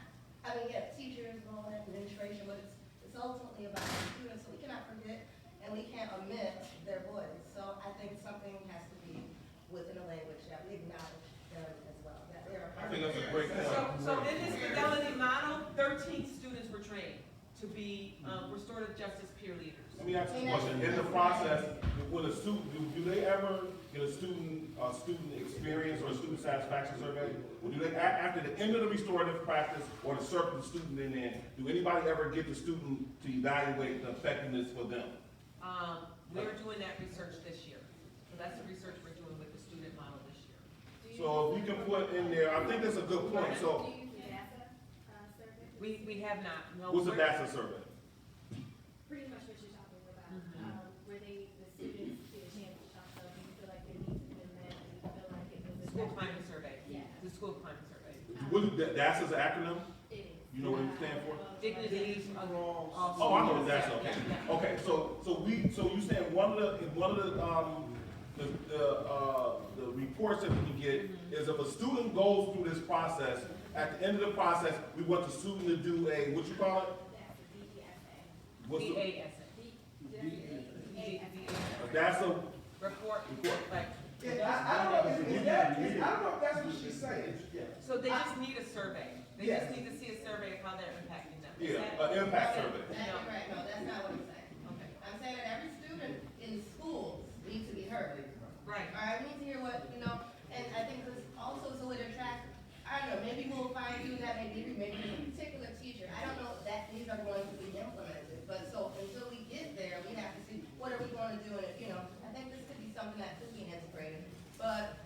teachers and all that, administration, but it's ultimately about the students. So we cannot forget and we can't omit their voice. So I think something has to be within a language that we acknowledge them as well, that they are a I part think of that's a it. great point. So in this fidelity model, 13 students were trained to be restorative justice peer leaders. Let me ask you a question. In the process, will a student, do they ever get a student experience or a student satisfaction survey? Or do they, after the end of the restorative practice or the circle the student in there, do anybody ever get the student to evaluate the effectiveness for them? We're doing that research this year. So that's the research we're doing with the student model this year. Do So if you can put in there, I think that's a good point, so, Do you do DASA, survey? We have not, no. what's the we're- DASA survey? Pretty much what you're talking about, Mhm. where the students get a chance to talk about, do you feel like their needs have been met, do you feel like it was a. School climate survey. Yeah. The school climate survey. What is, DASA's an acronym? It is. You know what it stands for? Dignity, also. Oh, I know what that's, okay. Yeah, yeah. Okay, so you saying one of the reports that we can get is if a student goes through this process, at the end of the process, we want the student to do a, what you call it? What's the, that's a Report, like. I don't know, I don't know if that's what she's saying. So they just need a survey. They Yes. just need to see a survey of how they're impacting them. Is Yeah, that- an impact survey. That's right, no, that's not what I'm saying. Okay. I'm saying that every student in schools needs to be heard. Right. All right, we need to hear what, and I think this also is a way to attract, I don't know, maybe we'll find you that maybe there's a particular teacher. I don't know if that these are going to be implemented, but so until we get there, we have to see what are we going to do, and I think this could be something that could be integrated. But,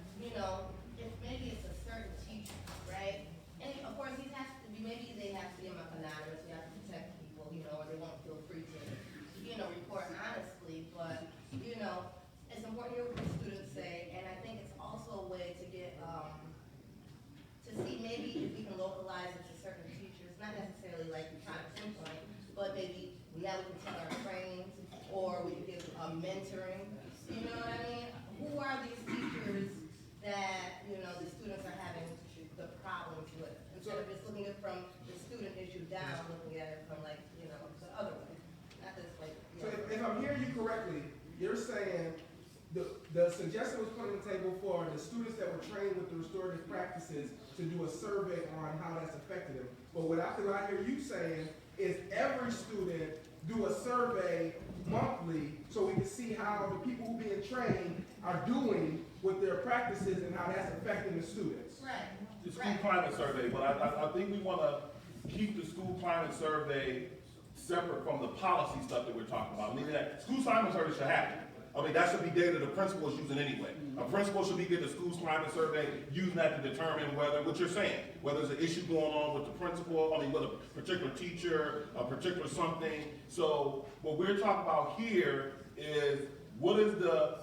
if maybe it's a certain teacher, right? And of course, he has to be, maybe they have to be anonymous, you have to protect people, or they won't feel free to, report honestly, but, it's important to hear what the students say, and I think it's also a way to get, to see maybe if we can localize it to certain teachers, not necessarily like trying to pinpoint, but maybe now we can tell our trainings, or we can give mentoring, you know what I mean? Who are these teachers that, the students are having the problems with? Instead of just looking at it from the student issue down, looking at it from the other way, not this way. So if I'm hearing you correctly, you're saying the suggestion was put on the table for the students that were trained with the restorative practices to do a survey on how that's affected them. But what I hear you saying is every student do a survey monthly so we can see how the people who are being trained are doing with their practices and how that's affecting the students. Right. The school climate survey, but I think we wanna keep the school climate survey separate from the policy stuff that we're talking about. Meaning that school climate survey should happen. I mean, that should be data the principal is using anyway. A principal should be getting the school's climate survey, using that to determine whether, what you're saying, whether there's an issue going on with the principal, with a particular teacher, a particular something. So what we're talking about here is what is the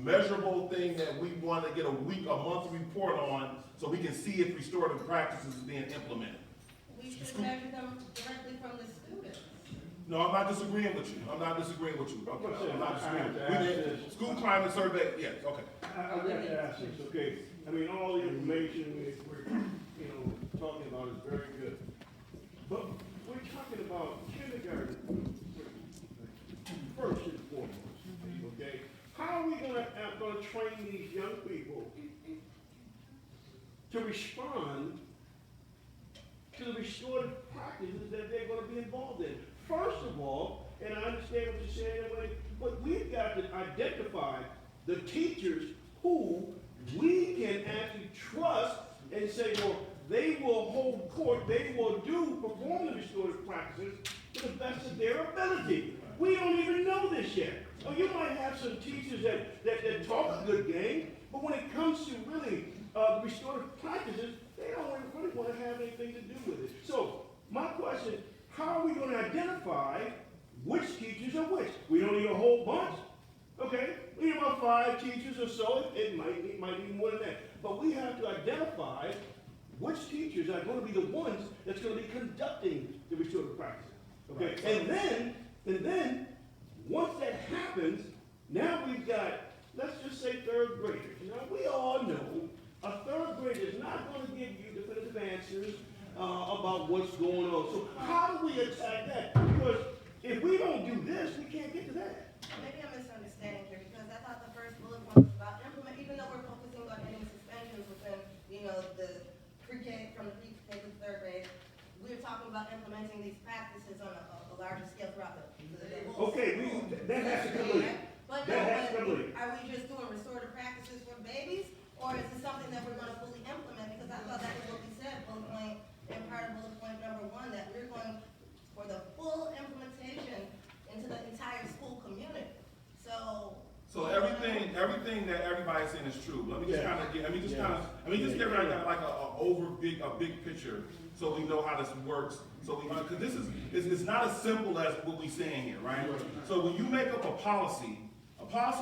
measurable thing that we want to get a monthly report on so we can see if restorative practices is being implemented. We should measure them directly from the students. No, I'm not disagreeing with you. I'm not disagreeing with you. Okay, I'm not disagreeing. I have to ask We did this. school climate survey, yes, okay. I've got to ask this, okay? I mean, all the information we're talking about is very good. But we're talking about kindergarten first and foremost, okay? How are we gonna train these young people to respond to the restorative practices that they're gonna be involved in? First of all, and I understand what you're saying, but we've got to identify the teachers who we can actually trust and say, well, they will hold court, they will perform the restorative practices to the best of their ability. We don't even know this yet. So you might have some teachers that talk a good game, but when it comes to really restorative practices, they don't really want to have anything to do with it. So my question, how are we going to identify which teachers are which? We don't need a whole bunch, okay? We need about 5 teachers or so. It might be more than that. But we have to identify which teachers are going to be the ones that's going to be conducting the restorative practices, okay? Right. And then, once that happens, now we've got, let's just say 3rd graders. Now, we all know a 3rd grader is not going to give you definitive answers about what's going on. So how do we attack that? Because if we don't do this, we can't get to that. Maybe I'm misunderstanding here, because I thought the first bullet point was about implement, even though we're focusing on ending suspensions within, the pre-K, from the pre-K to 3rd grade, we're talking about implementing these practices on a larger scale throughout the whole Okay, school. that has to come in. But That has to come in. are we just doing restorative practices for babies, or is it something that we're gonna fully implement? Because I thought that was what we said, bullet point, and part of bullet point number 1, that we're going for the full implementation into the entire school community. So So everything that everybody everybody's saying is true. Let me just Yeah. kind of get, let me just Yeah. kind of, let me just Yeah. give everybody like a big picture, so we know how this works. So we, because this is, it's not as simple as what we're saying here, right? So when you make up a policy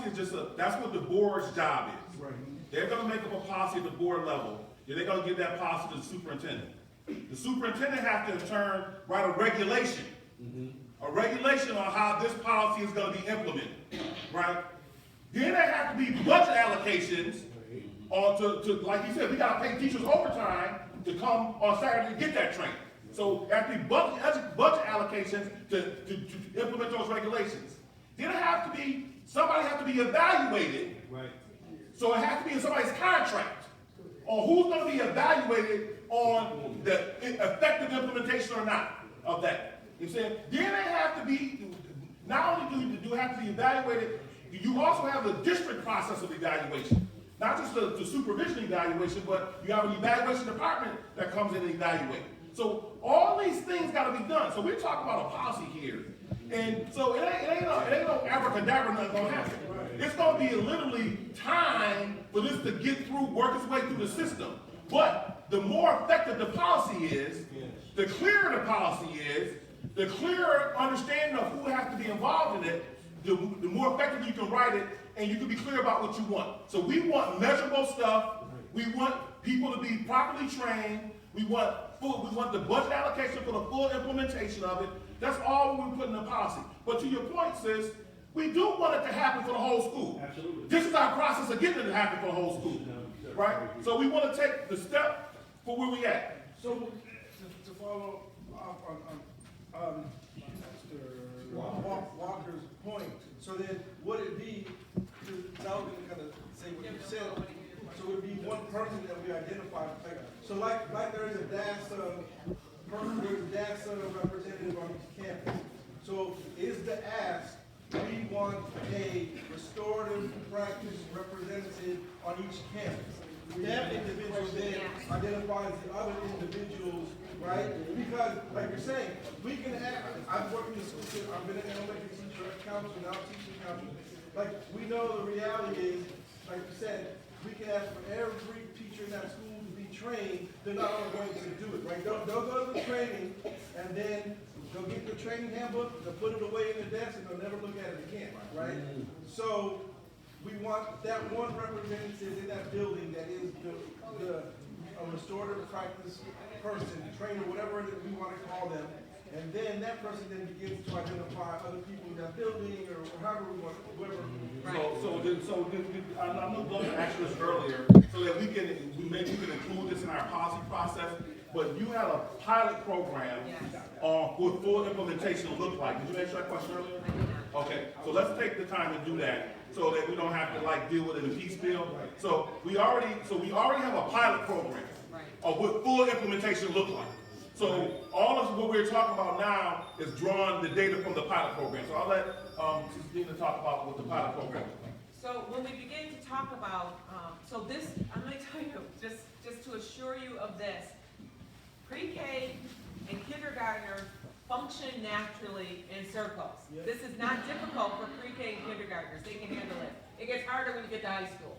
is just that's what the board's job is. Right. They're gonna make up a policy at the board level, and they're gonna give that policy to the superintendent. The superintendent has to in turn write a regulation. A regulation on how this policy is gonna be implemented, right? Then there have to be budget allocations to like you said, we gotta pay teachers overtime to come on Saturday to get that training. So there have to be budget allocations to implement those regulations. Then it have to be, somebody has to be evaluated. Right. So it has to be in somebody's contract on who's gonna be evaluated on the effective implementation or not of that. You know what I'm saying? Then they have to be, not only do you have to be evaluated, you also have the district process of evaluation. Not just the supervision evaluation, but you have an evaluation department that comes in and evaluates. So all these things gotta be done. So we're talking about a policy here. And so it ain't no abracadabra nothing gonna happen. It's gonna be literally time for this to get through, work its way through the system. But the more effective the policy is, the clearer the policy is, the clearer understanding of who has to be involved in it, the more effectively you can write it, and you can be clear about what you want. So we want measurable stuff. We want people to be properly trained. We want the budget allocation for the full implementation of it. That's all we put in the policy. But to your point, sis, we do want it to happen for the whole school. Absolutely. This is our process of getting it to happen for the whole school, right? So we want to take the step for where we at. So, to follow up on Mr. Walker's point, so then would it be, now we're gonna kind of say what you said, so would it be one person that we identify, so like there is a DASA person, there's a DASA representative on each campus. So is the ask, we want a restorative practice representative on each campus. That individual then identifies the other individuals, right? Because, like you're saying, we can have, I've worked in the school system, I've been an elementary teacher, council, now teaching council. Like, we know the reality is, like you said, we can ask for every teacher in that school to be trained, they're not all going to do it, right? They'll go to the training, and then they'll get the training handbook, they'll put it away in the desk, and they'll never look at it again, right? So, we want that one representative in that building that is a restorative practice person, trainer, whatever it is we want to call them. And then that person then begins to identify other people in that building or however we want, whoever. I know Glover asked this earlier, so that we can include this in our policy process. But you had a pilot program on what full implementation will look like. Did you answer that question earlier? Okay, so let's take the time to do that, so that we don't have to like deal with it in piecemeal. So we already have a pilot program of what full implementation look like. So all of what we're talking about now is drawing the data from the pilot program. So I'll let Christina talk about what the pilot program is. So when we begin to talk about, so this, I'm going to tell you, just to assure you of this, pre-K and kindergartner function naturally in circles. Yep. This is not difficult for pre-K and kindergartners. They can handle it. It gets harder when you get to high school.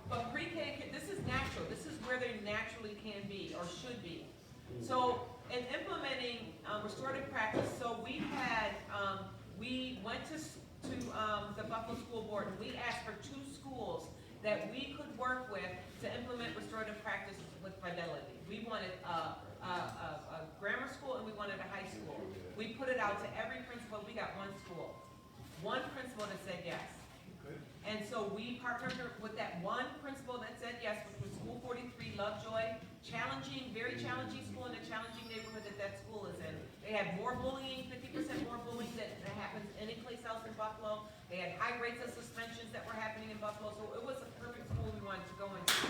But pre-K, this is natural. This is where they naturally can be or should be. So in implementing restorative practice, so we had, we went to the Buffalo School Board and we asked for 2 schools that we could work with to implement restorative practice with fidelity. We wanted a grammar school and we wanted a high school. We put it out to every principal. We got 1 school. 1 principal that said yes. And so we partnered with that 1 principal that said yes, which was School 43, Lovejoy. Challenging, very challenging school in a challenging neighborhood that school is in. They had more bullying, 50% more bullying that happens any place else in Buffalo. They had high rates of suspensions that were happening in Buffalo, so it was a perfect school we wanted to go into.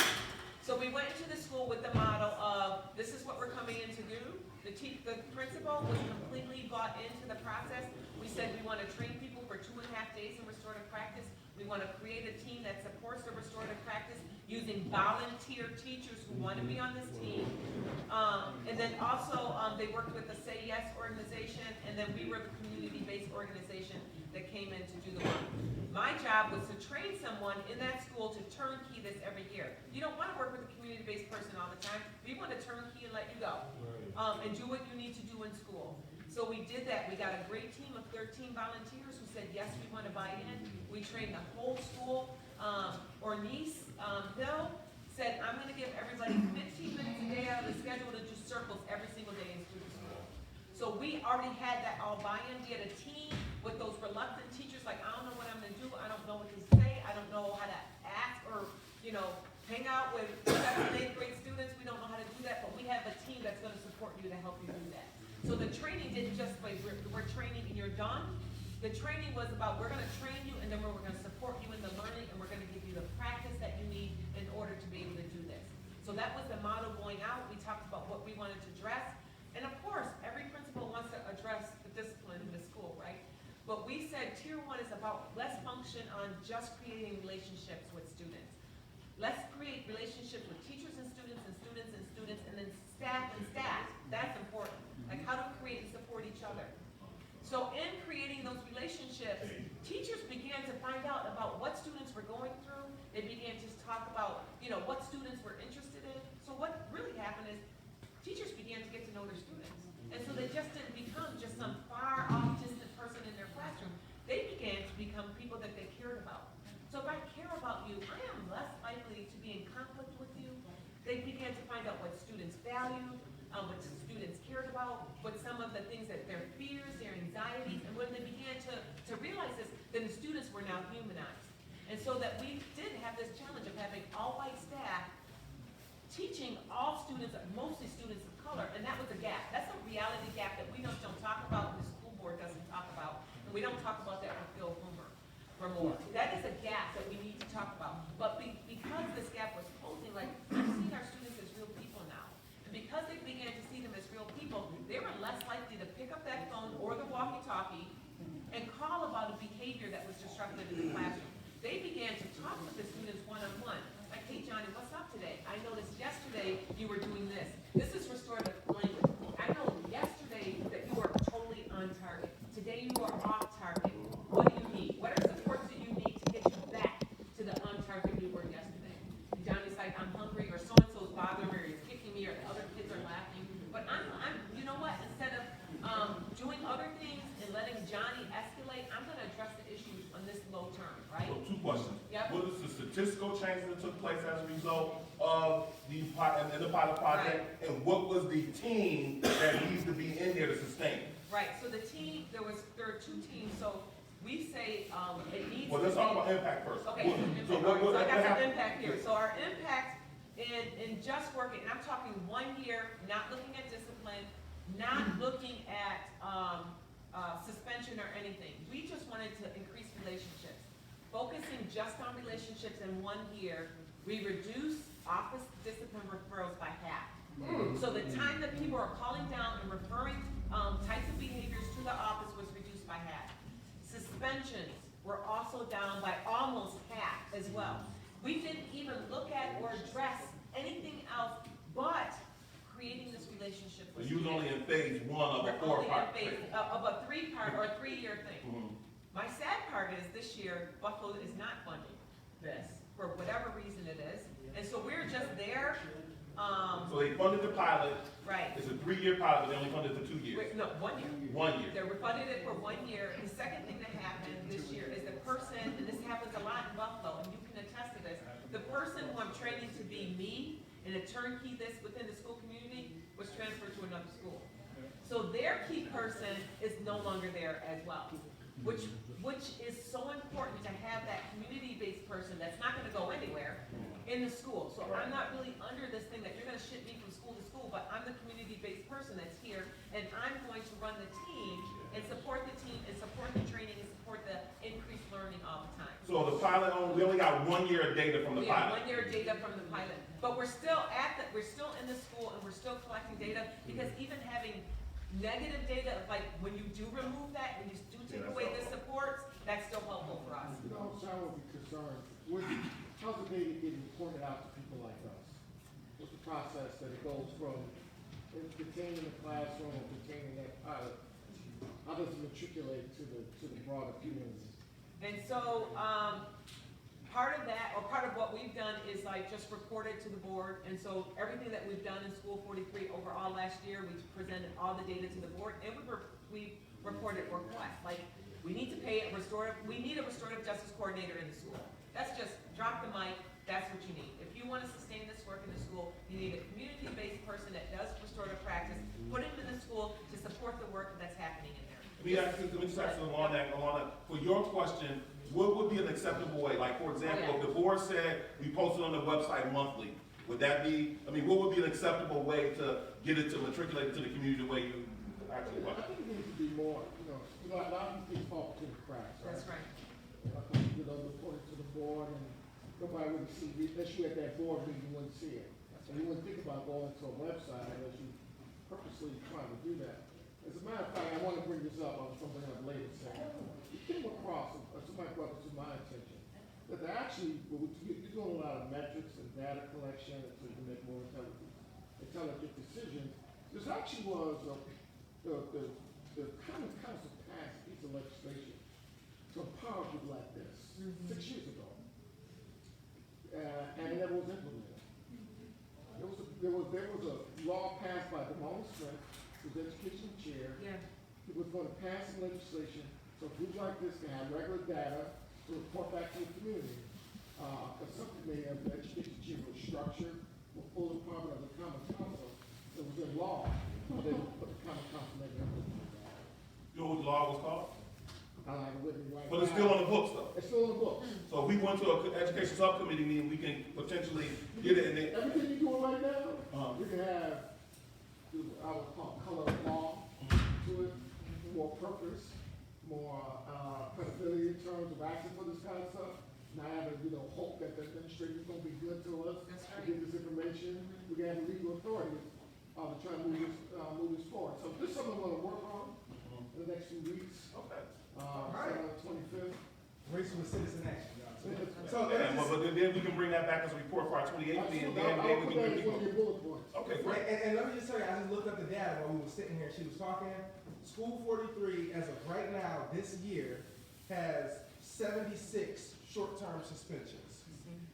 So we went into the school with the model of, this is what we're coming in to do. The principal was completely bought into the process. We said we want to train people for 2.5 days in restorative practice. We want to create a team that supports the restorative practice using volunteer teachers who want to be on this team. And then also, they worked with the Say Yes organization, and then we were the community-based organization that came in to do the work. My job was to train someone in that school to turnkey this every year. You don't want to work with a community-based person all the time. We want to turnkey and let you go, and do what you need to do in school. So we did that. We got a great team of 13 volunteers who said, yes, we want to buy in. We trained the whole school. Ornice Hill said, I'm going to give everybody 15 minutes a day out of the schedule to do circles every single day in student school. So we already had that all buy-in. We had a team with those reluctant teachers, like, I don't know what I'm going to do. I don't know what to say. I don't know how to ask or, hang out with 7th and 8th grade students. We don't know how to do that, but we have a team that's going to support you to help you do that. So the training didn't just like, we're training and you're done. The training was about, we're going to train you, and then we're going to support you in the learning, and we're going to give you the practice that you need in order to be able to do this. So that was the motto going out. We talked about what we wanted to address. And of course, every principal wants to address the discipline in the school, right? But we said tier 1 is about less function on just creating relationships with students. Let's create relationships with teachers and students and students and students, and then staff and staff. That's important. Like, how to create and support each other. So in creating those relationships, teachers began to find out about what students were going through. They began to talk about, what students were interested in. So what really happened is teachers began to get to know their students. And so they just didn't become just some far off distant person in their classroom. They began to become people that they cared about. So if I care about you, I am less likely to be in conflict with you. They began to find out what students valued, what students cared about, what some of the things that their fears, their anxieties, and when they began to realize this, then the students were now humanized. And so that we did have this challenge of having all white staff teaching all students, mostly students of color, and that was a gap. That's a reality gap that we just don't talk about, and the school board doesn't talk about, and we don't talk about that for Phil Homer. For more. That is a gap that we need to talk about. But because this gap was closing, like, we've seen our students as real people now. And because they began to see them as real people, they were less likely to pick up that phone or the walkie-talkie and call about a behavior that was disruptive in the classroom. They began to talk with the students one-on-one. Like, hey, Johnny, what's up today? I noticed yesterday you were doing this. This is restorative language. I know yesterday that you were totally on target. Today you are off target. What do you need? What are supports that you need to get you back to the on target you were yesterday? And Johnny's like, I'm hungry, or so-and-so's bothering me, or he's kicking me, or the other kids are laughing. But I'm you know what? Instead of doing other things and letting Johnny escalate, I'm going to address the issues on this low term, right? So 2 questions. Yep. What is the statistical change that took place as a result of the pilot project? And what was the team that needs to be in there to sustain it? Right, so the team, there are 2 teams, so we say it needs Well, let's talk about impact first. Okay, So so I got some happened? impact here. So our impact in just working, and I'm talking 1 year, not looking at discipline, not looking at suspension or anything. We just wanted to increase relationships. Focusing just on relationships in 1 year, we reduced office discipline referrals by half. So the time that people are calling down and referring types of behaviors to the office was reduced by half. Suspensions were also down by almost half as well. We didn't even look at or address anything else but creating this relationship with You was only in phase 1 of a We're only in 4-part phase thing. of a 3-part or a 3-year thing. Mhm. My sad part is this year, Buffalo is not funding this for whatever reason it is. And so we're just there. So they funded the pilot. Right. It's a 3-year pilot, but they only funded it for 2 years. No, 1 year. 1 year. They were funded it for 1 year. The second thing that happened this year is the person, and this happens a lot in Buffalo, and you can attest to this, the person who I'm training to be me and to turnkey this within the school community was transferred to another school. So their key person is no longer there as well, which is so important to have that community-based person that's not gonna go anywhere in the school. So I'm not really under this thing that you're gonna ship me from school to school, but I'm the community-based person that's here, and I'm going to run the team and support the team and support the training and support the increased learning all the time. So the pilot, we only got 1 year of data from the We have pilot. 1 year data from the pilot, but we're still we're still in the school and we're still collecting data, because even having negative data, like when you do remove that, when you do take away the supports, that's still helpful for us. You know, so I would be concerned, how's the data getting reported out to people like us? What's the process that it goes from containing the classroom or containing that pilot, how does it matriculate to the broader community? And so, part of that, or part of what we've done is like just report it to the board. And so everything that we've done in School 43 overall last year, we've presented all the data to the board, and we reported requests. Like, we need to pay we need a restorative justice coordinator in the school. That's just drop the mic, that's what you need. If you want to sustain this work in the school, you need a community-based person that does restorative practice, put him in the school to support the work that's happening in there. Let me just ask you along that, for your question, what would be an acceptable way? Like, for example, if the board said we post it on the website monthly, would that be, I mean, what would be an acceptable way to get it to matriculate to the community the way you actually want? I think it needs to be more, a lot of these things fall through the cracks, right? That's right. Reporting to the board, and nobody would see it, unless you at that board meeting, you wouldn't see it. And you wouldn't think about going to a website unless you purposely trying to do that. As a matter of fact, I want to bring this up, I was going to bring it up later, you came across, or somebody brought it to my attention, that they're actually, you're doing a lot of metrics and data collection so you can make more intelligent decisions. This actually was the common council passed a piece of legislation to empower people like this 6 years ago. And it never was implemented. There was a law passed by Demona Smith, who's education chair. Yeah. He was going to pass some legislation so groups like this can have regular data to report back to the community. A subcommittee of the education chair was structured with full empowerment of the common council. It was in law, but they put the common council never implemented that. You know what the law was called? I don't have it with me right now. But it's still on the books, though. It's still on the books. So if we went to an education subcommittee meeting, we can potentially get it in there. Everything you're doing right now, we can have, I would call color of law to it, more purpose, more credibility in terms of asking for this kind of stuff. Not having, hope that the administrator is going to be good to us to give this information. We can have a legal authority to try to move this forward. So this is something we're going to work on in the next few weeks. Okay. Right. On the 25th. Race with citizen action, y'all. So, but then we can bring that back as a report for our 28th meeting, and then we can do. Okay, great. And let me just tell you, I just looked up the data while we were sitting here, she was talking. School 43, as of right now, this year, has 76 short-term suspensions.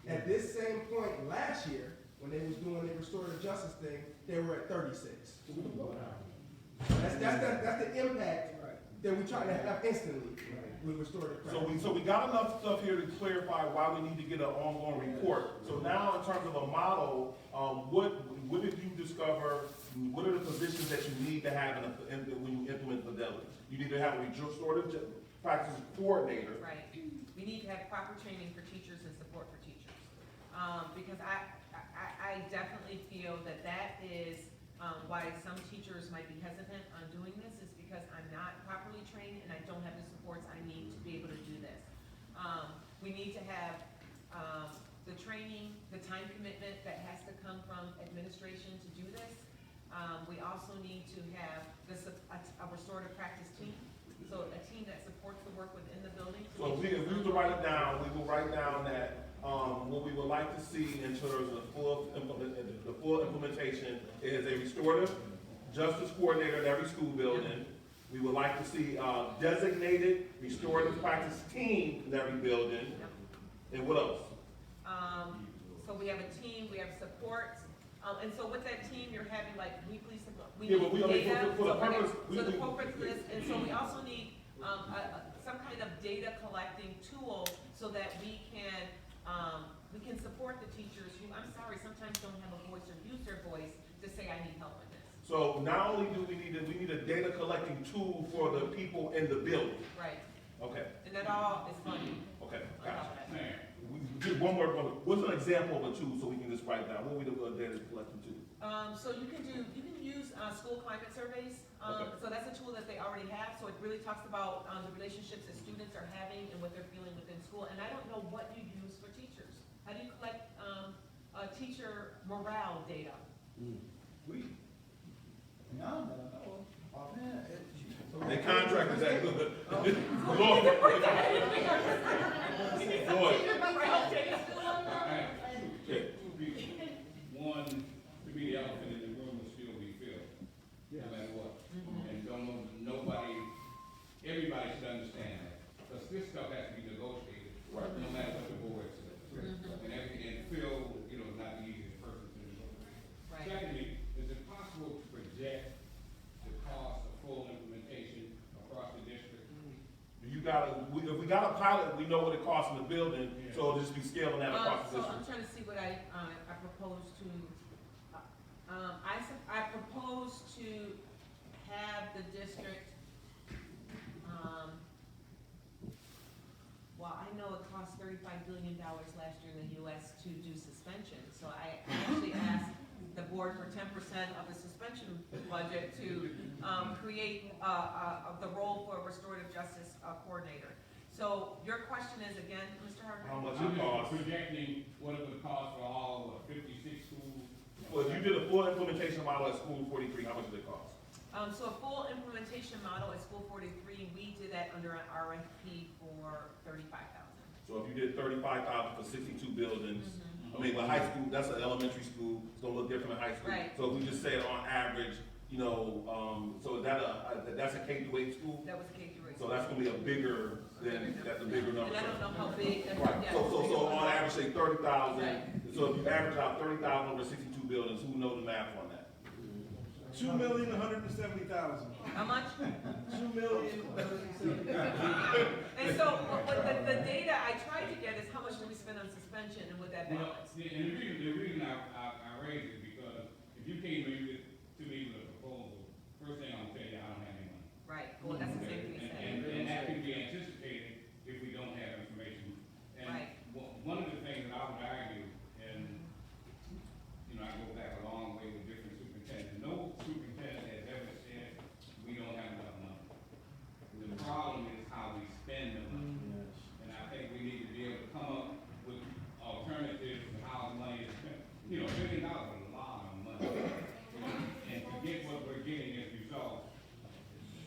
At this same point last year, when they was doing the restorative justice thing, they were at 36. That's the impact that we try to have instantly with restorative practice. So we got enough stuff here to clarify why we need to get an ongoing report. So now in terms of a model, what did you discover? What are the positions that you need to have when you implement fidelity? You need to have a restorative practice coordinator. Right. We need to have proper training for teachers and support for teachers. Because I definitely feel that is why some teachers might be hesitant on doing this, is because I'm not properly trained and I don't have the supports I need to be able to do this. We need to have the training, the time commitment that has to come from administration to do this. We also need to have a restorative practice team, so a team that supports the work within the building. So if we were to write it down, we will write down that what we would like to see in terms of the full implementation is a restorative justice coordinator in every school building. We would like to see a designated restorative practice team in every building. And what else? So we have a team, we have support. And so with that team, you're having like weekly support. We Yeah, need but we data. for the purpose. So the corporate list, and so we also need some kind of data collecting tool so that we can support the teachers who, I'm sorry, sometimes don't have a voice or use their voice to say I need help with this. So not only do we need a data collecting tool for the people in the building. Right. Okay. And that all is funded. Okay. Gotcha. We do one more. What's an example of a tool so we can just write it down? What would the data collecting tool? So you can use school climate surveys. Okay. So that's a tool that they already have. So it really talks about the relationships that students are having and what they're feeling within school. And I don't know what you use for teachers. How do you collect teacher morale data? No, no. Oh, man. The contract is that good. One, to me, the elephant in the room will still be filled. if we got a pilot, we know what it costs in the building, so it'll just be scaling that across the So I'm district. trying to see what I propose to, I propose to have the district, well, I know it cost $35 billion last year in the US to do suspension, so I actually asked the board for 10% of the suspension budget to create the role for a restorative justice coordinator. So your question is again, Mr. Harper? How much I'm it just costs? projecting what it would cost for all, 56 schools. Well, if you did a full implementation model at School 43, how much did it cost? So a full implementation model at School 43, we did that under an RFP for $35,000. So if you did 35,000 for 62 buildings, I mean, with high school, that's an elementary school, it's gonna look different in high school. Right. So if we just say it on average, you know, so is that that's a K through 8 school? That was K through 8. So that's gonna be a bigger, that's a bigger number. And I don't know how big. Right, yeah. so on average, say 30,000, Right. so if you average out 30,000 over 62 buildings, who know the math on that? 2,170,000. How much? 2,170,000. And so what the data I tried to get is how much do we spend on suspension and what that Well, balance? and the reason I raised it because if you came to me with a proposal, first thing I'm gonna tell you, I don't have any money. Right, well, that's the same thing you said. And that can be anticipated if we don't have information. And Right. one of the things that I would argue, and, you know, I go back a long way with different superintendents, no superintendent has ever said, we don't have enough money. The problem is how we spend the money. And I think we need to be able to come up with alternatives to how the money is spent. You know, $1 billion is a lot of money. You know, and to get what we're getting as results,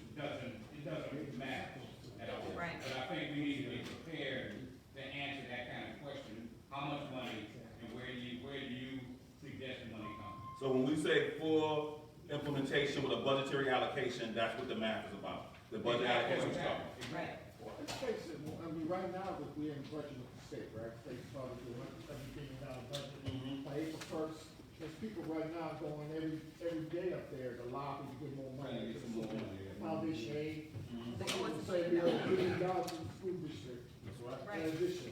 it doesn't matter at all. Right. But I think we need to be prepared to answer that kind of question. How much money and where do you suggest the money comes? So when we say full implementation with a budgetary allocation, that's what the math is about. The budget allocation is covered. Right. Well, let's face it, I mean, right now, that we're in budget with the state, right? State's probably doing $170 billion budget. By April 1st, there's people right now going every day up there to lobby to get more money. To the foundation aid. People say we have $1 billion to the school district. That's right. In addition.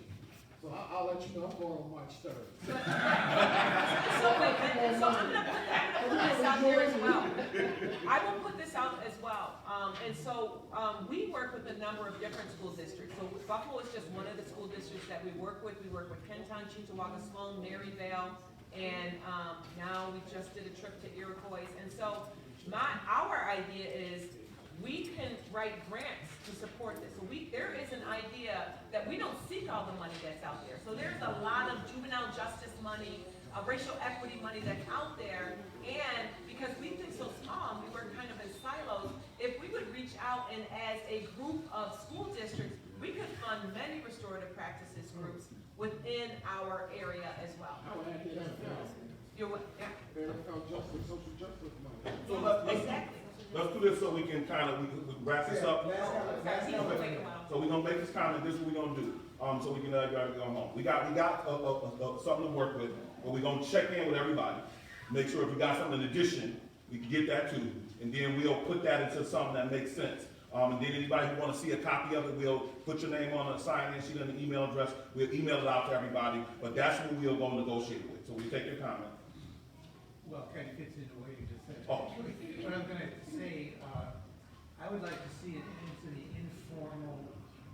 So I'll let you know, I'm going on March 3rd. So I'm gonna put this out there as well. I will put this out as well. And so, we work with a number of different school districts. So Buffalo is just one of the school districts that we work with. We work with Kenton, Cheektowaga, Sloan, Maryvale, and, now we just did a trip to Iroquois. And so, our idea is, we can write grants to support this. So there is an idea that we don't seek all the money that's out there. So there's a lot of juvenile justice money, racial equity money that's out there. And because we've been so small and we work kind of in silos, if we would reach out and as a group of school districts, we could fund many restorative practices groups within our area as well. I would add that. You're what? Yeah. Justice, social justice money. So Exactly. let's do this so we can kind of, we wrap this up. So we're gonna make this comment, this is what we're gonna do, so we can let everybody go home. We got something to work with, but we're gonna check in with everybody. Make sure if you got something in addition, we can get that too. And then we'll put that into something that makes sense. And then anybody who wanna see a copy of it, we'll put your name on a sign-in sheet and an email address. We'll email it out to everybody, but that's what we'll go negotiate with. So we take your comment. Well, kind of fits into what you just said. Oh. What I'm gonna say, I would like to see it into the informal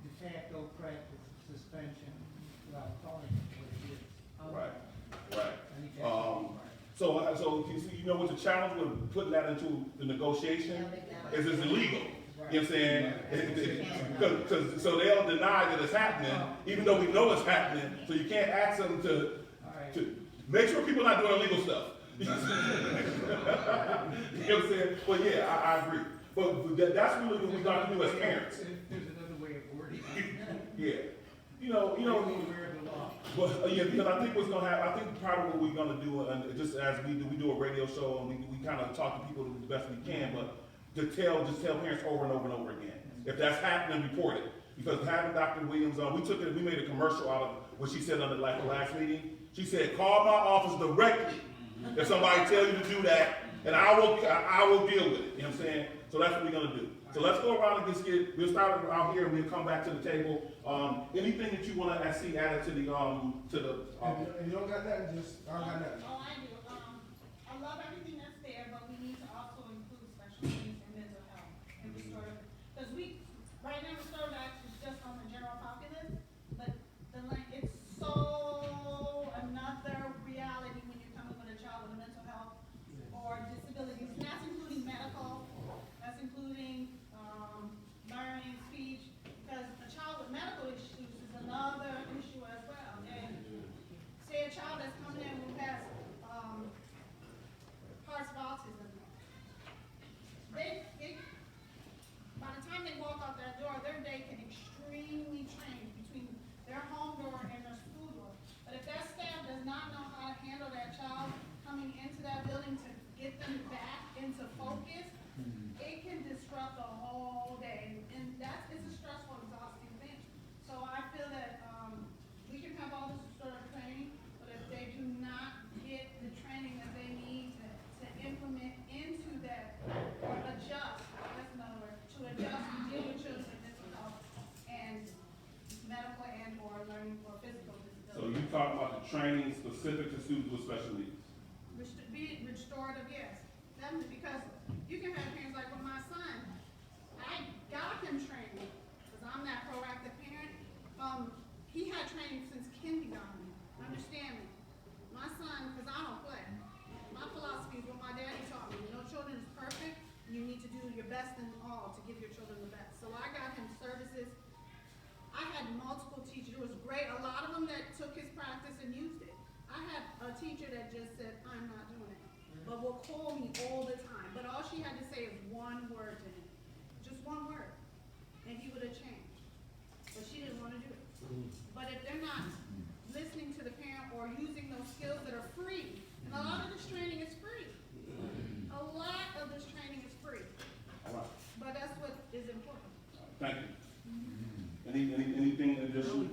de facto practice of suspension without calling it what it is. Right. I think that's the part. So you know what the challenge with putting that into the negotiation is it's illegal. You know what I'm saying? Cause so they'll deny that it's happening, even though we know it's happening, so you can't ask them to make sure people are not doing illegal stuff. You know what I'm saying? Well, yeah, I agree. But that's really what we got to do as parents. There's another way of wording it. Yeah. You know. Aware of the law. Well, yeah, because I think what's gonna happen, I think part of what we're gonna do, and just as we do a radio show and we kind of talk to people the best we can, but just tell parents over and over and over again. If that's happening, report it. Because having Dr. Williams on, we made a commercial out of what she said on the last meeting. She said, call my office directly if somebody tell you to do that, and I will deal with it. You know what I'm saying? So that's what we're gonna do. So let's go around and we'll start out here and we'll come back to the table. Anything that you wanna see added to the, If you don't got nothing, just, I don't got nothing. Oh, I do. I love everything that's there, but we need to also include special needs and mental health and restorative. Because right now, restorative action is just on the general populace, but it's so another reality when you're coming with a child with a mental health or disabilities. And that's including medical, that's including, learning, speech, because a child with medical issues is another issue as well. And say a child that's coming in who has, parts of autism, by the time they walk out that door, their day can extremely change between their home door and their school door. But if that staff does not know how to handle that child coming into that building to get them back into focus, it can disrupt the whole day. And it's a stressful, exhausting thing. So I feel that, we can have all this sort of training, but if they do not get the training that they need to implement into that, or adjust, that's another word, to adjust to deal with children with mental health and medical and or learning or physical disability. So you talking about the training specific to students with special needs? Be restorative, yes. Definitely, because you can have parents like with my son, I got him training, because I'm that proactive parent. He had training since kindergarten, understand me. My son, because I don't play, my philosophy is what my daddy taught me, no children is perfect, you need to do your best in all to give your children the best. So I got him services. I had multiple teachers, it was great, a lot of them that took his practice and used it. I had a teacher that just said, I'm not doing it, but will call me all the time, but all she had to say is one word to him, just one word, and he would have changed. But she didn't want to do it. But if they're not listening to the parent or using those skills that are free, and a lot of this training is free. A lot of this training is free. All right. But that's what is important. Thank you. Anything additional?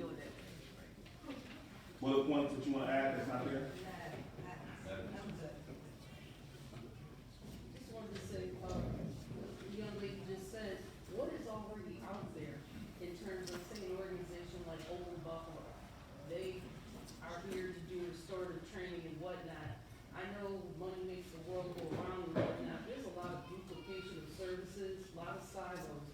Bullet points that you wanna add that's not there? Just wanted to say, the young lady just said, what is already out there in terms of, say, an organization like Open Buffalo? They are here to do restorative training and whatnot. I know money makes the world go around and whatnot. There's a lot of duplication of services, a lot of silos.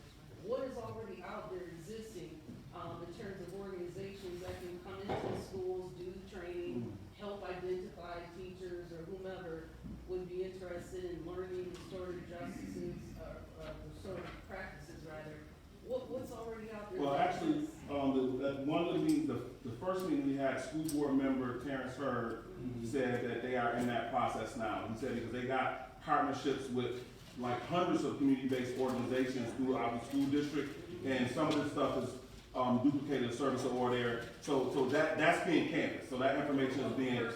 What is already out there existing, in terms of organizations that can come into the schools, do training, help identify teachers or whomever would be interested in learning restorative justices, restorative practices rather. What's already out there? Well, actually, one of the meetings, the first meeting we had, school board member Terrence Hurd said that they are in that process now. He said because they got partnerships with like hundreds of community-based organizations throughout the school district, and some of this stuff is duplicated service or there. So that's being canvassed. So that information is being,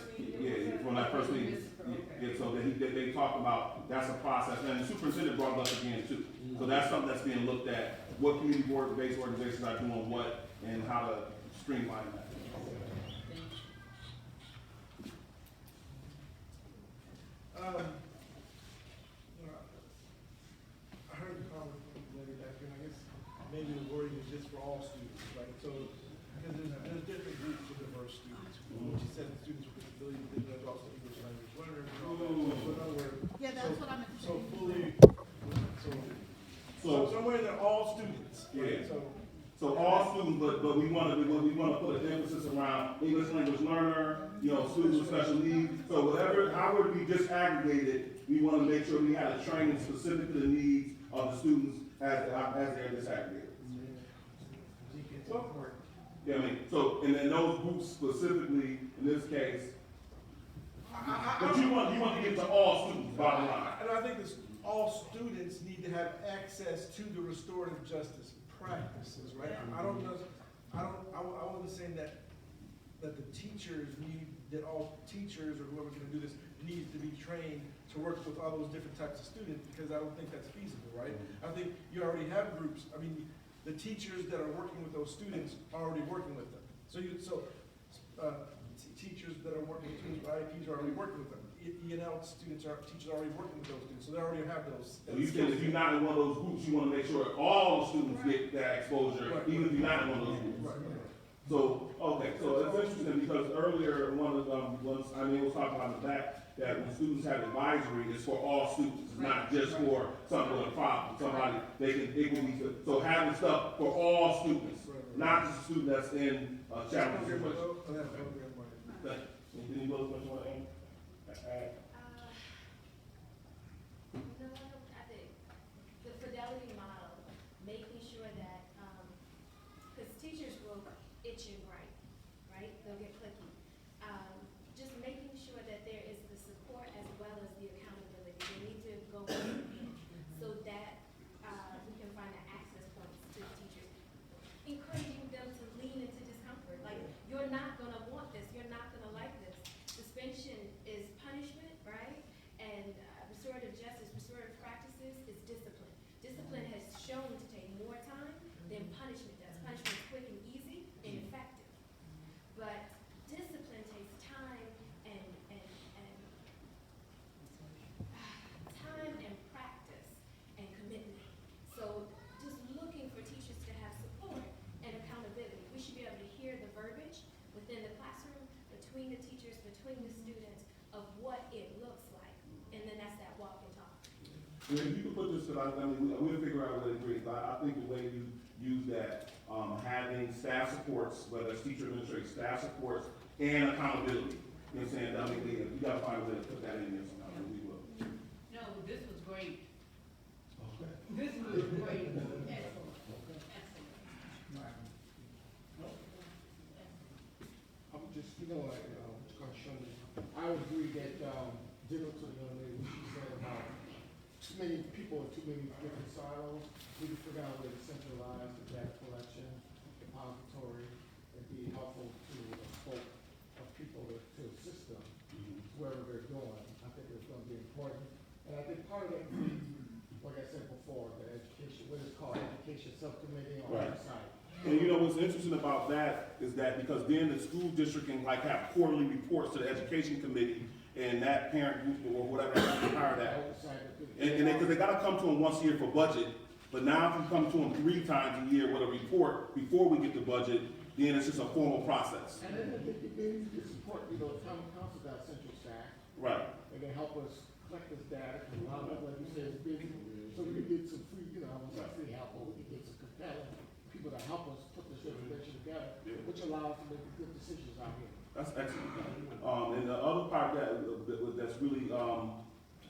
from that first meeting. Yeah, so they talked about, that's a process, and the superintendent brought it up again too. So that's something that's being looked at, what community-based organizations are doing what, and how to streamline that. I heard the comment from the lady back here, and I guess maybe the wording is just for all students, right? So, because there's different groups of diverse students. She said students with disabilities, but then there's also English language learners and all that. So in other words, Yeah, that's what I meant to say. so fully, so somewhere they're all students, right? Yeah. So all students, but we want to put an emphasis around English language learner, students with special needs. So however we disaggregated, we want to make sure we have a training specific to the needs of the students as they're disaggregated. Yeah, and then those groups specifically, in this case, but you want to get to all students, bottom line. And I think all students need to have access to the restorative justice practices, right? I wasn't saying that the teachers that all teachers or whoever's gonna do this needs to be trained to work with all those different types of students, because I don't think that's feasible, right? I think you already have groups, the teachers that are working with those students are already working with them. Teachers that are working with students with IEPs are already working with them. students are, teachers are already working with those students, so they already have those. So you said if you're not in one of those groups, you wanna make sure all the students get that exposure, Right. even if you're not in one of those groups. Right. So, okay, so it's interesting because earlier, one of them, was talking about the fact that when students have advisory, it's for all students, it's not just for someone with a problem. Somebody, it can be, so having stuff for all students, not just a student that's in a challenging situation. Thank you. Any other questions you want to add? No, I think the fidelity model, making sure that, because teachers will itch and gripe, right? They'll get clicky. Just making sure that there is the support as well as the accountability. They need to go hand in hand so that we can find the access points to teachers. Encouraging them to lean into discomfort. Like, you're not gonna want this, you're not gonna like this. Suspension is punishment, right? And restorative justice, restorative practices is discipline. Discipline has shown to take more time than punishment does. Punishment is quick and easy and effective. But discipline takes time and time and practice and commitment. So just looking for teachers to have support and accountability. We should be able to hear the verbiage within the classroom, between the teachers, between the students, of what it looks like. And then that's that walk and talk. If you could put this, I mean, we'll figure out what it agrees, but I think the way you use that, having staff supports, whether it's teacher administrative staff supports and accountability, you know what I'm saying? I mean, we gotta find a way to put that in there somehow, and we will. No, this was great. Okay. This was great. Excellent. Excellent. I would just, like, Shundy, I would agree that, different to the young lady, what she said about too many people in too many different silos. We can figure out a way to centralize the data collection, depository, and be helpful to a scope of people to assist them wherever they're going. I think it's gonna be important. And I think part of that, like I said before, the education, what is called education subcommittee on Right. our site. And you know what's interesting about that is that because then the school district can like have quarterly reports to the education committee and that parent group or whatever has to hire that. And because they gotta come to them once a year for budget, but now if you come to them 3 times a year with a report before we get the budget, then it's just a formal process. And then they need to support, town council got central staff. Right. And they help us collect this data, because a lot of, like you said, is busy. So we can get some free, it's not free help, but we can get some compelling people to help us put this information together, which allows us to make good decisions out here. That's excellent. And the other part that's really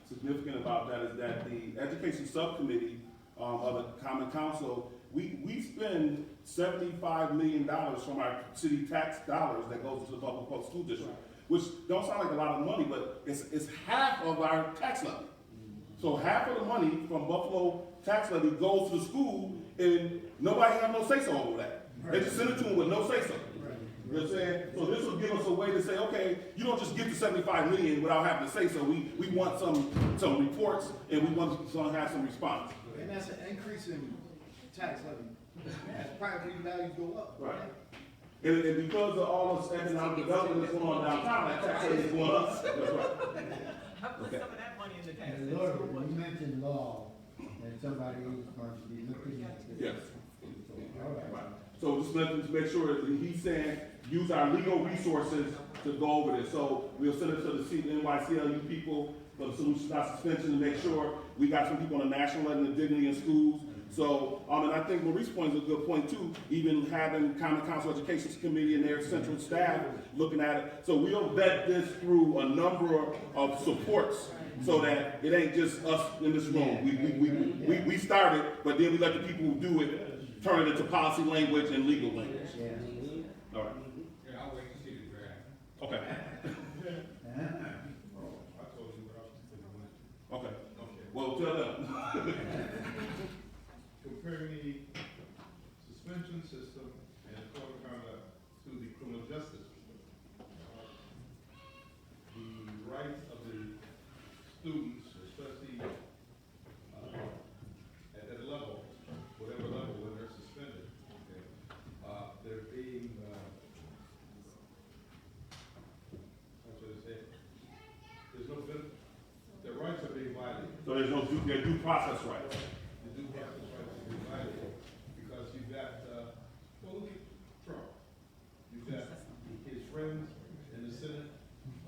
significant about that is that the education subcommittee of the Common Council, we spend $75 million from our city tax dollars that goes to the public school district, which don't sound like a lot of money, but it's half of our tax levy. So half of the money from Buffalo tax levy goes to the school, and nobody has no say-so over that. They just send it to them with no say-so. You know what I'm saying? So this will give us a way to say, okay, you don't just get the 75 million without having to say so. We want some reports, and we want to have some response. And that's an increase in tax levy. As property values go up. Right. And because of all this economic development that's going on downtown, that tax levy is going up. That's right. I put some of that money in the tax. And Lord, when you mentioned law, and somebody who's going to be looking at this. Yes. All right. So just to make sure that he's saying, use our legal resources to go over this. So we'll send it to the NYCLU people for the Solutions Not Suspension to make sure we got some people on the national level of dignity in schools. So, and I think Maurice's point is a good point too, even having Common Council Education Committee and their central staff looking at it. So we'll vet this through a number of supports so that it ain't just us in this room. We started, but then we let the people who do it turn it into policy language and legal language. All right. Yeah, I'll wait to see the draft. Okay. I told you what I was Okay. Well, tell them. Comparing the suspension system and code of conduct to the criminal justice system. The rights of the students, especially at that level, whatever level when they're suspended, okay, they're being, how should I say, there's no their due process rights. The due process rights is vital, because you've got, Foley Trump, you've got his friends in the Senate,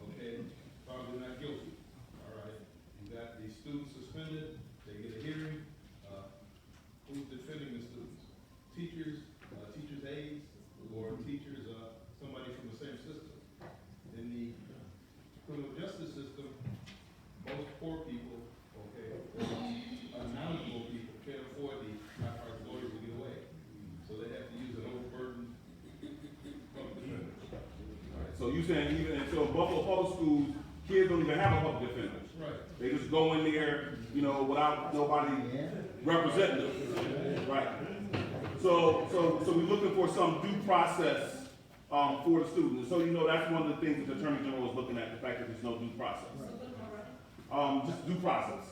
okay, probably not guilty, all right? You got the students suspended, they get a hearing, who's defending the students? Teachers, teachers' aides, or teachers, somebody from the same system. In the criminal justice system, most poor people, okay, or unknowledgeable people can't afford the high-priced lawyers to get away. So they have to use an overburdened public defender. All right, so you saying even, and so Buffalo Public Schools, kids don't even have a public defender. Right. They just go in there, you know, without nobody representing them. Right. So we're looking for some due process for the students. So, you know, that's one of the things that the Attorney General is looking at, the fact that there's no due process. Just due process.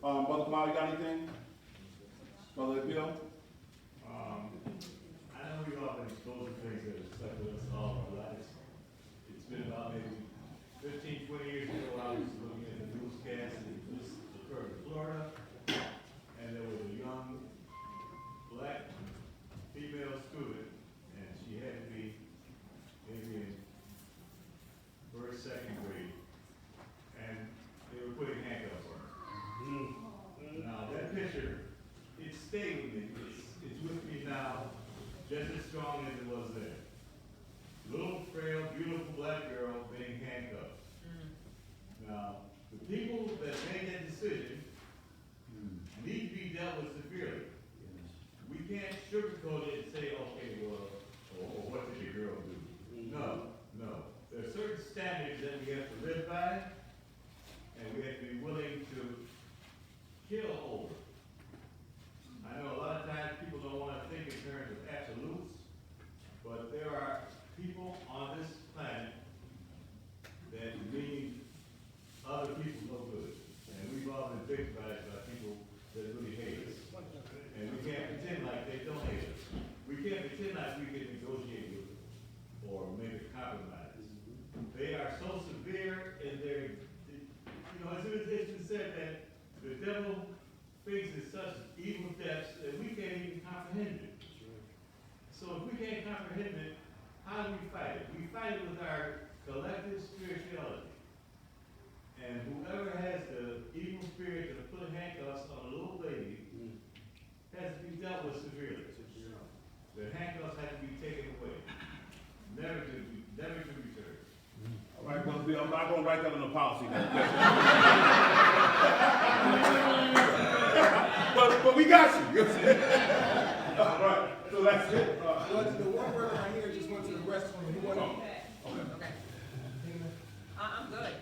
Brother Kamau, you got anything? Brother Bill? I know we've all been exposed to things that have stuck with us all our lives. It's been about maybe 15, 20 years ago, I was looking at the newscast, and this occurred in Florida, and there was a young black female student, and she had to be maybe in first, second grade, and they were putting handcuffs on her. Now, that picture, it stayed with me. It's with me now, just as strong as it was then. Little, frail, beautiful black girl being handcuffed. Now, the people that made that decision need to be dealt with severely. We can't sugarcoat it and say, okay, well, or what did the girl do? No. There are certain standards that we have to live by, and we have to be willing to kill over. I know a lot of times people don't want to think in terms of absolutes, but there are people on this planet that mean other people no good. And we've all been victimized by people that really hate us. And we can't pretend like they don't hate us. We can't pretend like we can negotiate with them or make a compromise. They are so severe in their, you know, it's been said that the devil faces such evil depths that we can't even comprehend it. So if we can't comprehend it, how do we fight it? We fight it with our collective spirituality. And whoever has the evil spirit to put handcuffs on a little baby has to be dealt with severely. The handcuffs have to be taken away, never to return. All right, Brother Bill, I'm not going to write that on the policy. but we got you. All right, so that's it. The one word right here just went to the restroom. I'm good.